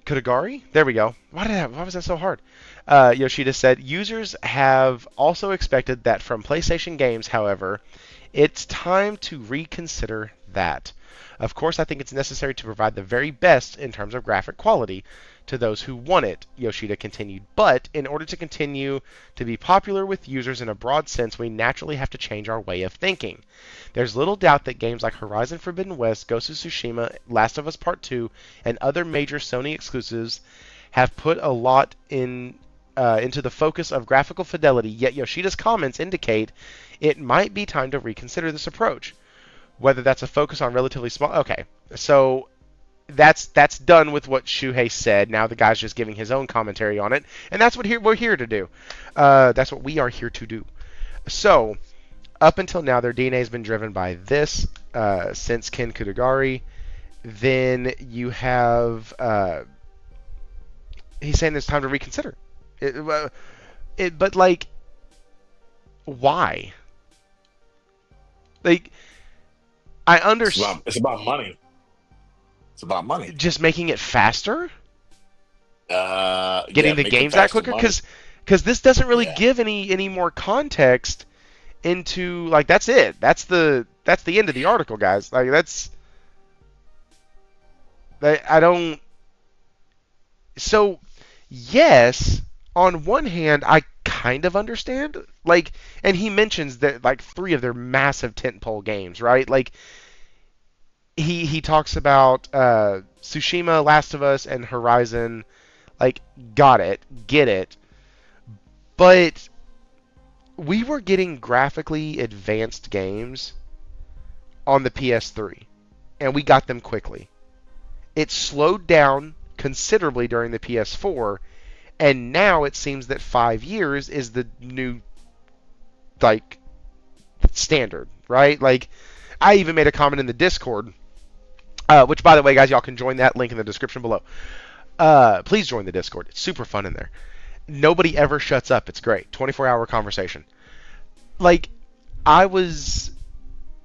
A: Kutagari? There we go. Why was that so hard? Yoshida said, users have also expected that from PlayStation games, however, it's time to reconsider that. Of course, I think it's necessary to provide the very best in terms of graphic quality to those who want it, Yoshida continued. But in order to continue to be popular with users in a broad sense, we naturally have to change our way of thinking. There's little doubt that games like Horizon Forbidden West, Ghost of Tsushima, Last of Us Part 2, and other major Sony exclusives have put a lot into the focus of graphical fidelity, yet Yoshida's comments indicate it might be time to reconsider this approach. Whether that's a focus on relatively small... Okay, so that's done with what Shuhei said. Now the guy's just giving his own commentary on it, and that's what we're here to do. That's what we are here to do. So, up until now, their DNA has been driven by this since Ken Kutagari. Then you have... he's saying it's time to reconsider. But, like, why? Like, I understand.
B: It's about money. It's about money.
A: Just making it faster?
B: Yeah,
A: Getting the
B: making
A: games out
B: faster
A: quicker?
B: money.
A: Because this doesn't really
B: Yeah.
A: give any more context into, like, that's it. That's the end of the article, guys. Like, I don't... So, yes, on one hand, I kind of understand. Like, and he mentions that, like, 3 of their massive tentpole games, right? Like, he talks about Tsushima, Last of Us, and Horizon. Like, got it, get it. But we were getting graphically advanced games on the PS3, and we got them quickly. It slowed down considerably during the PS4, and now it seems that 5 years is the new, like, standard, right? Like, I even made a comment in the Discord, which, by the way, guys, y'all can join that link in the description below. Please join the Discord. It's super fun in there. nobody ever shuts up. It's great. 24-hour conversation. Like, I was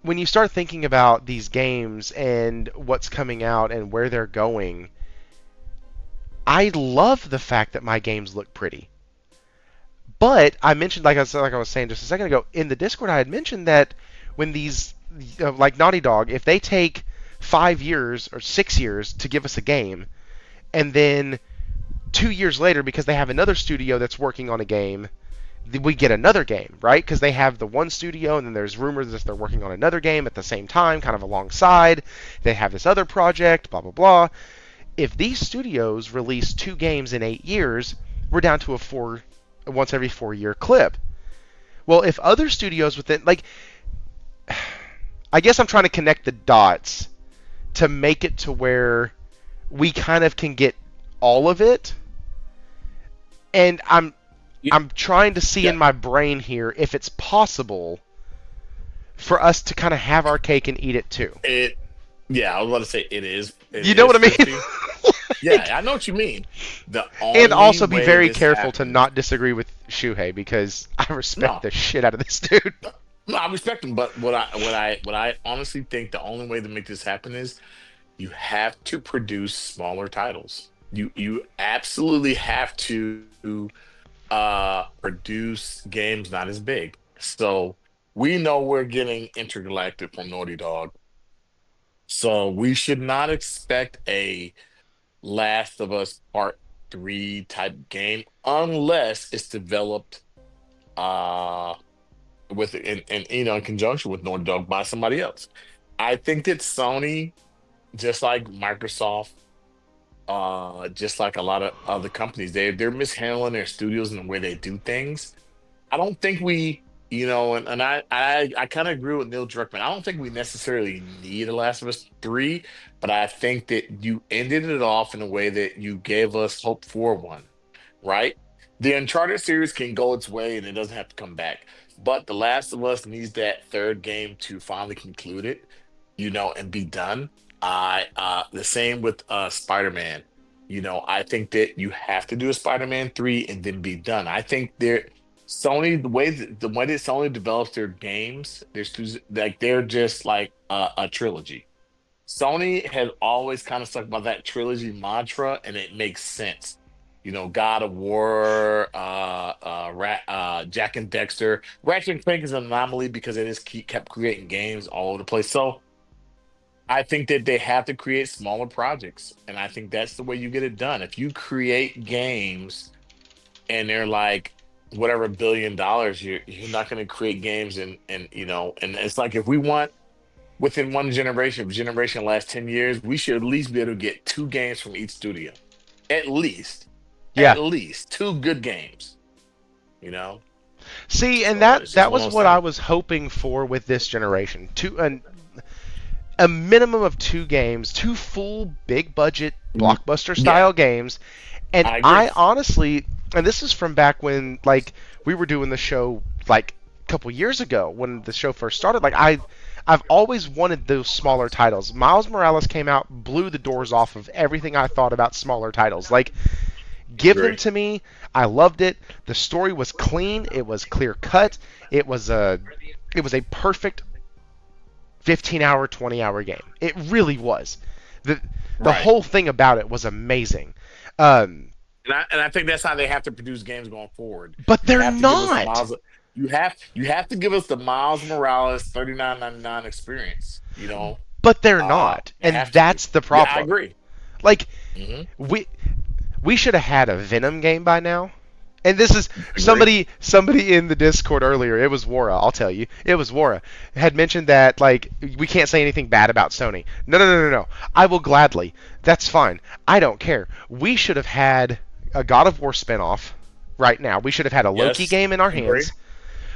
A: when you start thinking about these games and what's coming out and where they're going, I love the fact that my games look pretty. But I mentioned, like I was saying just a second ago, in the Discord, I had mentioned that when these, like Naughty Dog, if they take 5 years or 6 years to give us a game, and then 2 years later, because they have another studio that's working on a game, we get another game, right? Because they have the one studio, and then there's rumors that they're working on another game at the same time, kind of alongside. They have this other project, blah, blah, blah. If these studios release 2 games in 8 years, we're down to a once every 4 year clip. Well, if other studios within, like, I guess I'm trying to connect the dots to make it to where we kind of can get all of it. And I'm trying to see in my brain here if it's possible for us to kind of have our cake and eat it too.
B: Yeah, I was about to say it is.
A: You know what I mean?
B: Yeah, I know what you mean.
A: And also be very careful to not disagree with Shuhei, because I respect the shit out of this dude.
B: No, I respect him, but what I honestly think the only way to make this happen is you have to produce smaller titles. You absolutely have to produce games not as big. So we know we're getting Intergalactic from Naughty Dog. So we should not expect a Last of Us Part 3 type game unless it's developed in conjunction with Naughty Dog by somebody else. I think that Sony, just like Microsoft, just like a lot of other companies, they're mishandling their studios and the way they do things. I don't think we, and I kind of agree with Neil Druckmann. I don't think we necessarily need a Last of Us 3, but I think that you ended it off in a way that you gave us hope for one, right? The Uncharted series can go its way and it doesn't have to come back. But The Last of Us needs that third game to finally conclude it, and be done. The same with Spider-Man. I think that you have to do a Spider-Man 3 and then be done. I think Sony, the way that Sony develops their games, they're just like a trilogy. Sony has always kind of stuck by that trilogy mantra, and it makes sense. God of War, Jack and Dexter. Ratchet and Clank is an anomaly because it just kept creating games all over the place. So I think that they have to create smaller projects, and I think that's the way you get it done. If you create games and they're like whatever $1 billion, you're not going to create games and it's like, if we want within one generation, if generation lasts 10 years, we should at least be able to get 2 games from each studio, at least.
A: Yeah.
B: At least 2 good games.
A: See, and
B: So
A: that was what I was hoping for with this generation. A minimum of 2 games, 2 full big budget blockbuster style games. And I honestly, and this is from back when we were doing the show a couple years ago when the show first started. I've always wanted those smaller titles. Miles Morales came out, blew the doors off of everything I thought about smaller titles. Give them to me. I loved it. The story was clean. It was clear cut. It was a perfect 15-hour, 20-hour game. It really was. The whole thing about it was amazing.
B: And I think that's how they have to produce games going forward.
A: But they're not.
B: You have to give us the Miles Morales $39.99 experience.
A: But they're not, and that's the problem.
B: Yeah, I agree.
A: We should have had a Venom game by now. And this is somebody in the Discord earlier. It was Wara. I'll tell you, it was Wara had mentioned that we can't say anything bad about Sony. No. I will gladly. That's fine. I don't care. We should have had a God of War spinoff right now. We should have had a Loki game in our hands.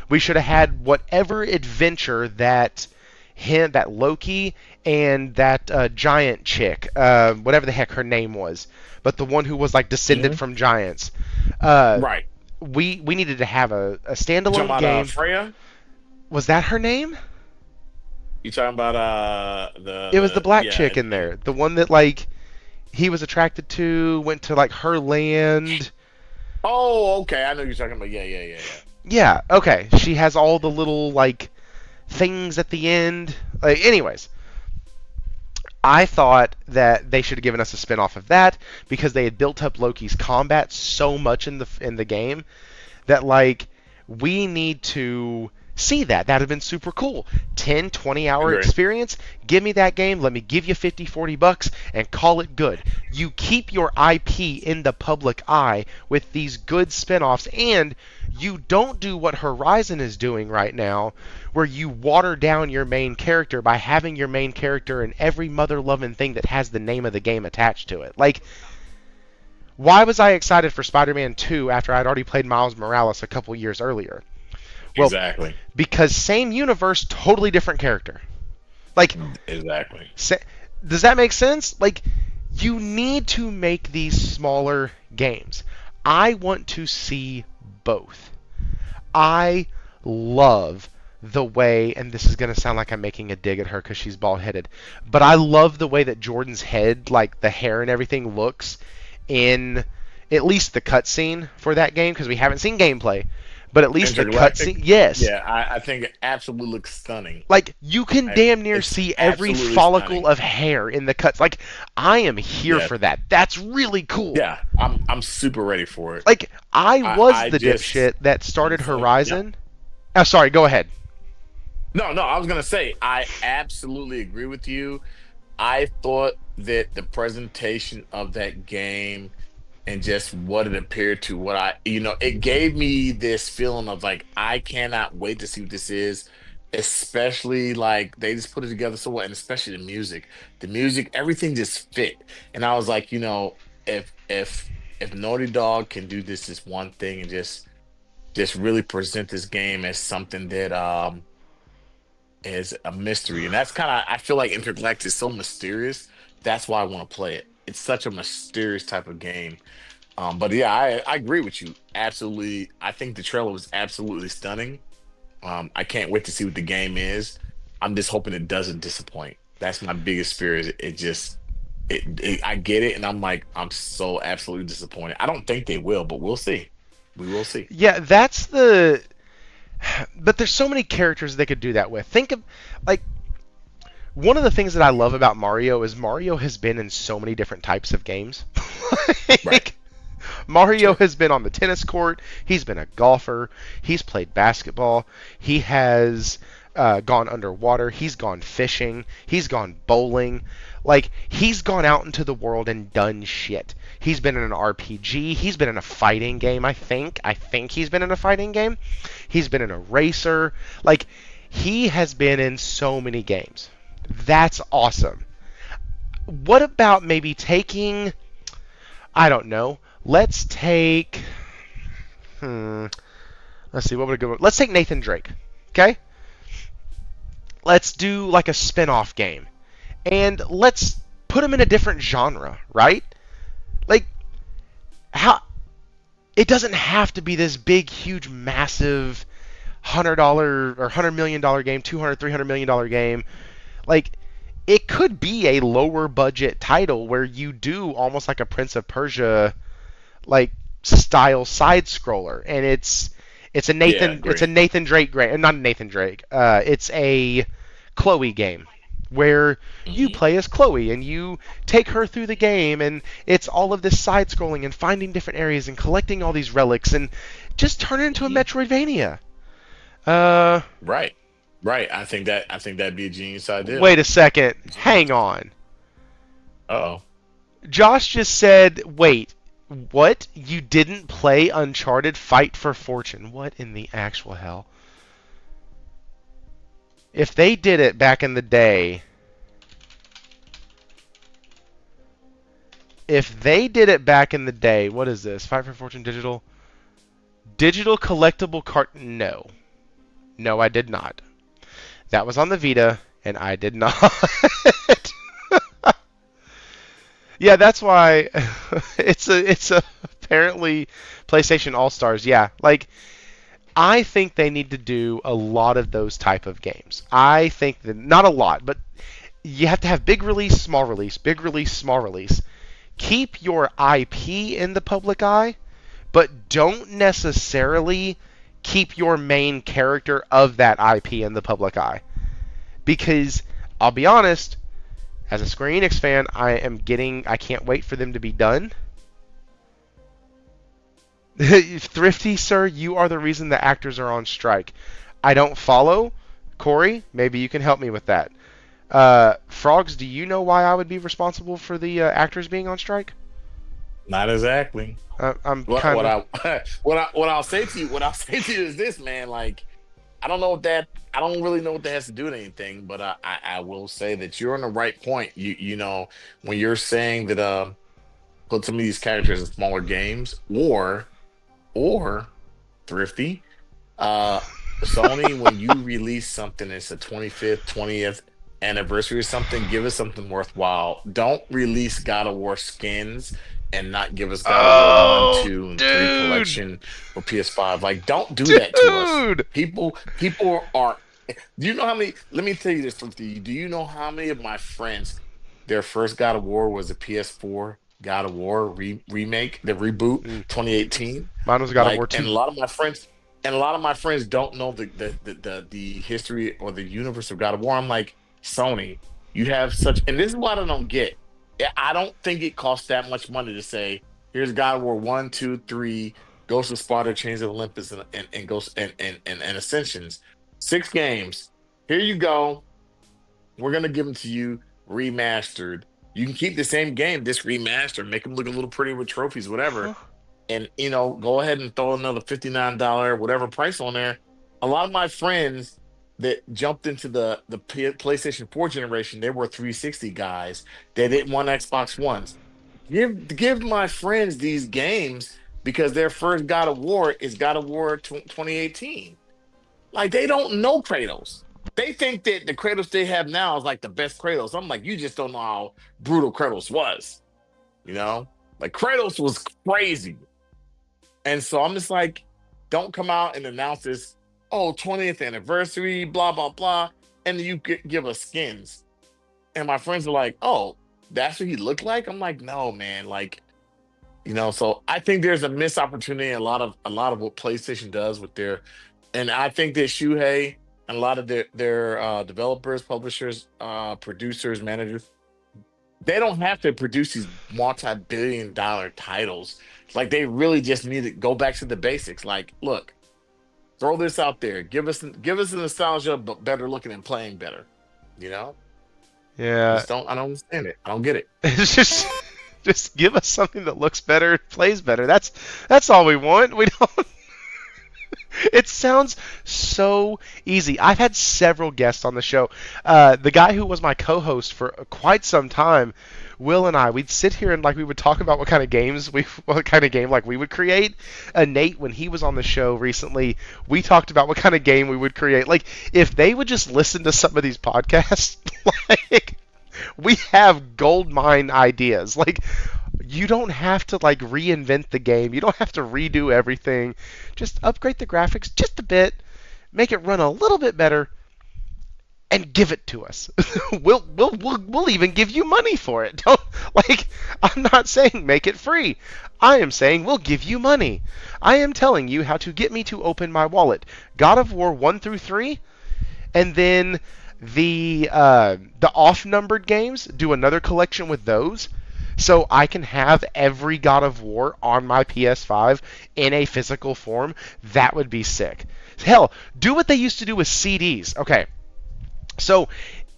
A: We should have had whatever adventure that Loki and that giant chick, whatever the heck her name was, but the one who was descended from giants.
B: Right.
A: We needed to have a standalone game.
B: Freya?
A: Was that her name?
B: You talking about
A: It was the black chick in there, the one that he was attracted to, went to her land.
B: Oh, okay. I know you're talking about. Yeah, yeah, yeah, yeah.
A: Yeah, okay. She has all the little like things at the end. Like, anyways, I thought that they should have given us a spin-off of that because they had built up Loki's combat so much in the game that like we need to see that. That'd have been super cool. 10, 20-hour
B: Agree.
A: experience. Give me that game. Let me give you 50, 40 bucks and call it good. You keep your IP in the public eye with these good spin-offs, and you don't do what Horizon is doing right now where you water down your main character by having your main character in every mother-loving thing that has the name of the game attached to it. Like, why was I excited for Spider-Man 2 after I'd already played Miles Morales a couple years earlier? Well,
B: Exactly.
A: because same universe, totally different character. Like,
B: Exactly.
A: does that make sense? Like, you need to make these smaller games. I want to see both. I love the way, and this is going to sound like I'm making a dig at her because she's bald headed, but I love the way that Jordan's head, like the hair and everything, looks in at least the cutscene for that game because we haven't seen gameplay, but at least the
B: Intergalactic.
A: cutscene, yes.
B: Yeah, I think it absolutely looks stunning.
A: Like, you can damn near
B: It's
A: see every
B: absolutely
A: follicle
B: stunning.
A: of hair in the cuts. Like, I am here
B: Yeah,
A: for that. That's really cool.
B: yeah. I'm super ready for it.
A: Like, I was
B: I
A: the
B: just
A: dipshit that started
B: yeah.
A: Horizon. Oh, sorry, go ahead.
B: No, no, I was gonna say I absolutely agree with you. I thought that the presentation of that game and just what it appeared to what it gave me this feeling of like I cannot wait to see what this is, especially like they just put it together so well, and especially the music, everything just fit. And I was like, if Naughty Dog can do this one thing and just really present this game as something that is a mystery. And that's kind of, I feel like Intergalactic is so mysterious. That's why I want to play it. It's such a mysterious type of game. But yeah, I agree with you. Absolutely. I think the trailer was absolutely stunning. I can't wait to see what the game is. I'm just hoping it doesn't disappoint. That's my biggest fear is it just, I get it. And I'm like, I'm so absolutely disappointed. I don't think they will, but we'll see. We will see.
A: Yeah, that's the. But there's so many characters they could do that with. Think of, like, one of the things that I love about Mario is Mario has been in so many different types of games.
B: Right.
A: Like, Mario
B: True.
A: has been on the tennis court. He's been a golfer. He's played basketball. He has gone underwater. He's gone fishing. He's gone bowling. Like, he's gone out into the world and done shit. He's been in an RPG. He's been in a fighting game, I think. I think he's been in a fighting game. He's been in a racer. Like, he has been in so many games. That's awesome. What about maybe taking, I don't know, let's take, let's see, what would a good one? Let's take Nathan Drake, okay? Let's do like a spin-off game. And let's put him in a different genre, right? Like, how, it doesn't have to be this big, huge, massive $100 or $100 million game, $200, $300 million game. Like, it could be a lower budget title where you do almost like a Prince of Persia like style side scroller, and
B: Yeah,
A: it's a
B: agree.
A: Nathan Drake game, not a Nathan Drake. It's a Chloe game where you
B: Hmm.
A: play as Chloe and you take her through the game, and it's all of this side scrolling and finding different areas and collecting all these relics and just turn it into a
B: Hmm.
A: Metroidvania. Uh,
B: Right. Right. I think that'd be a genius idea.
A: Wait a second. Hang
B: Genius.
A: on.
B: Uh-oh.
A: Josh just said, wait, what? You didn't play Uncharted Fight for Fortune. What in the actual hell? If they did it back in the day, what is this? Fight for Fortune digital? Digital collectible cart. No. No, I did not. That was on the Vita, and I did not. Yeah, that's why it's a apparently PlayStation All Stars. Yeah, like I think they need to do a lot of those type of games. I think that not a lot, but you have to have big release, small release, big release, small release. Keep your IP in the public eye, but don't necessarily keep your main character of that IP in the public eye. Because I'll be honest, as a Square Enix fan, I can't wait for them to be done. Thrifty, sir, you are the reason the actors are on strike. I don't follow. Corey, maybe you can help me with that. Frogz, do you know why I would be responsible for the actors being on strike?
B: Not exactly.
A: I'm kind of.
B: What I'll say to you is this, man. Like, I don't really know what that has to do with anything, but I will say that you're on the right point. You know, when you're saying that put some of these characters in smaller games, or Thrifty, Sony, when you release something, it's the 25th, 20th anniversary or something, give us something worthwhile. Don't release God of War skins and not give us God of War 1, 2, and 3 collection for PS5. Like, don't do that to us. People are. Do you know how many? Let me tell you this, Thrifty. Do you know how many of my friends, their first God of War was a PS4 God of War remake, the reboot, 2018?
A: Mine was God of War 2.
B: And a lot of my friends don't know the history or the universe of God of War. I'm like, Sony, you have such, and this is what I don't get. I don't think it costs that much money to say, here's God of War 1, 2, 3, Ghost of Sparta, Chains of Olympus, and Ghost and Ascensions. 6 games. Here you go. We're gonna give them to you remastered. You can keep the same game, this remastered, make them look a little pretty with trophies, whatever. And go ahead and throw another $59 whatever price on there. A lot of my friends that jumped into the PlayStation 4 generation, they were 360 guys. They didn't want Xbox Ones. Give my friends these games because their first God of War is God of War 2018. Like, they don't know Kratos. They think that the Kratos they have now is like the best Kratos. I'm like, you just don't know how brutal Kratos was. Like, Kratos was crazy. And so I'm just like, don't come out and announce this, 20th anniversary, blah, blah, blah. And you give us skins. And my friends are like, oh, that's what he looked like? I'm like, no, man. Like, so I think there's a missed opportunity in a lot of what PlayStation does with their, and I think that Shuhei and a lot of their developers, publishers, producers, managers, they don't have to produce these multi-billion-dollar titles. Like, they really just need to go back to the basics. Like, look, throw this out there. Give us the nostalgia, but better looking and playing better.
A: Yeah.
B: I don't understand it. I don't get it.
A: It's just give us something that looks better, plays better. That's all we want. We don't. It sounds so easy. I've had several guests on the show. The guy who was my co-host for quite some time, Will and I, we'd sit here and we would talk about what kind of game we would create. Nate, when he was on the show recently, we talked about what kind of game we would create. Like, if they would just listen to some of these podcasts, we have gold mine ideas. Like, you don't have to reinvent the game. You don't have to redo everything. Just upgrade the graphics just a bit, make it run a little bit better, and give it to us. We'll even give you money for it. I'm not saying make it free. I am saying we'll give you money. I am telling you how to get me to open my wallet. God of War 1 through 3, and then the off-numbered games, do another collection with those. So I can have every God of War on my PS5 in a physical form. That would be sick. Hell, do what they used to do with CDs. Okay, so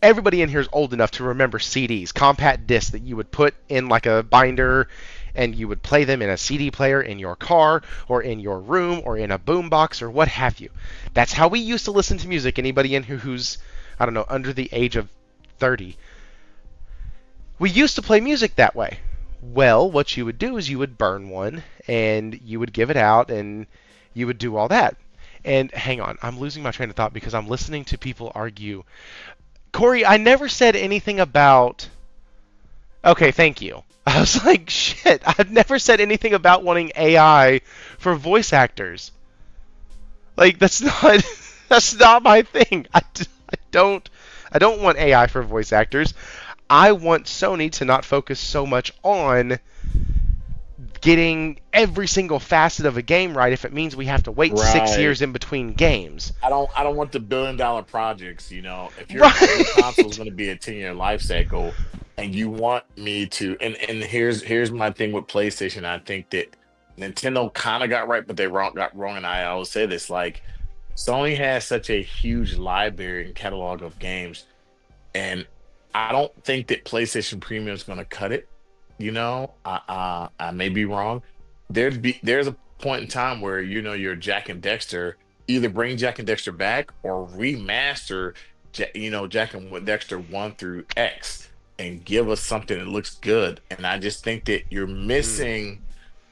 A: everybody in here is old enough to remember CDs, compact discs that you would put in a binder, and you would play them in a CD player in your car or in your room or in a boombox or what have you. That's how we used to listen to music. Anybody in here who's, I don't know, under the age of 30. We used to play music that way. Well, what you would do is you would burn one, and you would give it out, and you would do all that. And hang on, I'm losing my train of thought because I'm listening to people argue. Corey, I never said anything about... Okay, thank you. I was like, shit, I've never said anything about wanting AI for voice actors. That's not my thing. I don't want AI for voice actors. I want Sony to not focus so much on getting every single facet of a game right if it means we have to wait 6 years
B: Right.
A: in between games.
B: I don't want the $1 billion projects, if your console is
A: Right.
B: going to be a 10-year life cycle and you want me to and here's my thing with PlayStation. I think that Nintendo kind of got right, but they got wrong, and I always say this, like Sony has such a huge library and catalog of games, and I don't think that PlayStation Premium is going to cut it. I may be wrong. There's a point in time where you're Jack and Dexter, either bring Jack and Dexter back or remaster, Jack and Dexter 1 through X, and give us something that looks good. And I just think that you're
A: Mm,
B: missing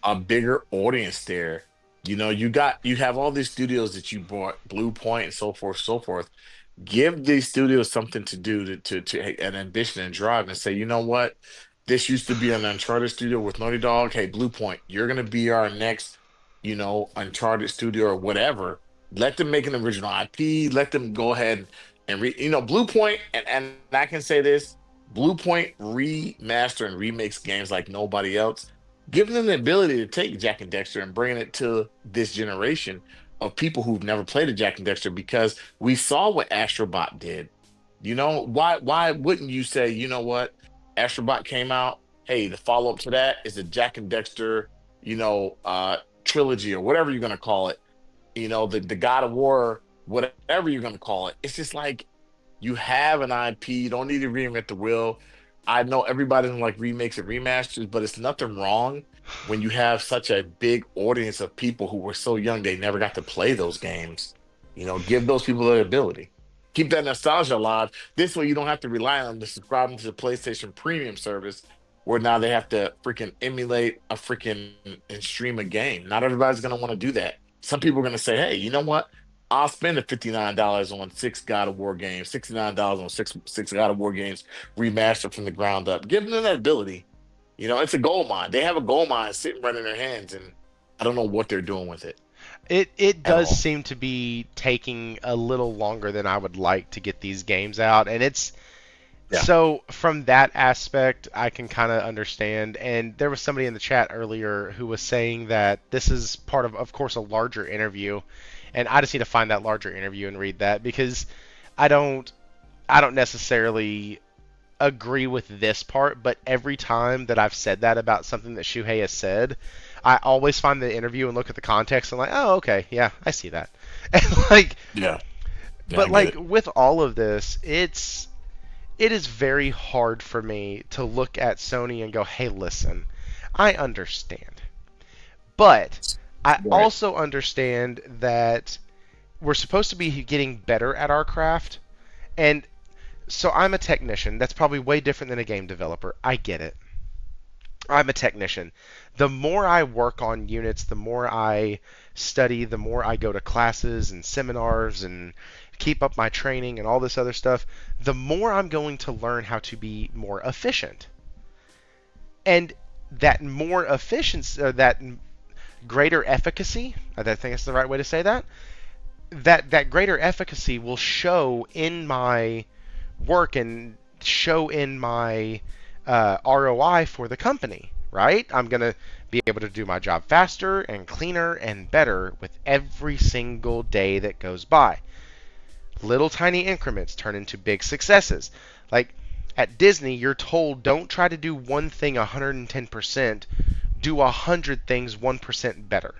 B: a bigger audience there. You have all these studios that you bought, Blue Point and so forth. Give these studios something to do to an ambition and drive, and say, you know what? This used to be an Uncharted studio with Naughty Dog. Hey, Blue Point, you're gonna be our next, Uncharted studio or whatever. Let them make an original IP. Let them go ahead and Blue Point, and I can say this, Blue Point remaster and remakes games like nobody else. Give them the ability to take Jack and Dexter and bring it to this generation of people who've never played a Jack and Dexter, because we saw what Astrobot did. Why wouldn't you say, you know what? Astrobot came out. Hey, the follow up to that is a Jack and Dexter, trilogy or whatever you're gonna call it. The God of War, whatever you're gonna call it. It's just like you have an IP. You don't need to reinvent the wheel. I know everybody doesn't like remakes and remasters, but it's nothing wrong when you have such a big audience of people who were so young they never got to play those games. Give those people the ability. Keep that nostalgia alive. This way you don't have to rely on them to subscribe to the PlayStation Premium service where now they have to freaking emulate a freaking and stream a game. Not everybody's gonna want to do that. Some people are gonna say, hey, you know what? I'll spend the $59 on six God of War games, $69 on six God of War games remastered from the ground up. Give them that ability. It's a gold mine. They have a gold mine sitting right in their hands, and I don't know what they're doing with it
A: it
B: at
A: does
B: all.
A: seem to be taking a little longer than I would like to get these games out, and it's
B: Yeah.
A: so from that aspect I can kind of understand. And there was somebody in the chat earlier who was saying that this is part of course, a larger interview, and I just need to find that larger interview and read that because I don't I don't necessarily agree with this part, but every time that I've said that about something that Shuhei has said, I always find the interview and look at the context and like, oh, okay, yeah, I see that. And like,
B: Yeah. Yeah,
A: but
B: I get
A: like
B: it.
A: with all of this, it is very hard for me to look at Sony and go, hey, listen, I understand, but I
B: Right.
A: also understand that we're supposed to be getting better at our craft, and so I'm a technician. That's probably way different than a game developer. I get it. I'm a technician. The more I work on units, the more I study, the more I go to classes and seminars and keep up my training and all this other stuff, the more I'm going to learn how to be more efficient. And that more efficiency, or that greater efficacy, I think that's the right way to say that, that greater efficacy will show in my work and show in my ROI for the company, right? I'm going to be able to do my job faster and cleaner and better with every single day that goes by. Little tiny increments turn into big successes. Like at Disney, you're told don't try to do one thing 110%, do 100 things 1% better.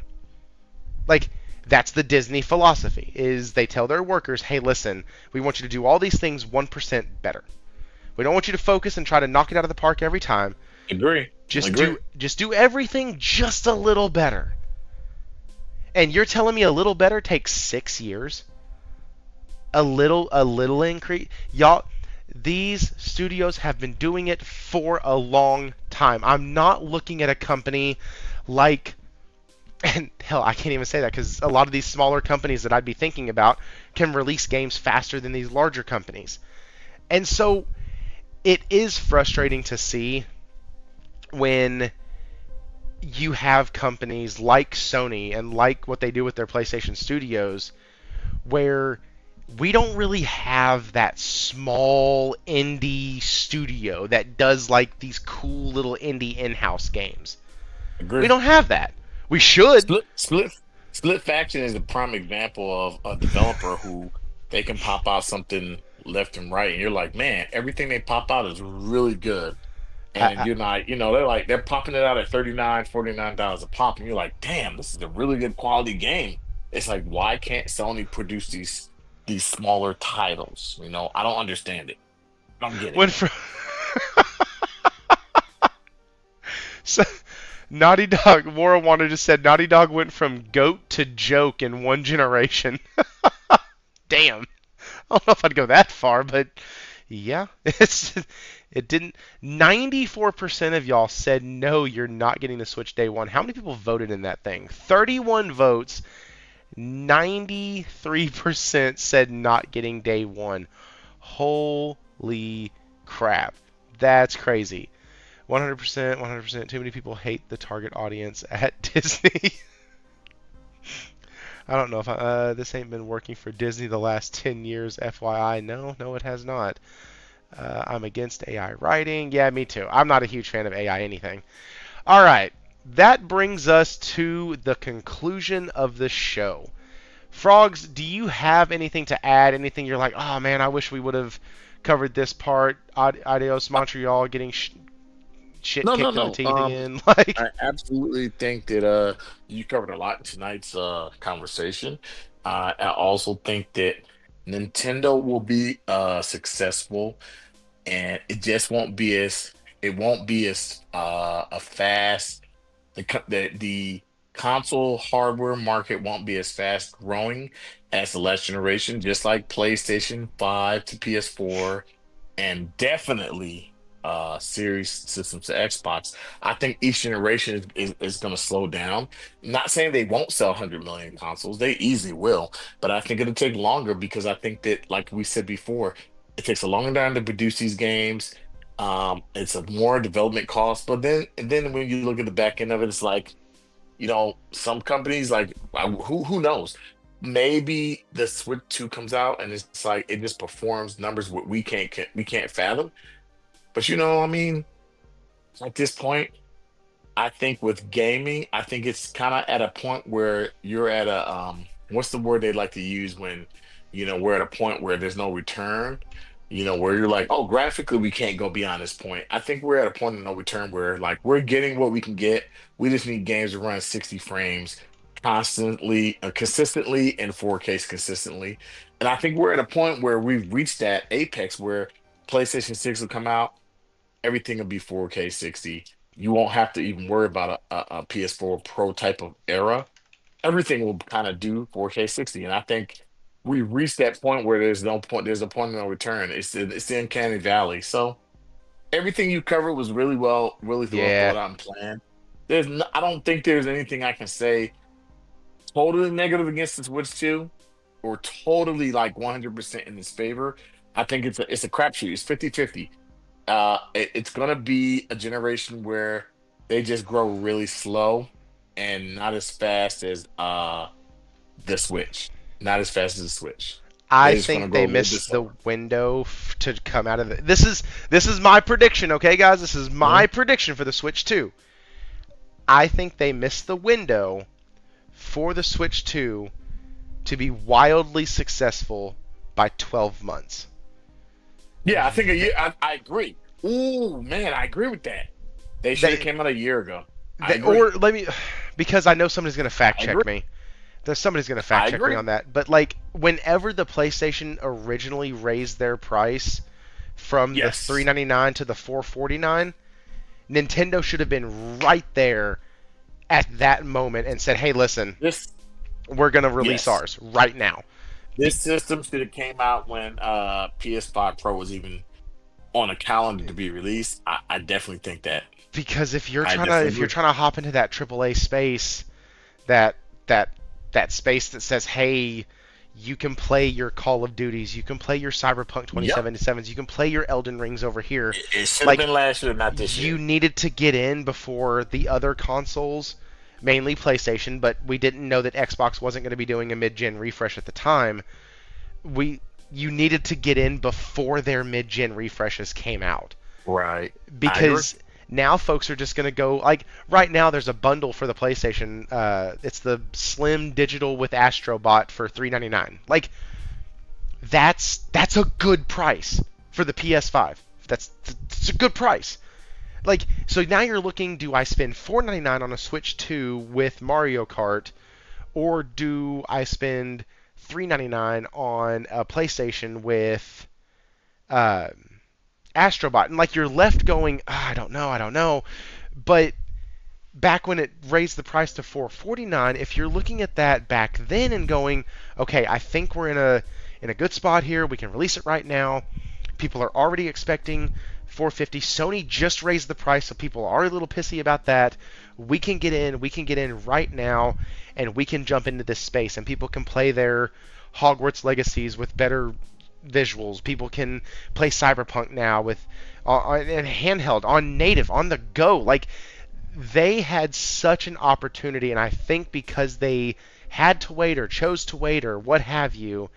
A: Like that's the Disney philosophy is they tell their workers, hey, listen, we want you to do all these things 1% better. We don't want you to focus and try to knock it out of the park every time.
B: Agree.
A: Just
B: Agree.
A: do everything just a little better. And you're telling me a little better takes 6 years? A little increase? Y'all, these studios have been doing it for a long time. I'm not looking at a company like, and hell, I can't even say that because a lot of these smaller companies that I'd be thinking about can release games faster than these larger companies. And so it is frustrating to see when you have companies like Sony and like what they do with their PlayStation Studios where we don't really have that small indie studio that does like these cool little indie in-house games. We
B: Agree.
A: don't have that. We should.
B: Split split split faction is a prime example of a developer who they can pop out something left and right, and you're like, man, everything they pop out is really good. And
A: I,
B: then
A: I,
B: you're not, they're popping it out at 39, $49 a pop, and you're like, damn, this is a really good quality game. It's like, why can't Sony produce these smaller titles? I don't understand it. I don't get it.
A: went from so, Naughty Dog. Mora wanted just said Naughty Dog went from goat to joke in one generation. Damn. I don't know if I'd go that far, but yeah, it didn't. 94% of y'all said no, you're not getting the Switch day one. How many people voted in that thing? 31 votes. 93% said not getting day one. Holy crap. That's crazy. 100%, 100%. Too many people hate the target audience at Disney. I don't know if this ain't been working for Disney the last 10 years, FYI. No, it has not. I'm against AI writing. Yeah, me too. I'm not a huge fan of AI anything. All right. That brings us to the conclusion of the show. Frogz, do you have anything to add? Anything you're like, oh man, I wish we would have covered this part? Adios, Montreal getting shit
B: No, no,
A: kicked in the
B: no.
A: teeth again. Like,
B: I absolutely think that you covered a lot in tonight's conversation. I also think that Nintendo will be successful, and it won't be as a fast. The console hardware market won't be as fast growing as the last generation, just like PlayStation 5 to PS4, and definitely series systems to Xbox. I think each generation is going to slow down. Not saying they won't sell 100 million consoles, they easily will, but I think it'll take longer because I think that, like we said before, it takes a longer time to produce these games. It's a more development cost, but then when you look at the back end of it, it's like, some companies, like, who knows? Maybe the Switch 2 comes out and it's like it just performs numbers we can't fathom. But I mean, at this point, I think with gaming, I think it's kind of at a point where you're at a what's the word they like to use when, we're at a point where there's no return, where you're like, oh, graphically we can't go beyond this point. I think we're at a point of no return where, like, we're getting what we can get. We just need games to run 60 frames constantly, consistently, and 4K consistently. And I think we're at a point where we've reached that apex where PlayStation 6 will come out, everything will be 4K 60. You won't have to even worry about a PS4 Pro type of era. Everything will kind of do 4K 60. And I think we reached that point where there's a point of no return. It's the uncanny valley. So everything you covered was really well
A: yeah,
B: thought out and planned. I don't think there's anything I can say totally negative against the Switch 2 or totally like 100% in its favor. I think it's a crapshoot. It's 50-50. It's gonna be a generation where they just grow really slow and not as fast as the Switch. Not as fast as the Switch.
A: I
B: They're just gonna
A: think
B: grow
A: they
B: a little bit
A: missed the
B: slower.
A: window to come out of it. This is my prediction, okay, guys? This is my
B: Mhm.
A: prediction for the Switch 2. I think they missed the window for the Switch 2 to be wildly successful by 12 months.
B: Yeah, I think a year. I agree. Ooh, man, I agree with that. They should have
A: They,
B: came out a year ago. I
A: they,
B: agree.
A: or let me, because I know somebody's going to fact
B: I agree.
A: check me. Somebody's going to fact
B: I
A: check me
B: agree.
A: on that. But like, whenever the PlayStation originally raised their price from the
B: Yes.
A: 399 to the 449, Nintendo should have been right there at that moment and said, "Hey, listen,
B: This.
A: we're going to release
B: Yes.
A: ours right now."
B: This
A: Be-
B: system should have came out when PS5 Pro was even on a calendar to be released. I definitely think that.
A: because if you're
B: I
A: trying to
B: definitely
A: if you're
B: agree.
A: trying to hop into that AAA space, that that that space that says, "Hey, you can play your Call of Duties, you can play your Cyberpunk
B: Yep.
A: 2077s, you can play your Elden Rings over here."
B: It should have
A: Like,
B: been last year, not this
A: you
B: year.
A: needed to get in before the other consoles, mainly PlayStation, but we didn't know that Xbox wasn't going to be doing a mid-gen refresh at the time. We You needed to get in before their mid-gen refreshes came out
B: Right. I agree.
A: because Now folks are just going to go, like, right now there's a bundle for the PlayStation. It's the Slim Digital with Astrobot for $399. Like, that's a good price for the PS5. That's a good price. Like, so now you're looking, do I spend $499 on a Switch 2 with Mario Kart, or do I spend $399 on a PlayStation with Astrobot? And like, you're left going, I don't know. But back when it raised the price to $449, if you're looking at that back then and going, okay, I think we're in a good spot here. We can release it right now. People are already expecting $450. Sony just raised the price, so people are a little pissy about that. We can get in right now, and we can jump into this space, and people can play their Hogwarts Legacies with better visuals. People can play Cyberpunk now with on handheld, on native, on the go. Like, they had such an opportunity, and I think because they had to wait or chose to wait or what have you,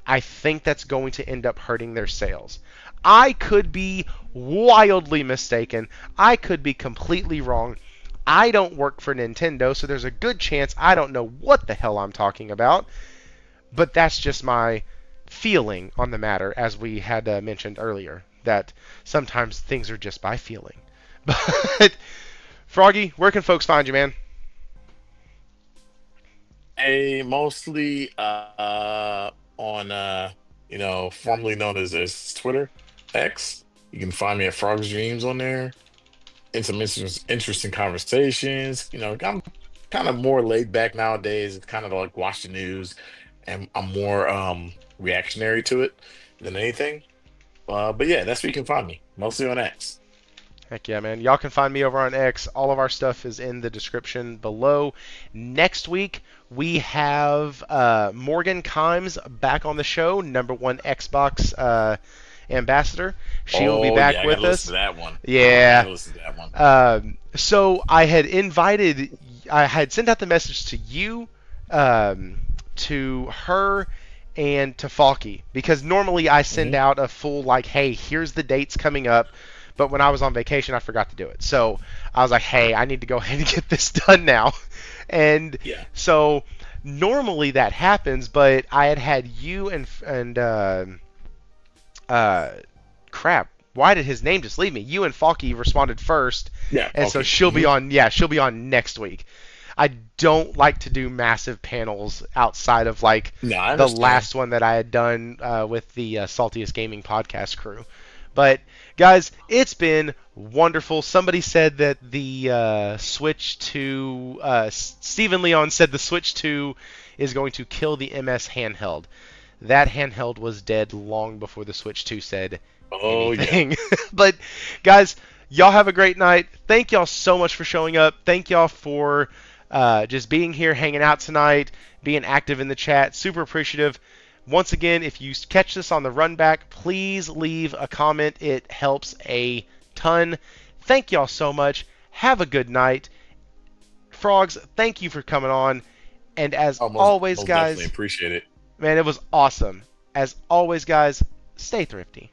A: I think that's going to end up hurting their sales. I could be wildly mistaken. I could be completely wrong. I don't work for Nintendo, so there's a good chance I don't know what the hell I'm talking about. But that's just my feeling on the matter, as we had mentioned earlier, that sometimes things are just by feeling. But, Froggy, where can folks find you, man?
B: Hey, mostly on formerly known as Twitter, X. You can find me at Frog's Dreams on there. In some interesting conversations. I'm kind of more laid back nowadays. It's kind of like watch the news, and I'm more reactionary to it than anything. But yeah, that's where you can find me, mostly on X.
A: Heck yeah, man. Y'all can find me over on X. All of our stuff is in the description below. Next week, we have Morgan Kimes back on the show, -- Xbox ambassador. She will be back
B: yeah, I
A: with
B: gotta
A: us.
B: listen to that one. I
A: Yeah.
B: gotta listen to that one.
A: So I had sent out the message to you, to her, and to Falky, because normally I send out a full, like, hey, here's the dates coming up. But when I was on vacation, I forgot to do it. So I was like, hey, I need to go ahead and get this done now. And
B: Yeah.
A: so normally that happens, but I had you and crap. Why did his name just leave me? You and Falky responded first,
B: Yeah.
A: and so
B: Okay.
A: she'll be on. Yeah, she'll be on next week. I don't like to do massive panels outside of like
B: No, I
A: the
B: understand.
A: last one that I had done with the Saltiest Gaming podcast crew. But guys, it's been wonderful. Somebody said that the Switch 2, Stephen Leon said the Switch 2 is going to kill the MS handheld. That handheld was dead long before the Switch 2 said
B: Oh yeah.
A: anything. But guys, y'all have a great night. Thank y'all so much for showing up. Thank y'all for just being here, hanging out tonight, being active in the chat. Super appreciative. Once again, if you catch this on the run back, please leave a comment. It helps a ton. Thank y'all so much. Have a good night. Frogz, thank you for coming on. And as always,
B: Most definitely
A: guys,
B: appreciate it.
A: man, it was awesome. As always, guys, stay thrifty.